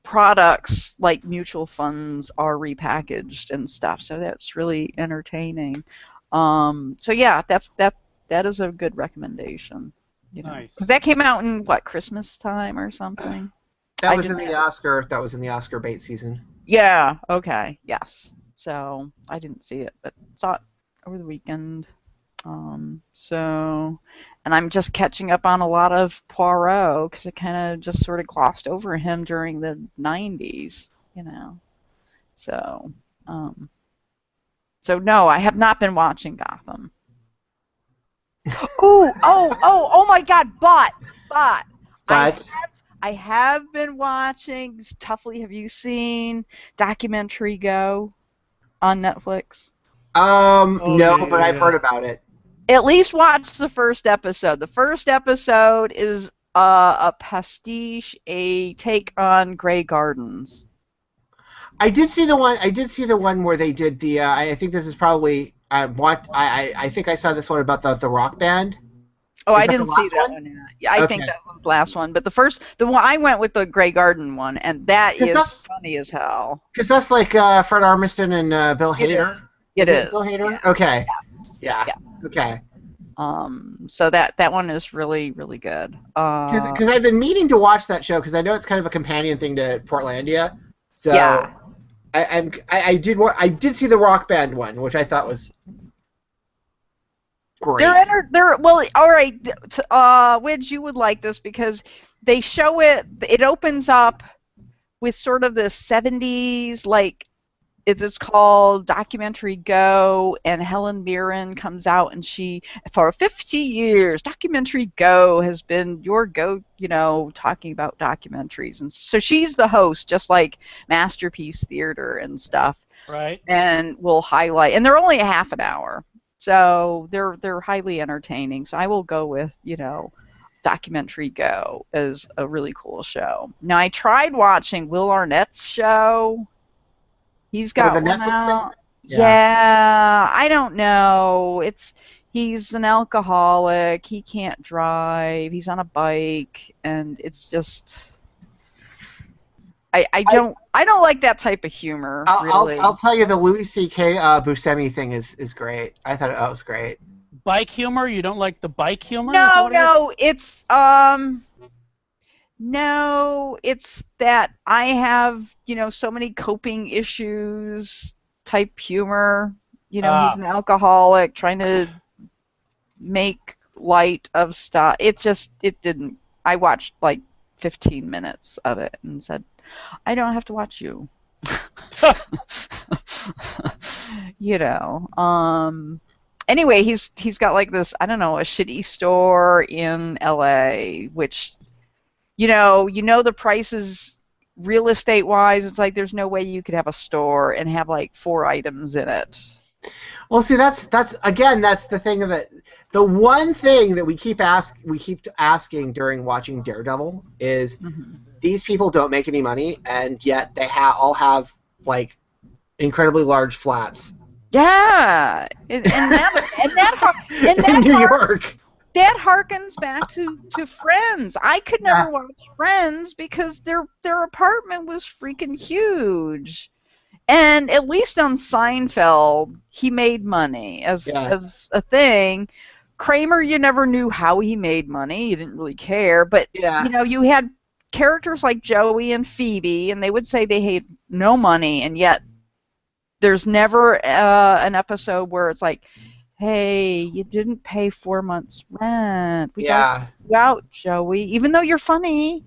Speaker 7: products like mutual funds are repackaged and stuff. So that's really entertaining. So yeah, that is a good recommendation. You know?
Speaker 1: Nice.
Speaker 7: Because that came out in what, Christmas time or something?
Speaker 4: That was in the Oscar bait season.
Speaker 7: Yeah, okay, yes. So I didn't see it, but saw it over the weekend. And I'm just catching up on a lot of Poirot because I kind of just sort of glossed over him during the 90s, you know. So no, I have not been watching Gotham. Oh my God, but I have been watching, Tuffley, have you seen Documentary Go on Netflix?
Speaker 4: No, but I've heard about it.
Speaker 7: At least watch the first episode. The first episode is a pastiche, a take on Grey Gardens.
Speaker 4: I did see the one where they did the. I think this is probably. I think I saw this one about the rock band.
Speaker 7: Oh, I didn't see that one yet. Yeah, I think that one's the last one. But the one I went with the Grey Garden one, and that is funny as hell.
Speaker 4: Because that's like Fred Armisen and Bill Hader.
Speaker 7: It is.
Speaker 4: Bill Hader?
Speaker 7: Yeah.
Speaker 4: Okay.
Speaker 7: Yeah.
Speaker 4: Okay.
Speaker 7: So that one is really, really good.
Speaker 4: Because I've been meaning to watch that show because I know it's kind of a companion thing to Portlandia. So
Speaker 7: yeah.
Speaker 4: I did see the rock band one, which I thought was great.
Speaker 7: They're well, all right. Widge, you would like this because they show it. It opens up with sort of the 70s, like it's called Documentary Go, and Helen Mirren comes out, and she, for 50 years, Documentary Go has been your go, you know, talking about documentaries, and so she's the host, just like Masterpiece Theater and stuff.
Speaker 1: Right.
Speaker 7: And we'll highlight, and they're only a half an hour. So they're highly entertaining. So I will go with, you know, documentary go as a really cool show. Now I tried watching Will Arnett's show. He's got
Speaker 4: the
Speaker 7: one
Speaker 4: Netflix thing?
Speaker 7: out.
Speaker 4: Yeah.
Speaker 7: Yeah, I don't know. He's an alcoholic. He can't drive. He's on a bike, and it's just I don't like that type of humor. Really.
Speaker 4: I'll tell you, the Louis C.K. Buscemi thing is great. I thought it was great.
Speaker 1: Bike humor? You don't like the bike humor? Is that
Speaker 7: No,
Speaker 1: what it is?
Speaker 7: no, no, it's that I have, so many coping issues type humor. He's an alcoholic trying to make light of stuff. It didn't. I watched like 15 minutes of it and said, I don't have to watch you. Anyway, he's got like this, I don't know, a shitty store in LA, which you know the prices real estate wise, it's like there's no way you could have a store and have like 4 items in it.
Speaker 4: Well, see, that's the thing of it. The one thing that we keep asking during watching Daredevil is these people don't make any money, and yet they all have like incredibly large flats.
Speaker 7: Yeah, and
Speaker 4: in New York.
Speaker 7: That harkens back to Friends. I could never watch Friends because their apartment was freaking huge. And at least on Seinfeld, he made money as a thing. Kramer, you never knew how he made money. You didn't really care. But, you had characters like Joey and Phoebe, and they would say they had no money, and yet there's never an episode where it's like, hey, you didn't pay 4 months' rent. We got you out, Joey. Even though you're funny.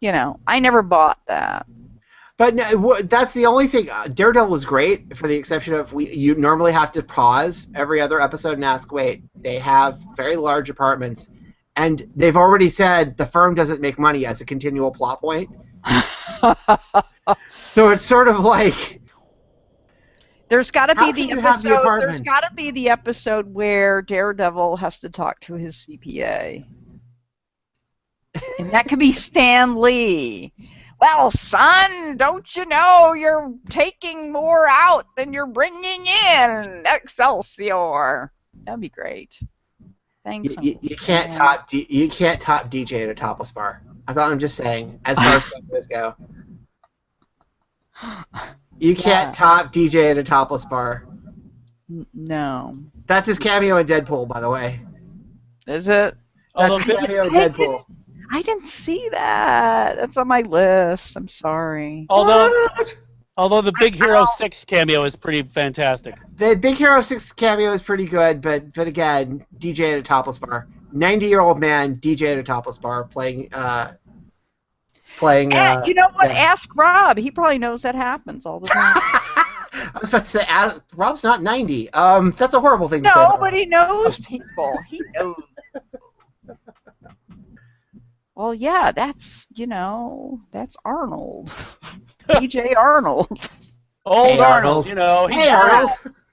Speaker 7: I never bought that.
Speaker 4: But that's the only thing. Daredevil is great, for the exception of you normally have to pause every other episode and ask, wait, they have very large apartments, and they've already said the firm doesn't make money as a continual plot point. So it's sort of like...
Speaker 7: There's got to be the episode. There's got to be the episode where Daredevil has to talk to his CPA, and that could be Stan Lee. Well, son, don't you know you're taking more out than you're bringing in? Excelsior. That'd be great. Thanks.
Speaker 4: You can't top DJ at a topless bar. I'm just saying, as far as cameos go. You can't top DJ at a topless bar.
Speaker 7: No.
Speaker 4: That's his cameo in Deadpool, by the way.
Speaker 7: Is it?
Speaker 4: That's his cameo in Deadpool.
Speaker 7: I didn't see that. That's on my list. I'm sorry.
Speaker 1: Although the Big Hero 6 cameo is pretty fantastic.
Speaker 4: The Big Hero 6 cameo is pretty good, but again, DJ at a topless bar. 90-year-old man, DJ at a topless bar, playing.
Speaker 7: You know what?
Speaker 4: Yeah.
Speaker 7: Ask Rob. He probably knows that happens all the time.
Speaker 4: I was about to say, Rob's not 90. That's a horrible thing to say.
Speaker 7: No, but he knows people. He knows. Well, yeah, that's Arnold. DJ Arnold.
Speaker 1: Old Arnold,
Speaker 4: Hey, Arnold.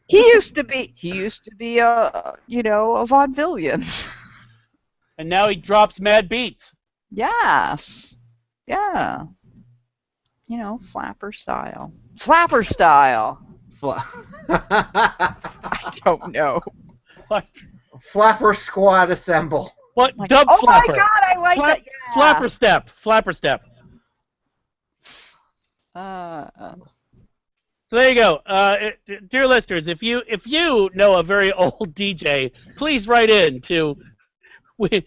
Speaker 7: He used to be a vaudevillian.
Speaker 1: And now he drops mad beats.
Speaker 7: Yes. Yeah. Flapper style. Flapper style. I don't know.
Speaker 1: What?
Speaker 4: Flapper squad assemble.
Speaker 1: What? Dub flapper.
Speaker 7: Oh my god, I like that. Yeah.
Speaker 1: Flapper step. Flapper step. So there you go. Dear listeners, if you know a very old DJ, please write in to please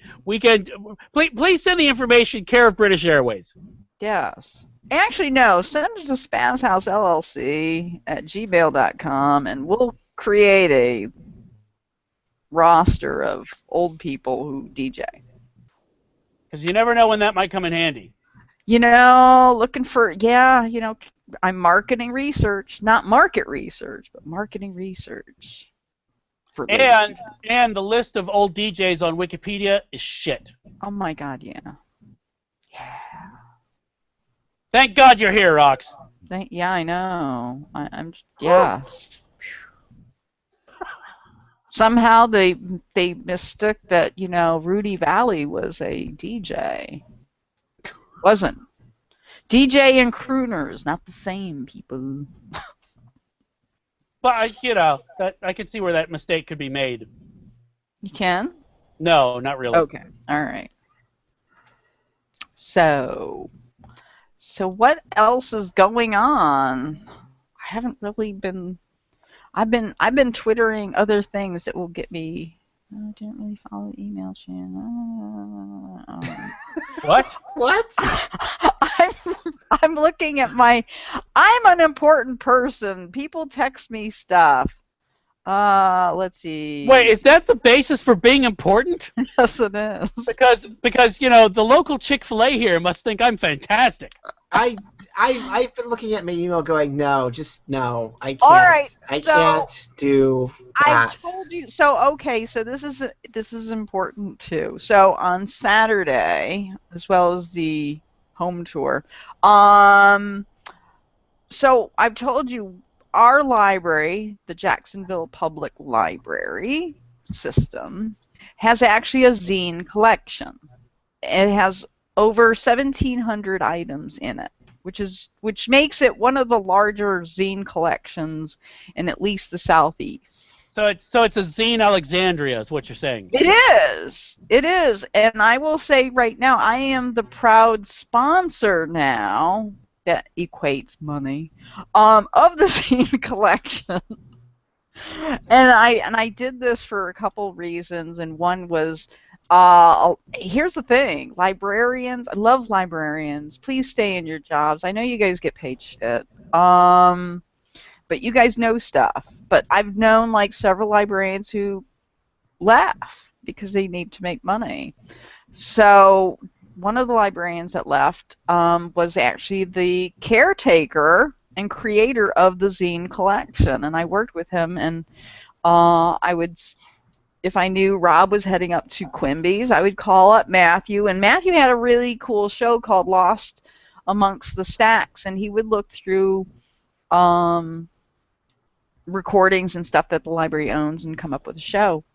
Speaker 1: send the information care of British Airways.
Speaker 7: Yes. Actually, no. Send it to spazhousellc@gmail.com, and we'll create a roster of old people who DJ.
Speaker 1: Because you never know when that might come in handy.
Speaker 7: Looking for, I'm marketing research, not market research, but marketing research.
Speaker 1: And the list of old DJs on Wikipedia is shit.
Speaker 7: Oh my god, yeah. Yeah.
Speaker 1: Thank God you're here, Rox.
Speaker 7: Yeah, I know. I'm yes. somehow they mistook that, you know, Rudy Valley was a DJ. Wasn't. DJ and crooners, not the same people.
Speaker 1: But you know, I could see where that mistake could be made.
Speaker 7: You can?
Speaker 1: No, not really.
Speaker 7: Okay. All right. So what else is going on? I haven't really been. I've been twittering other things that will get me. I didn't really follow the email chain.
Speaker 1: What?
Speaker 4: What?
Speaker 7: I'm looking at my. I'm an important person. People text me stuff. Let's see.
Speaker 1: Wait, is that the basis for being important?
Speaker 7: Yes, it is.
Speaker 1: Because you know the local Chick-fil-A here must think I'm fantastic.
Speaker 4: I've been looking at my email going, no, just no. I can't.
Speaker 7: All right,
Speaker 4: I
Speaker 7: so
Speaker 4: can't do that.
Speaker 7: I told you. So okay, so this is important too. So on Saturday, as well as the home tour, so I've told you our library, the Jacksonville Public Library system, has actually a zine collection. It has over 1,700 items in it, which makes it one of the larger zine collections in at least the Southeast.
Speaker 1: So it's a zine Alexandria, is what you're saying.
Speaker 7: It is, and I will say right now, I am the proud sponsor now. That equates money of the zine collection. And I did this for a couple reasons, and one was here's the thing, librarians, I love librarians, please stay in your jobs. I know you guys get paid shit, but you guys know stuff. But I've known like several librarians who left because they need to make money. So one of the librarians that left was actually the caretaker and creator of the zine collection, and I worked with him, and I would, if I knew Rob was heading up to Quimby's, I would call up Matthew, and Matthew had a really cool show called Lost Amongst the Stacks, and he would look through recordings and stuff that the library owns and come up with a show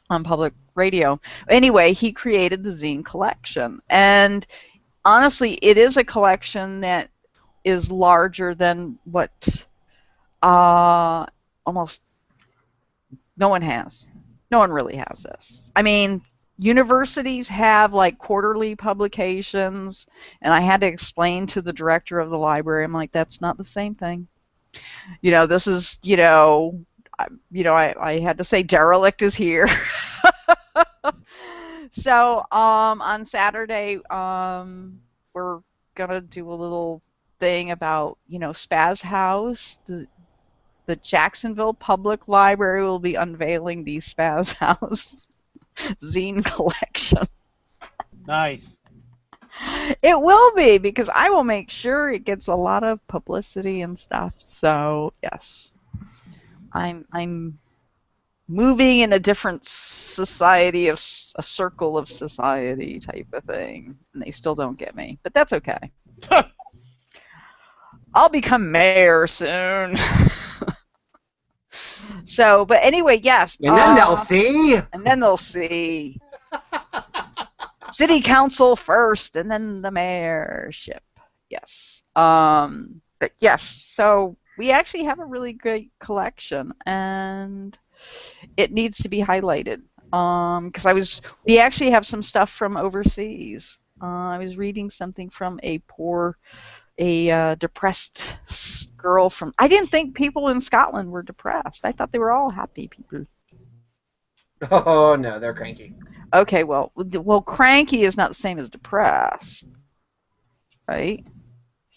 Speaker 7: on public radio. Anyway, he created the zine collection, and honestly, it is a collection that is larger than what almost no one has. No one really has this. I mean, universities have like quarterly publications, and I had to explain to the director of the library, I'm like, that's not the same thing. You know, this is, I had to say derelict is here. So on Saturday, we're gonna do a little thing about, Spaz House. The Jacksonville Public Library will be unveiling the Spaz House zine collection.
Speaker 1: Nice.
Speaker 7: It will be, because I will make sure it gets a lot of publicity and stuff. So yes, I'm moving in a different society, of a circle of society type of thing, and they still don't get me, but that's okay. I'll become mayor soon. So, but anyway, yes.
Speaker 4: And then they'll see.
Speaker 7: And then they'll see. City council first, and then the mayorship. Yes. But yes, so we actually have a really great collection, and it needs to be highlighted. Because we actually have some stuff from overseas. I was reading something from a depressed girl from. I didn't think people in Scotland were depressed. I thought they were all happy people.
Speaker 4: Oh no, they're cranky.
Speaker 7: Okay, well, cranky is not the same as depressed, right?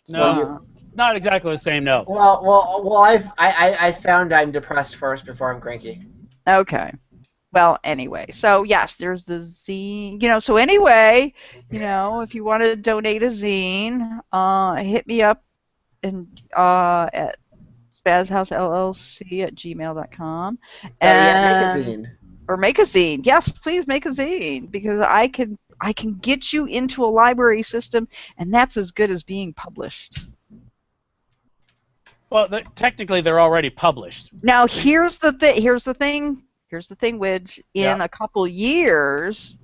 Speaker 1: No, it's not exactly the same. No.
Speaker 4: Well, I found I'm depressed first before I'm cranky.
Speaker 7: Okay. Well, anyway, so yes, there's the zine. So anyway, if you want to donate a zine, hit me up at spazhousellc@gmail.com.
Speaker 4: Yeah, make a zine.
Speaker 7: Or make a zine. Yes, please make a zine, because I can get you into a library system, and that's as good as being published.
Speaker 1: Well, technically, they're already published.
Speaker 7: Now, here's the thing. here's the thing, Widge. In a couple years,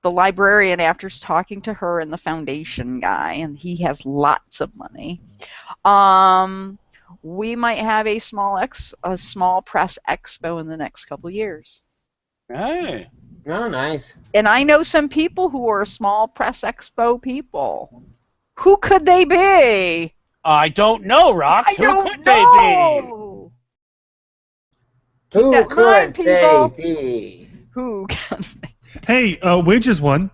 Speaker 7: the librarian, after talking to her and the foundation guy, and he has lots of money, we might have a small press expo in the next couple years.
Speaker 1: Hey.
Speaker 4: Oh, nice.
Speaker 7: And I know some people who are small press expo people. Who could they be?
Speaker 1: I don't know, Rox.
Speaker 7: I
Speaker 1: Who
Speaker 7: don't
Speaker 1: could they
Speaker 7: know.
Speaker 4: Who
Speaker 7: that in
Speaker 4: could
Speaker 7: mind, people.
Speaker 4: they be?
Speaker 7: Who can they?
Speaker 5: Hey, Widge is one.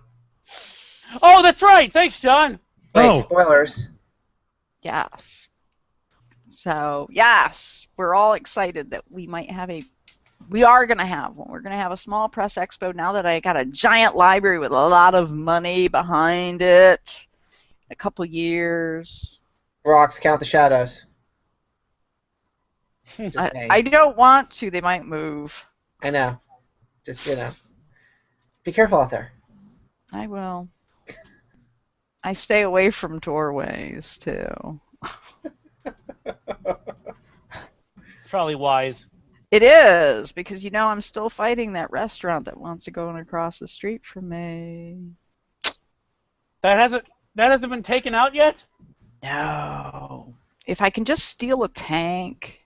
Speaker 1: Oh, that's right. Thanks, John.
Speaker 4: Wait,
Speaker 5: Oh.
Speaker 4: spoilers.
Speaker 7: Yes. So, yes, we're all excited that we are going to have one. We're going to have a small press expo now that I got a giant library with a lot of money behind it. A couple years.
Speaker 4: Rocks, count the shadows. Just saying.
Speaker 7: I don't want to. They might move.
Speaker 4: I know. Just, be careful out there.
Speaker 7: I will. I stay away from doorways, too.
Speaker 1: It's probably wise.
Speaker 7: It is, because I'm still fighting that restaurant that wants to go across the street from me.
Speaker 1: That hasn't been taken out yet?
Speaker 7: No. If I can just steal a tank.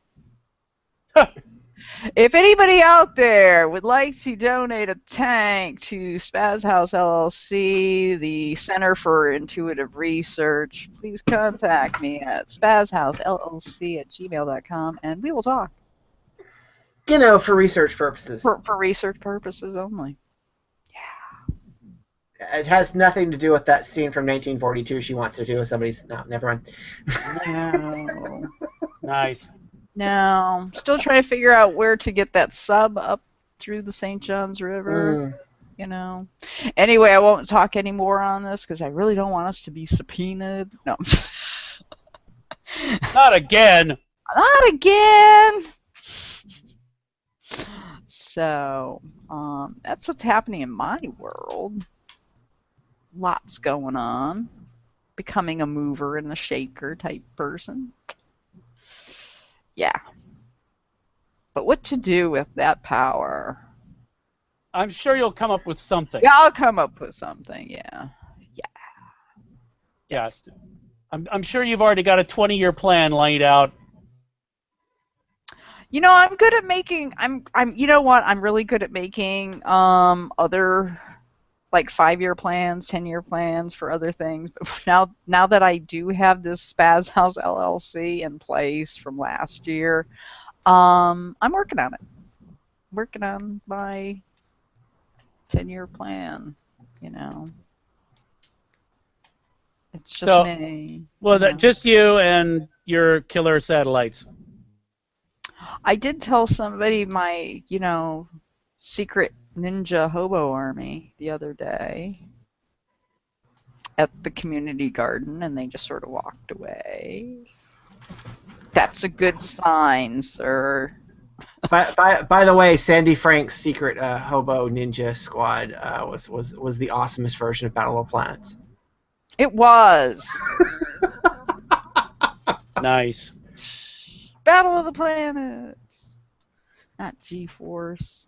Speaker 7: If anybody out there would like to donate a tank to Spaz House LLC, the Center for Intuitive Research, please contact me at spazhousellc@gmail.com and we will talk.
Speaker 4: For research purposes.
Speaker 7: For research purposes only.
Speaker 4: It has nothing to do with that scene from 1942 she wants to do with somebody's... No, never mind.
Speaker 7: No.
Speaker 1: Nice.
Speaker 7: No. Still trying to figure out where to get that sub up through the St. Johns River. Anyway, I won't talk any more on this because I really don't want us to be subpoenaed. No.
Speaker 1: Not again.
Speaker 7: Not again. So, that's what's happening in my world. Lots going on. Becoming a mover and a shaker type person. Yeah. But what to do with that power?
Speaker 1: I'm sure you'll come up with something.
Speaker 7: Yeah, I'll come up with something, yeah.
Speaker 1: Yeah. I'm sure you've already got a 20-year plan laid out.
Speaker 7: I'm good at making you know what? I'm really good at making other like 5-year plans, 10-year plans for other things. But now that I do have this Spaz House LLC in place from last year, I'm working on it. Working on my 10-year plan, It's just me.
Speaker 1: Well, just you and your killer satellites.
Speaker 7: I did tell somebody my, secret ninja hobo army the other day at the community garden, and they just sort of walked away. That's a good sign, sir.
Speaker 4: By the way, Sandy Frank's secret hobo ninja squad was the awesomest version of Battle of Planets.
Speaker 7: It was.
Speaker 1: Nice.
Speaker 7: Battle of the Planets. Not G-Force.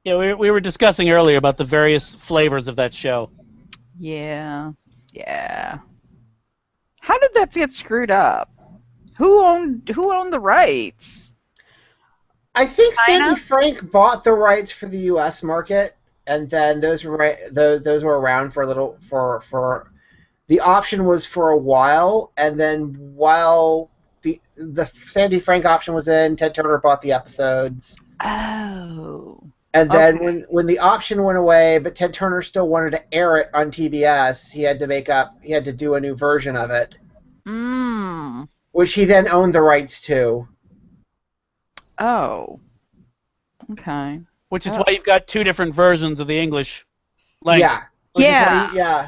Speaker 1: Yeah, we were discussing earlier about the various flavors of that show.
Speaker 7: Yeah. How did that get screwed up? Who owned the rights?
Speaker 4: I think
Speaker 7: China?
Speaker 4: Sandy Frank bought the rights for the U.S. market, and then those were around for a little for the option was for a while, and then while the Sandy Frank option was in, Ted Turner bought the episodes.
Speaker 7: Oh.
Speaker 4: And then when the option went away, but Ted Turner still wanted to air it on TBS, he had to do a new version of it. Which he then owned the rights to.
Speaker 7: Oh. Okay.
Speaker 1: Which is why you've got two different versions of the English language.
Speaker 4: Yeah. Yeah.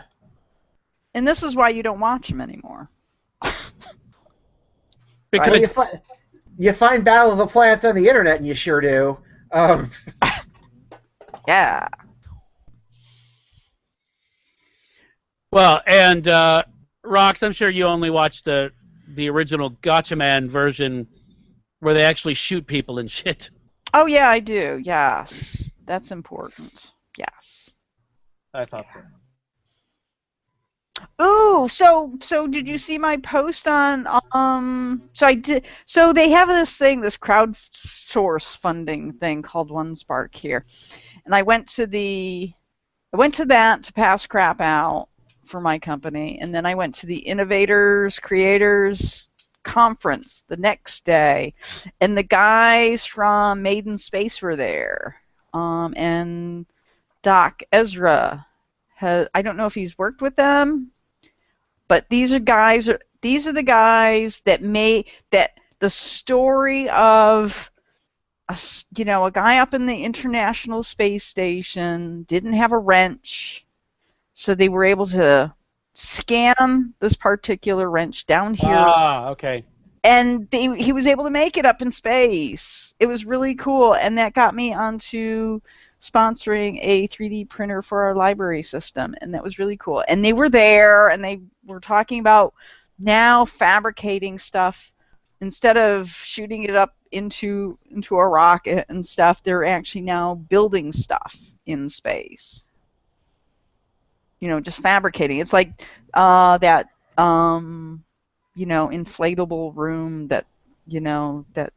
Speaker 7: And this is why you don't watch them anymore.
Speaker 1: Because
Speaker 4: you find Battle of the Planets on the internet, and you sure do.
Speaker 7: Yeah.
Speaker 1: Well, and Rox, I'm sure you only watched the original Gotcha Man version where they actually shoot people and shit.
Speaker 7: Oh yeah, I do. Yes, that's important. Yes.
Speaker 1: I thought so.
Speaker 7: Ooh, so did you see my post on so I did so they have this crowdsource funding thing called OneSpark here. And I went to that to pass crap out for my company, and then I went to the Innovators Creators conference the next day, and the guys from Made in Space were there. And Doc Ezra I don't know if he's worked with them, but these are the guys that the story of a guy up in the International Space Station didn't have a wrench, so they were able to scan this particular wrench down here.
Speaker 1: Ah, okay.
Speaker 7: And he was able to make it up in space. It was really cool, and that got me onto sponsoring a 3D printer for our library system, and that was really cool. And they were there, and they were talking about now fabricating stuff instead of shooting it up into a rocket and stuff. They're actually now building stuff in space. Just fabricating. It's like that inflatable room that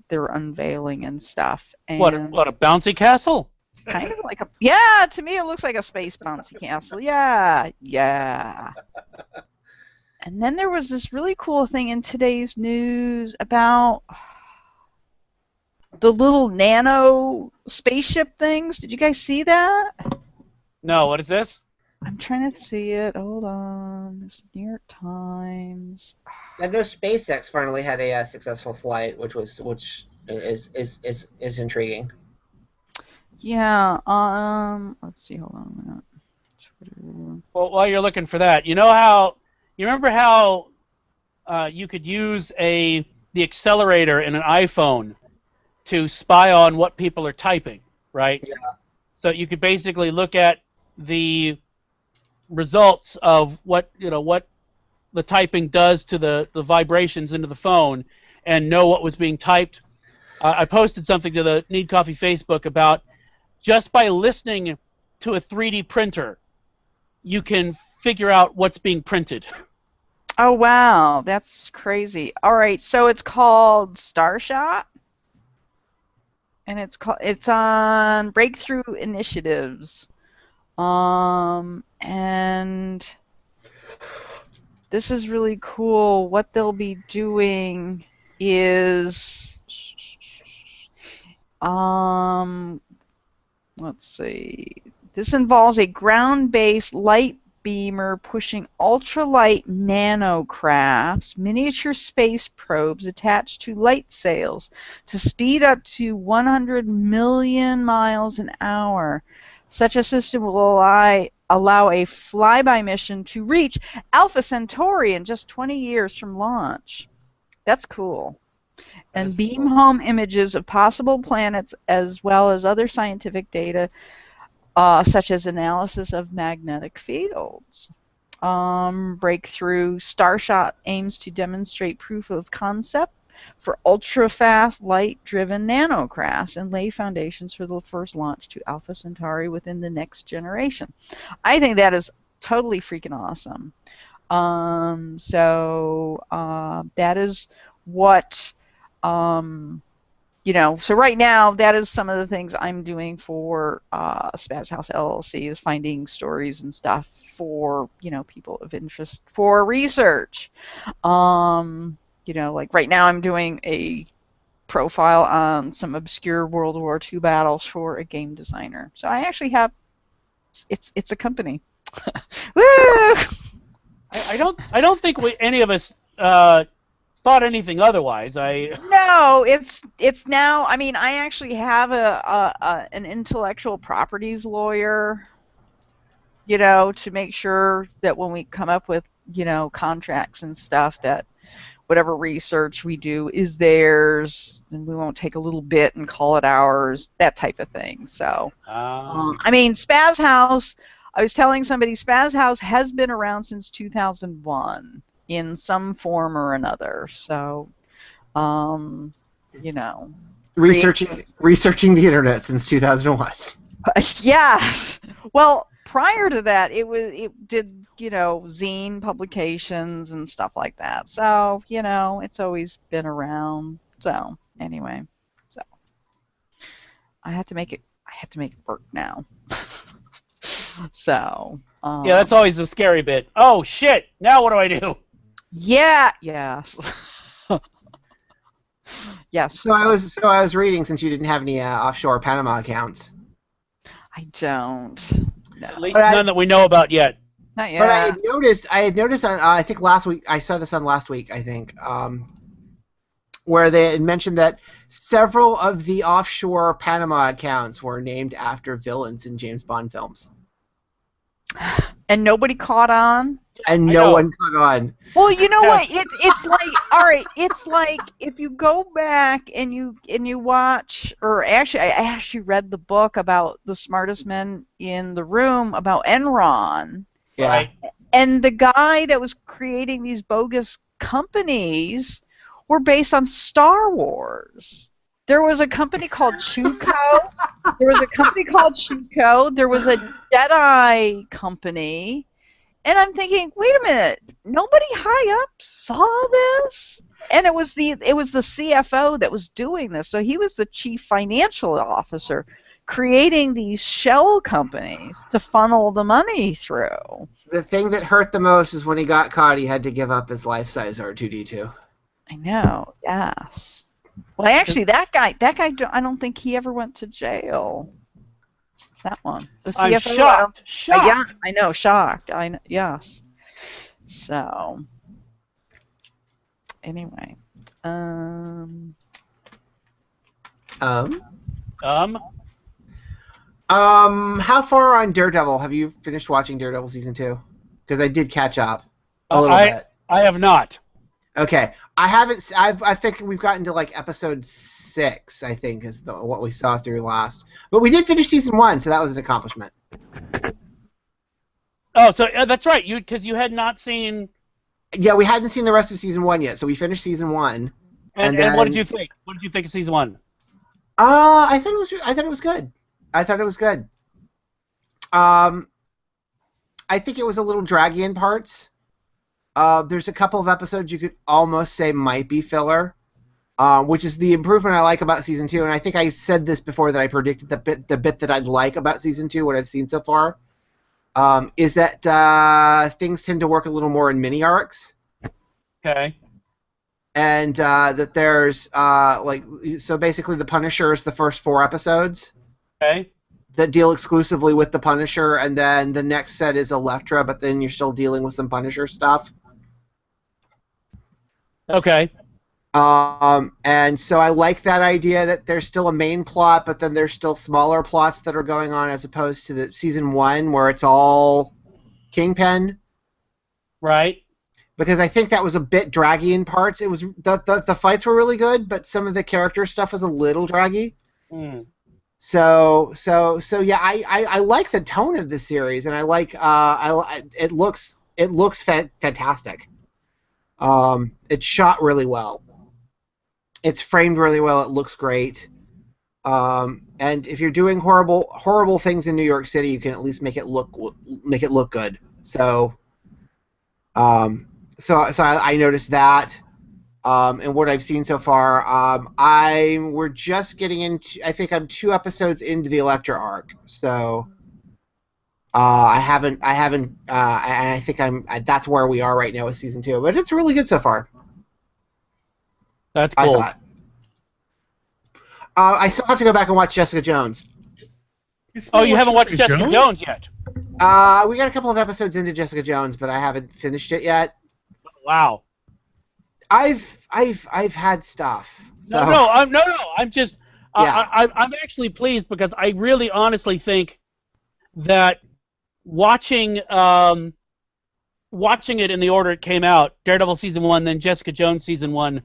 Speaker 7: they're unveiling and stuff. And
Speaker 1: What a bouncy castle?
Speaker 7: Kind of like to me it looks like a space bouncy castle. Yeah. And then there was this really cool thing in today's news about the little nano spaceship things. Did you guys see that?
Speaker 1: No, what is this?
Speaker 7: I'm trying to see it. Hold on. There's New York Times.
Speaker 4: I know SpaceX finally had a successful flight, which is intriguing.
Speaker 7: Yeah. Let's see. Hold on a minute. Twitter.
Speaker 1: Well, while you're looking for that, you remember how you could use the accelerator in an iPhone to spy on what people are typing, right?
Speaker 4: Yeah.
Speaker 1: So you could basically look at the results of what the typing does to the vibrations into the phone and know what was being typed. I posted something to the Need Coffee Facebook about just by listening to a 3D printer, you can figure out what's being printed.
Speaker 7: Oh wow, that's crazy. All right, so it's called Starshot, and it's on Breakthrough Initiatives, and this is really cool. What they'll be doing is, let's see. This involves a ground-based light beamer pushing ultralight nanocrafts, miniature space probes attached to light sails to speed up to 100 million miles an hour. Such a system will allow a flyby mission to reach Alpha Centauri in just 20 years from launch. That's cool. And beam home images of possible planets as well as other scientific data such as analysis of magnetic fields. Breakthrough Starshot aims to demonstrate proof of concept for ultra-fast, light-driven nanocrafts and lay foundations for the first launch to Alpha Centauri within the next generation. I think that is totally freaking awesome. So that is what... so right now, that is some of the things I'm doing for Spaz House LLC, is finding stories and stuff for, people of interest for research. Like right now I'm doing a profile on some obscure World War II battles for a game designer. So I actually have, it's a company. Woo!
Speaker 1: I don't think any of us thought anything otherwise.
Speaker 7: No, it's now. I mean, I actually have an intellectual properties lawyer, to make sure that when we come up with, contracts and stuff, that whatever research we do is theirs, and we won't take a little bit and call it ours, that type of thing. So, I mean, Spaz House. I was telling somebody, Spaz House has been around since 2001. In some form or another, so
Speaker 4: researching the internet since 2001.
Speaker 7: Yes. Well, prior to that, it did, zine publications and stuff like that. So, it's always been around. So, anyway. I had to make it work now. So,
Speaker 1: yeah, that's always the scary bit. Oh shit! Now what do I do?
Speaker 7: Yeah. Yes. Yes.
Speaker 4: So I was reading, since you didn't have any offshore Panama accounts.
Speaker 7: I don't. No.
Speaker 1: At least none that we know about yet.
Speaker 7: Not yet.
Speaker 4: But I had noticed on I think last week, I saw this on last week, I think, where they had mentioned that several of the offshore Panama accounts were named after villains in James Bond films.
Speaker 7: And nobody caught on?
Speaker 4: And no one caught on.
Speaker 7: Well, you know what? It's like, all right, it's like if you go back and you watch, or actually, I actually read the book about the smartest men in the room about Enron.
Speaker 4: Yeah.
Speaker 1: Right.
Speaker 7: And the guy that was creating these bogus companies were based on Star Wars. There was a company called Chuko. There was a Jedi company. And I'm thinking, wait a minute, nobody high up saw this? And it was the CFO that was doing this. So he was the chief financial officer creating these shell companies to funnel the money through.
Speaker 4: The thing that hurt the most is when he got caught, he had to give up his life-size R2-D2.
Speaker 7: I know, yes. Well, actually, that guy, I don't think he ever went to jail. That one. The CFO,
Speaker 1: I'm shocked. Shocked.
Speaker 7: Yeah, I know, shocked. Yes. So, anyway.
Speaker 4: How far on Daredevil? Have you finished watching Daredevil season 2? Because I did catch up a little bit.
Speaker 1: I have not.
Speaker 4: Okay, I haven't. I think we've gotten to like episode 6. I think is what we saw through last. But we did finish season 1, so that was an accomplishment.
Speaker 1: Oh, so that's right. Because you had not seen.
Speaker 4: Yeah, we hadn't seen the rest of season 1 yet, so we finished season 1.
Speaker 1: And
Speaker 4: then,
Speaker 1: what did you think? What did you think of season 1?
Speaker 4: I thought it was good. I thought it was good. I think it was a little draggy in parts. There's a couple of episodes you could almost say might be filler, which is the improvement I like about season 2. And I think I said this before, that I predicted the bit that I'd like about season 2, what I've seen so far, is that things tend to work a little more in mini arcs.
Speaker 1: Okay.
Speaker 4: And that there's so basically the Punisher is the first 4 episodes.
Speaker 1: Okay.
Speaker 4: That deal exclusively with the Punisher, and then the next set is Elektra, but then you're still dealing with some Punisher stuff.
Speaker 1: Okay.
Speaker 4: And so I like that idea that there's still a main plot, but then there's still smaller plots that are going on, as opposed to the season 1 where it's all Kingpin.
Speaker 1: Right.
Speaker 4: Because I think that was a bit draggy in parts. It was the fights were really good, but some of the character stuff was a little draggy.
Speaker 1: Mm.
Speaker 4: So yeah, I like the tone of the series, and I like it looks fantastic. It's shot really well. It's framed really well. It looks great. And if you're doing horrible things in New York City, you can at least make it look good. So I noticed that. And what I've seen so far, we're just getting into. I think I'm 2 episodes into the Elektra arc, so I haven't, and I think that's where we are right now with season 2. But it's really good so far.
Speaker 1: That's cool.
Speaker 4: I still have to go back and watch Jessica Jones.
Speaker 1: Oh, you haven't watched Jessica Jones yet?
Speaker 4: We got a couple of episodes into Jessica Jones, but I haven't finished it yet.
Speaker 1: Wow.
Speaker 4: I've had stuff. So.
Speaker 1: No. I'm just.
Speaker 4: Yeah.
Speaker 1: I'm actually pleased, because I really honestly think that watching it in the order it came out, Daredevil season 1, then Jessica Jones season 1.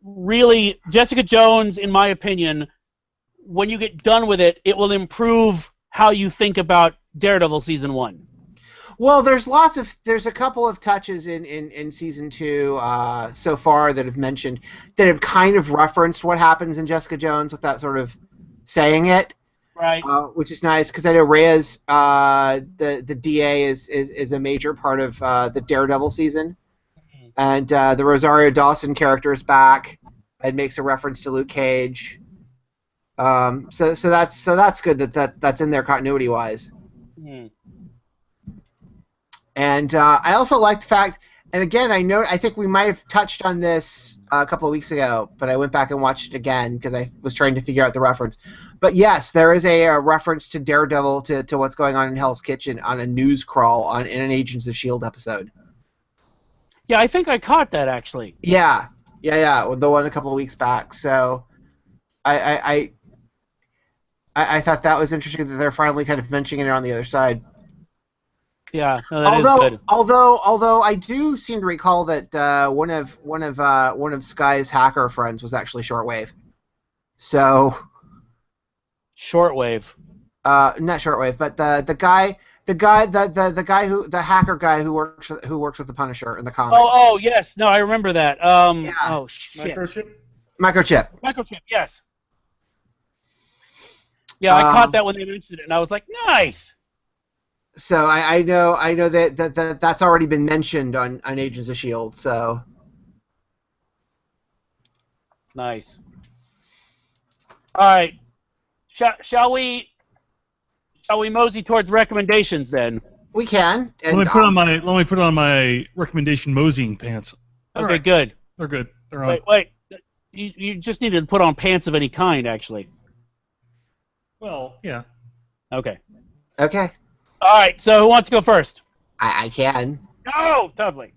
Speaker 1: Really, Jessica Jones, in my opinion, when you get done with it, it will improve how you think about Daredevil season 1.
Speaker 4: Well, there's a couple of touches in season 2 so far that have mentioned that have kind of referenced what happens in Jessica Jones without sort of saying it,
Speaker 1: Right.
Speaker 4: which is nice because I know Reyes, the DA, is a major part of the Daredevil season, and the Rosario Dawson character is back and makes a reference to Luke Cage. So that's good that's in there continuity wise.
Speaker 1: Hmm.
Speaker 4: And I also like the fact, and again, I think we might have touched on this a couple of weeks ago, but I went back and watched it again because I was trying to figure out the reference. But yes, there is a reference to Daredevil to what's going on in Hell's Kitchen on a news crawl in an Agents of S.H.I.E.L.D. episode.
Speaker 1: Yeah, I think I caught that actually.
Speaker 4: Yeah, the one a couple of weeks back. So I thought that was interesting that they're finally kind of mentioning it on the other side.
Speaker 1: Yeah, no, that is good.
Speaker 4: Although I do seem to recall that one of Sky's hacker friends was actually Shortwave. So
Speaker 1: Shortwave.
Speaker 4: not Shortwave, but the hacker guy who works with the Punisher in the comics.
Speaker 1: Oh yes, no, I remember that.
Speaker 4: Yeah.
Speaker 1: Oh shit.
Speaker 5: Microchip?
Speaker 4: Microchip.
Speaker 1: Yes. Yeah, I caught that when they mentioned it, and I was like, nice.
Speaker 4: So I know that's already been mentioned on Agents of S.H.I.E.L.D., so...
Speaker 1: Nice. All right. Shall we mosey towards recommendations then?
Speaker 4: We can.
Speaker 5: Let me put on my recommendation moseying pants.
Speaker 1: Okay,
Speaker 4: right.
Speaker 1: good.
Speaker 5: They're good. They're on.
Speaker 1: Wait. You just need to put on pants of any kind, actually.
Speaker 5: Well, yeah.
Speaker 1: Okay.
Speaker 4: Okay.
Speaker 1: All right. So who wants to go first?
Speaker 4: I can.
Speaker 1: Go, Dudley.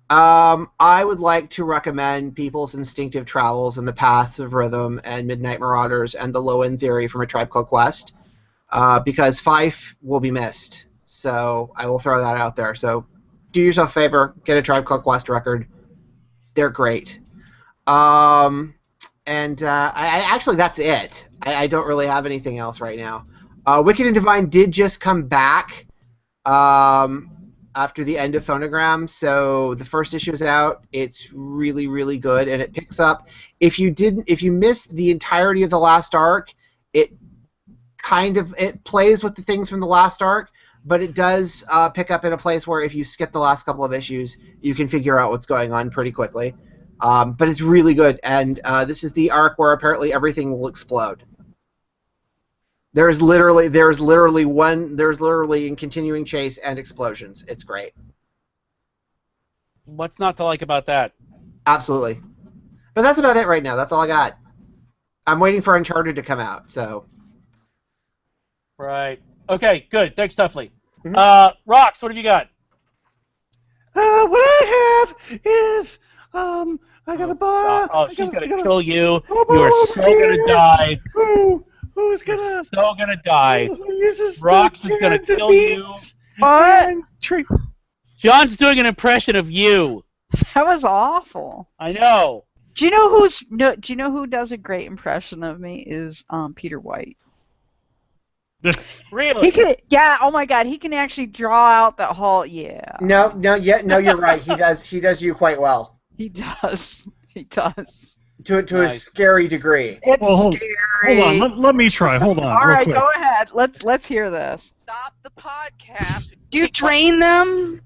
Speaker 4: I would like to recommend People's Instinctive Travels and the Paths of Rhythm and Midnight Marauders and the Low-End Theory from A Tribe Called Quest, because Fife will be missed. So I will throw that out there. So do yourself a favor, get a Tribe Called Quest record. They're great. I actually, that's it. I don't really have anything else right now. Wicked and Divine did just come back after the end of Phonogram, so the first issue is out. It's really, really good, and it picks up. If you missed the entirety of the last arc, it plays with the things from the last arc, but it does pick up in a place where if you skip the last couple of issues, you can figure out what's going on pretty quickly. But it's really good, and this is the arc where apparently everything will explode. There's literally in continuing chase and explosions. It's great.
Speaker 1: What's not to like about that?
Speaker 4: Absolutely. But that's about it right now. That's all I got. I'm waiting for Uncharted to come out, so.
Speaker 1: Right. Okay, good. Thanks, Tuffley.
Speaker 4: Mm-hmm.
Speaker 1: Rox, what have you got?
Speaker 5: What I have is, I got a bar.
Speaker 1: Oh, she's going to kill you. You are so going to die.
Speaker 5: Who's gonna?
Speaker 1: So going to die.
Speaker 5: Rox
Speaker 1: Rox is going to kill you.
Speaker 7: What?
Speaker 1: John's doing an impression of you.
Speaker 7: That was awful.
Speaker 1: I know.
Speaker 7: Do you know who does a great impression of me? Is Peter White.
Speaker 1: Really?
Speaker 7: Yeah. Oh my God, he can actually draw out that whole. Yeah.
Speaker 4: No, you're right. He does you quite well.
Speaker 7: He does. He does.
Speaker 4: To a scary degree.
Speaker 7: It's scary.
Speaker 5: Hold on. Let me try. Hold on.
Speaker 7: All right,
Speaker 5: quick.
Speaker 7: go ahead. Let's hear this.
Speaker 8: Stop the podcast.
Speaker 9: Do you drain them?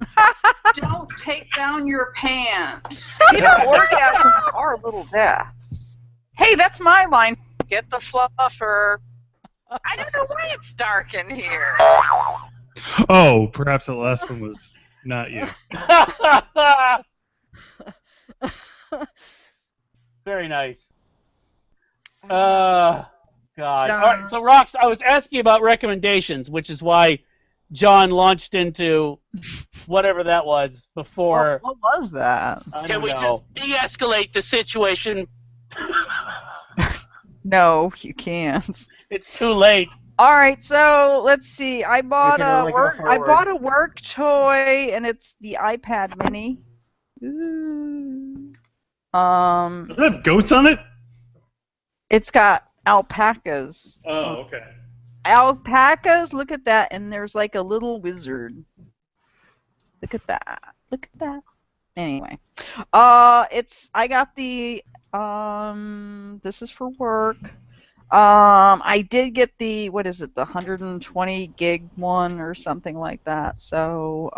Speaker 8: Don't take down your pants.
Speaker 9: Orgasms are little deaths. Hey, that's my line. Get the fluffer. I don't know why it's dark in here.
Speaker 5: Oh, perhaps the last one was not you.
Speaker 1: Very nice. God. All right, so Rox, I was asking about recommendations, which is why John launched into whatever that was before.
Speaker 7: What was that?
Speaker 1: Can we just de-escalate the situation?
Speaker 7: No, you can't.
Speaker 1: It's too late.
Speaker 7: All right, so let's see. I bought
Speaker 4: only go forward.
Speaker 7: a work toy, and it's the iPad Mini. Ooh.
Speaker 5: Does it have goats on it?
Speaker 7: It's got alpacas.
Speaker 5: Oh, okay.
Speaker 7: Alpacas, look at that, and there's like a little wizard. Look at that. Look at that. Anyway, I got the this is for work. I did get the, what is it, the 120 gig one or something like that. So,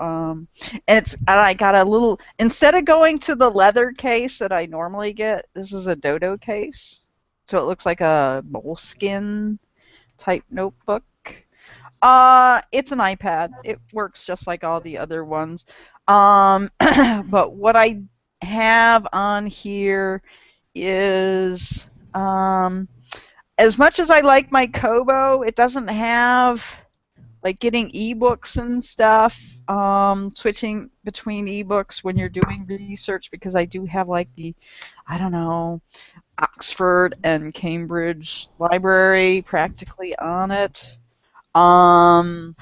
Speaker 7: and I got a little, instead of going to the leather case that I normally get, this is a Dodo case. So it looks like a moleskin type notebook. It's an iPad. It works just like all the other ones. But what I have on here is, as much as I like my Kobo, it doesn't have like getting ebooks and stuff, switching between ebooks when you're doing research, because I do have like the, I don't know, Oxford and Cambridge library practically on it. And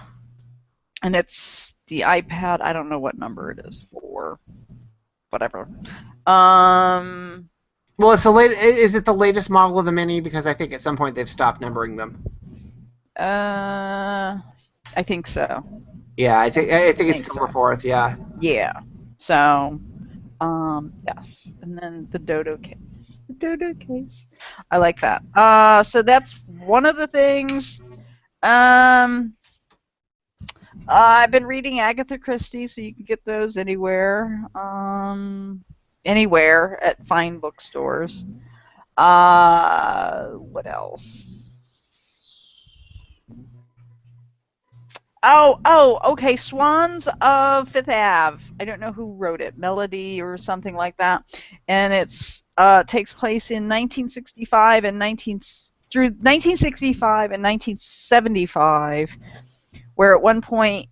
Speaker 7: it's the iPad, I don't know what number it is for, whatever.
Speaker 4: Well, it's is it the latest model of the Mini? Because I think at some point they've stopped numbering them.
Speaker 7: I think so.
Speaker 4: Yeah, I think it's still
Speaker 7: so.
Speaker 4: the 4th. Yeah.
Speaker 7: Yeah. So, yes. And then the Dodo case. The Dodo case. I like that. So that's one of the things. I've been reading Agatha Christie, so you can get those anywhere. Anywhere at fine bookstores. What else? Oh, okay. Swans of Fifth Ave. I don't know who wrote it, Melody or something like that. And it's takes place in 1965 and 1975, where at one point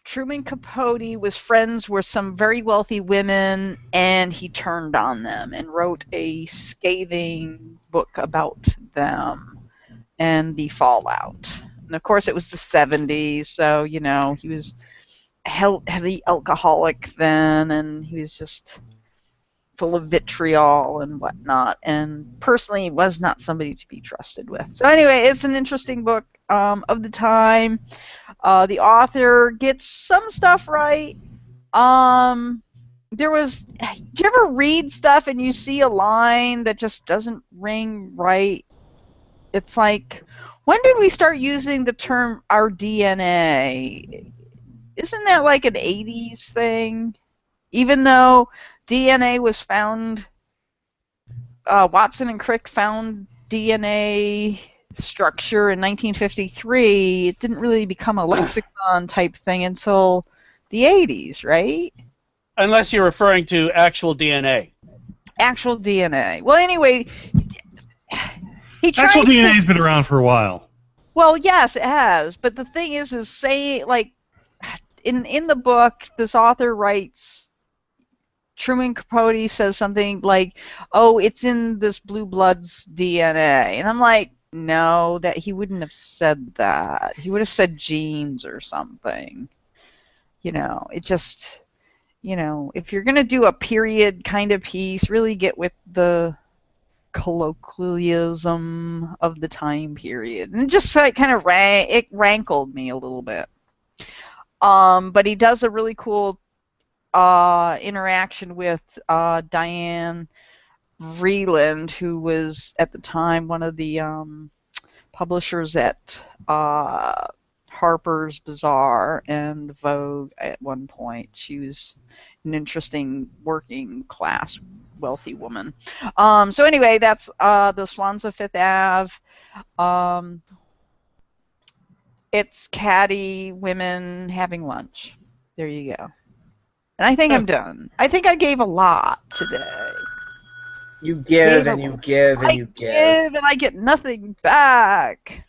Speaker 7: Truman Capote was friends with some very wealthy women, and he turned on them and wrote a scathing book about them and the fallout. And of course it was the 70s, so you know he was heavy alcoholic then, and he was just full of vitriol and whatnot, and personally was not somebody to be trusted with. So anyway, it's an interesting book of the time. The author gets some stuff right. Do you ever read stuff and you see a line that just doesn't ring right? It's like, when did we start using the term our DNA? Isn't that like an 80s thing? Even though DNA was found, Watson and Crick found DNA structure in 1953, it didn't really become a lexicon type thing until the 80s, right?
Speaker 1: Unless you're referring to actual DNA.
Speaker 7: Actual DNA. Well, anyway, he tried
Speaker 5: Actual DNA has been around for a while.
Speaker 7: Well, yes, it has. But the thing is say, like, in the book, this author writes, Truman Capote says something like, oh, it's in this Blue Bloods DNA. And I'm like, no, that he wouldn't have said that. He would have said genes or something. You know, it just, you know, if you're going to do a period kind of piece, really get with the colloquialism of the time period. And it just kind of it rankled me a little bit. But he does a really cool interaction with Diane Vreeland, who was at the time one of the publishers at Harper's Bazaar and Vogue at one point. She was an interesting working class wealthy woman. So anyway, that's the Swans of Fifth Ave. It's catty women having lunch. There you go. And I think I'm done. I think I gave a lot today.
Speaker 4: You give and you give and you give.
Speaker 7: I give and I get nothing back.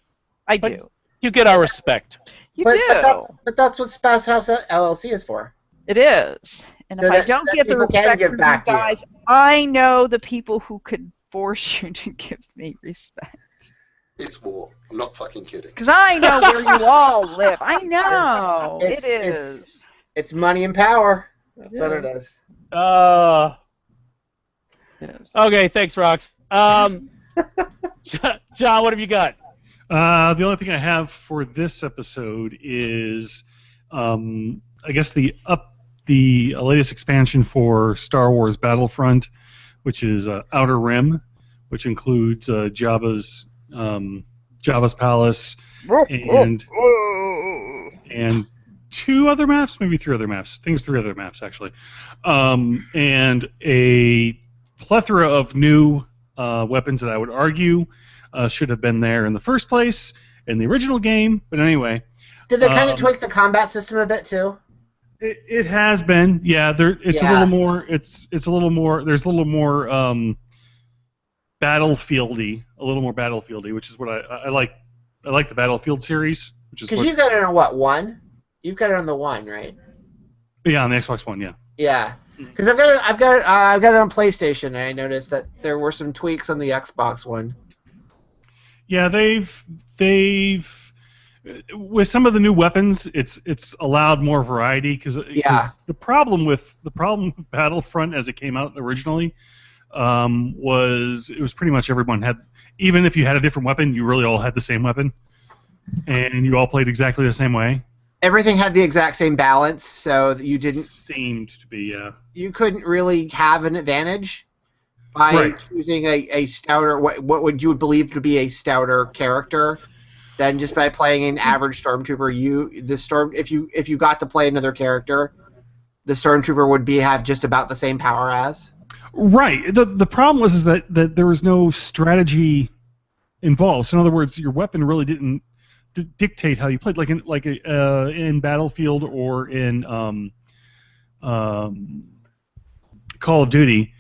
Speaker 7: I do.
Speaker 1: You get our respect.
Speaker 7: You do.
Speaker 4: But that's what Spouse House LLC is for.
Speaker 7: It is. And
Speaker 4: So
Speaker 7: if I
Speaker 4: that-
Speaker 7: don't
Speaker 4: that
Speaker 7: get the
Speaker 4: people can
Speaker 7: respect
Speaker 4: give
Speaker 7: from
Speaker 4: back to
Speaker 7: you
Speaker 4: you.
Speaker 7: guys, I know the people who could force you to give me respect.
Speaker 10: It's war. I'm not fucking kidding.
Speaker 7: Because I know where you all live. I know. It is.
Speaker 4: It's money and power. That's what it is.
Speaker 1: Okay, thanks, Rox. John, what have you got?
Speaker 5: The only thing I have for this episode is, I guess the latest expansion for Star Wars Battlefront, which is Outer Rim, which includes Jabba's palace and two other maps, maybe three other maps. I think it's three other maps actually, and a plethora of new weapons that I would argue should have been there in the first place in the original game. But anyway,
Speaker 4: did they kind of tweak the combat system a bit too?
Speaker 5: It has been, yeah. It's a little more. It's a little more. There's a little more battlefieldy, which is what I like. I like the Battlefield series, which is
Speaker 4: because you've got it on what, 1? You've got it on the 1, right?
Speaker 5: Yeah, on the Xbox One, yeah.
Speaker 4: Yeah, because I've got it on PlayStation, and I noticed that there were some tweaks on the Xbox One.
Speaker 5: Yeah, they've with some of the new weapons, it's allowed more variety because the problem with Battlefront as it came out originally was it was pretty much everyone had, even if you had a different weapon, you really all had the same weapon, and you all played exactly the same way.
Speaker 4: Everything had the exact same balance, so that you didn't
Speaker 5: seemed to be, yeah.
Speaker 4: You couldn't really have an advantage by choosing a stouter, what would you believe to be a stouter character, than just by playing an average stormtrooper. If you got to play another character, the stormtrooper would have just about the same power as.
Speaker 5: Right. The problem was that there was no strategy involved. So in other words, your weapon really didn't dictate how you played, like in Battlefield or in Call of Duty.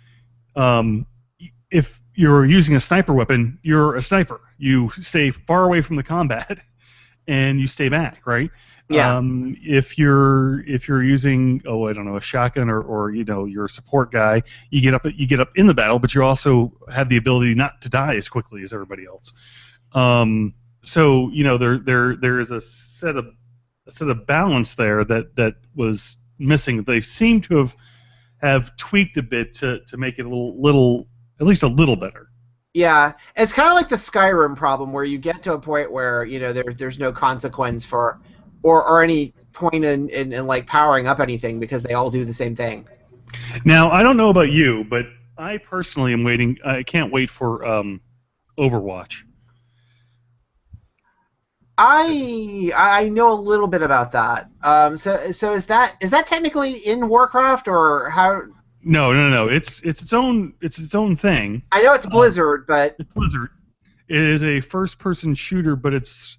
Speaker 5: If you're using a sniper weapon, you're a sniper. You stay far away from the combat, and you stay back, right?
Speaker 4: Yeah.
Speaker 5: If you're using a shotgun or you're a support guy, you get up in the battle, but you also have the ability not to die as quickly as everybody else. So there is a set of balance there that was missing. They seem to have tweaked a bit to make it at least a little better.
Speaker 4: Yeah, it's kind of like the Skyrim problem, where you get to a point where there's no consequence for or any point in like powering up anything because they all do the same thing.
Speaker 5: Now, I don't know about you, but I personally am waiting. I can't wait for Overwatch.
Speaker 4: I know a little bit about that. So is that technically in Warcraft, or how?
Speaker 5: No. It's its own thing.
Speaker 4: I know it's Blizzard, but
Speaker 5: it's Blizzard. It is a first-person shooter, but it's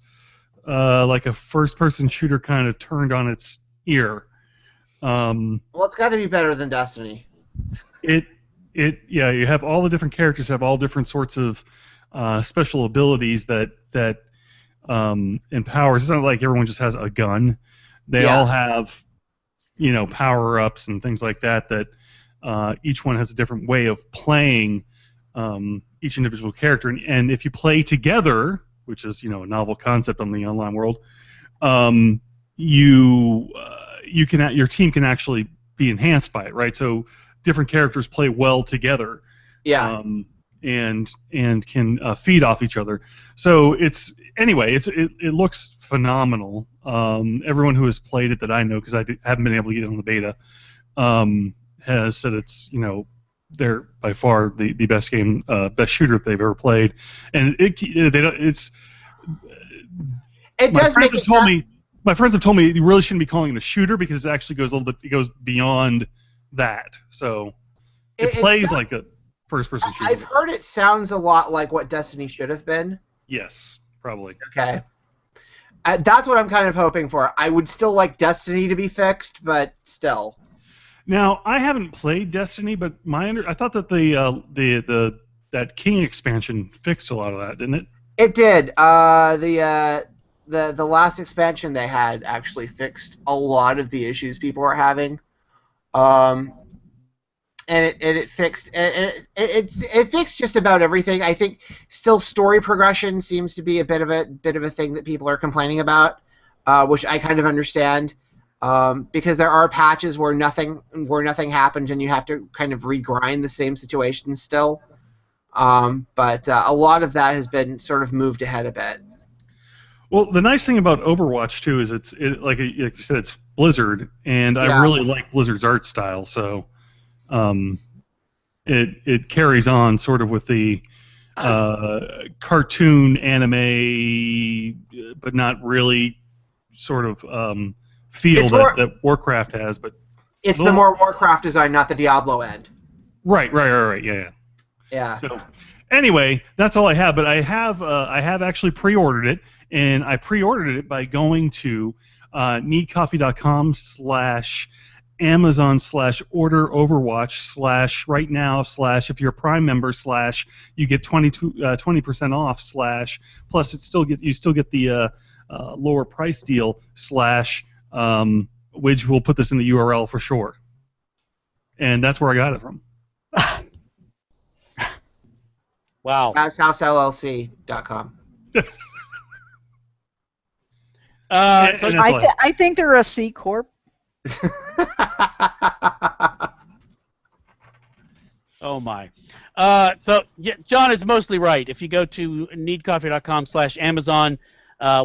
Speaker 5: like a first-person shooter kind of turned on its ear.
Speaker 4: Well, it's got to be better than Destiny.
Speaker 5: You have all the different characters have all different sorts of special abilities that empowers. It's not like everyone just has a gun. They all have power-ups and things like that each one has a different way of playing each individual character, and if you play together, which is a novel concept on the online world, your team can actually be enhanced by it, right? So different characters play well together, and can feed off each other. So it looks phenomenal. Everyone who has played it that I know, because I haven't been able to get it on the beta, has said it's they're by far the best game, best shooter they've ever played, and it
Speaker 4: does make it sound.
Speaker 5: My friends have told me you really shouldn't be calling it a shooter because it actually goes it goes beyond that. So it plays like a first-person shooter.
Speaker 4: I've heard it sounds a lot like what Destiny should have been.
Speaker 5: Yes, probably.
Speaker 4: Okay. That's what I'm kind of hoping for. I would still like Destiny to be fixed, but still.
Speaker 5: Now, I haven't played Destiny, but I thought that that King expansion fixed a lot of that, didn't it?
Speaker 4: It did. The last expansion they had actually fixed a lot of the issues people were having, and it fixed it fixed just about everything. I think still story progression seems to be a bit of a thing that people are complaining about, which I kind of understand. Because there are patches where nothing happens and you have to kind of regrind the same situation still. But a lot of that has been sort of moved ahead a bit.
Speaker 5: Well, the nice thing about Overwatch too is like you said, it's Blizzard, and I really like Blizzard's art style, so it carries on sort of with the cartoon anime, but not really sort of feel that Warcraft has. But
Speaker 4: it's the more Warcraft design, not the Diablo end.
Speaker 5: Right, yeah.
Speaker 4: Yeah.
Speaker 5: So anyway, that's all I have. But I have actually pre-ordered it, and I pre-ordered it by going to needcoffee.com/Amazon/order Overwatch /right now/ if you're a Prime member you get 20% off plus you still get the lower price deal which we'll put this in the URL for sure. And that's where I got it from.
Speaker 1: Wow.
Speaker 4: HouseLLC.com.
Speaker 7: I think they're a C Corp.
Speaker 1: Oh my. So yeah, John is mostly right. If you go to needcoffee.com/Amazon,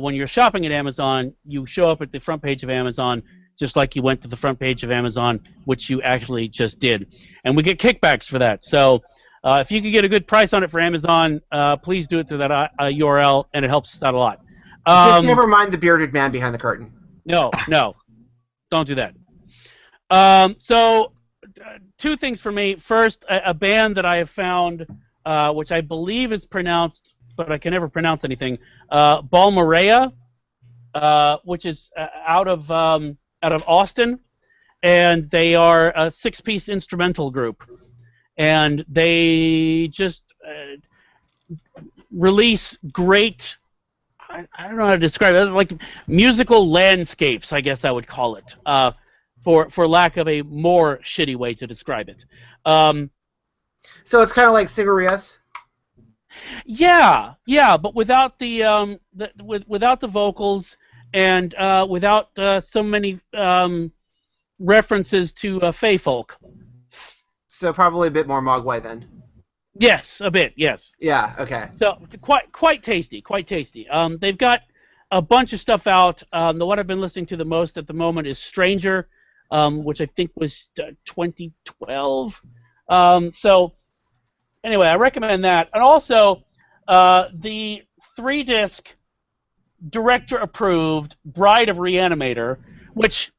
Speaker 1: when you're shopping at Amazon, you show up at the front page of Amazon just like you went to the front page of Amazon, which you actually just did. And we get kickbacks for that. So if you can get a good price on it for Amazon, please do it through that URL, and it helps us out a lot.
Speaker 4: Just never mind the bearded man behind the curtain.
Speaker 1: No. Don't do that. So two things for me. First, a band that I have found, which I believe is pronounced, but I can never pronounce anything, Balmarea, which is out of Austin, and they are a 6-piece instrumental group, and they just release great, I don't know how to describe it, like musical landscapes, I guess I would call it, for lack of a more shitty way to describe it.
Speaker 4: So it's kind of like Sigarias?
Speaker 1: Yeah, but without without the vocals and without so many references to Fey folk.
Speaker 4: So probably a bit more Mogwai then.
Speaker 1: Yes, a bit. Yes.
Speaker 4: Yeah. Okay.
Speaker 1: So quite tasty. They've got a bunch of stuff out. The one I've been listening to the most at the moment is Stranger, which I think was 2012. So anyway, I recommend that, and also the 3-disc director-approved Bride of Reanimator, which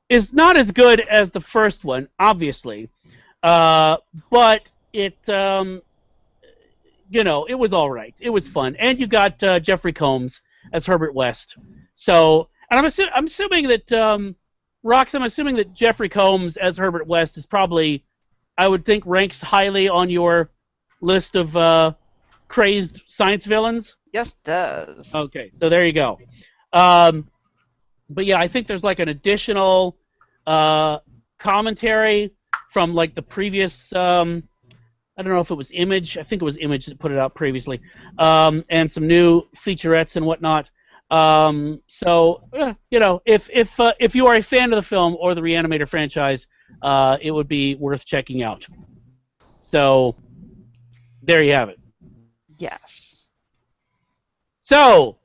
Speaker 1: is not as good as the first one, obviously, but it, it was all right. It was fun, and you got Jeffrey Combs as Herbert West. So, and I'm assuming that Rox, I'm assuming that Jeffrey Combs as Herbert West is probably, I would think, ranks highly on your list of crazed science villains.
Speaker 7: Yes, it does.
Speaker 1: Okay, so there you go. But yeah, I think there's like an additional commentary from like the previous. I don't know if it was Image. I think it was Image that put it out previously, and some new featurettes and whatnot. So if you are a fan of the film or the Reanimator franchise, it would be worth checking out. So there you have it.
Speaker 7: Yes.
Speaker 1: So,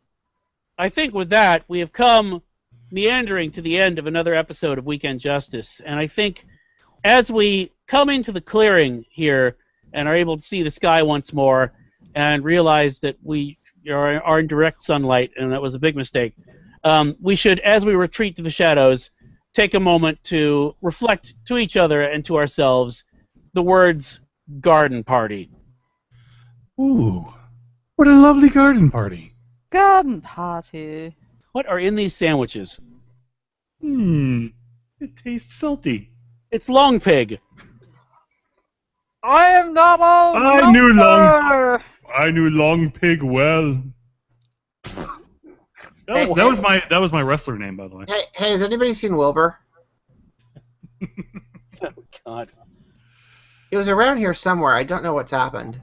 Speaker 1: I think with that, we have come meandering to the end of another episode of Weekend Justice. And I think as we come into the clearing here and are able to see the sky once more and realize that we are in direct sunlight and that was a big mistake, we should, as we retreat to the shadows, take a moment to reflect to each other and to ourselves the words garden party.
Speaker 5: Ooh, what a lovely garden party.
Speaker 7: Garden party.
Speaker 1: What are in these sandwiches?
Speaker 5: It tastes salty.
Speaker 1: It's long pig.
Speaker 7: I am not all.
Speaker 5: I knew long pig well. That was my wrestler name, by the way.
Speaker 4: Hey, has anybody seen Wilbur?
Speaker 1: Oh, God.
Speaker 4: He was around here somewhere. I don't know what's happened.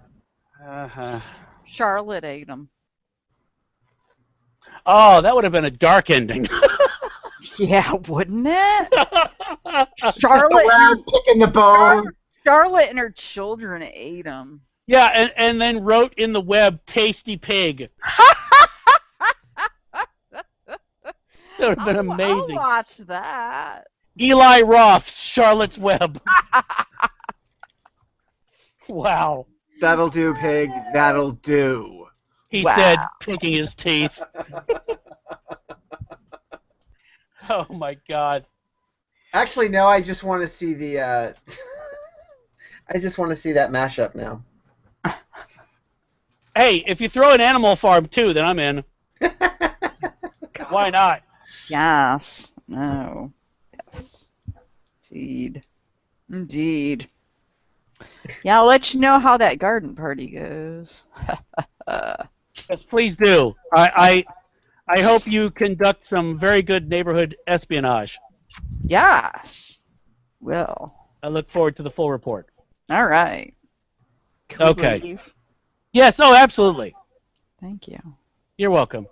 Speaker 7: Charlotte ate him.
Speaker 1: Oh, that would have been a dark ending.
Speaker 7: Yeah, wouldn't it?
Speaker 4: Just around picking the bone.
Speaker 7: Charlotte and her children ate him.
Speaker 1: Yeah, and then wrote in the web, "Tasty pig." That would have been amazing.
Speaker 7: I'll watch that.
Speaker 1: Eli Roth's Charlotte's Web. Wow.
Speaker 4: That'll do, pig. That'll do.
Speaker 1: He
Speaker 7: Wow.
Speaker 1: said, picking his teeth. Oh my God.
Speaker 4: Actually, no. I just want to see the. I just want to see that mashup now.
Speaker 1: Hey, if you throw an Animal Farm too, then I'm in. Why not?
Speaker 7: Yes. No. Yes. Indeed. Indeed. Yeah, I'll let you know how that garden party goes.
Speaker 1: Yes, please do. I hope you conduct some very good neighborhood espionage.
Speaker 7: Yes. Will.
Speaker 1: I look forward to the full report.
Speaker 7: All right. Can we
Speaker 1: Okay.
Speaker 7: leave?
Speaker 1: Yes, oh, absolutely.
Speaker 7: Thank you.
Speaker 1: You're welcome.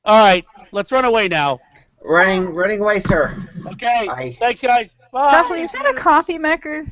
Speaker 1: All right, let's run away now.
Speaker 4: Running away, sir.
Speaker 1: Okay.
Speaker 4: Bye.
Speaker 1: Thanks, guys. Bye.
Speaker 7: Tuffley, is that a coffee maker?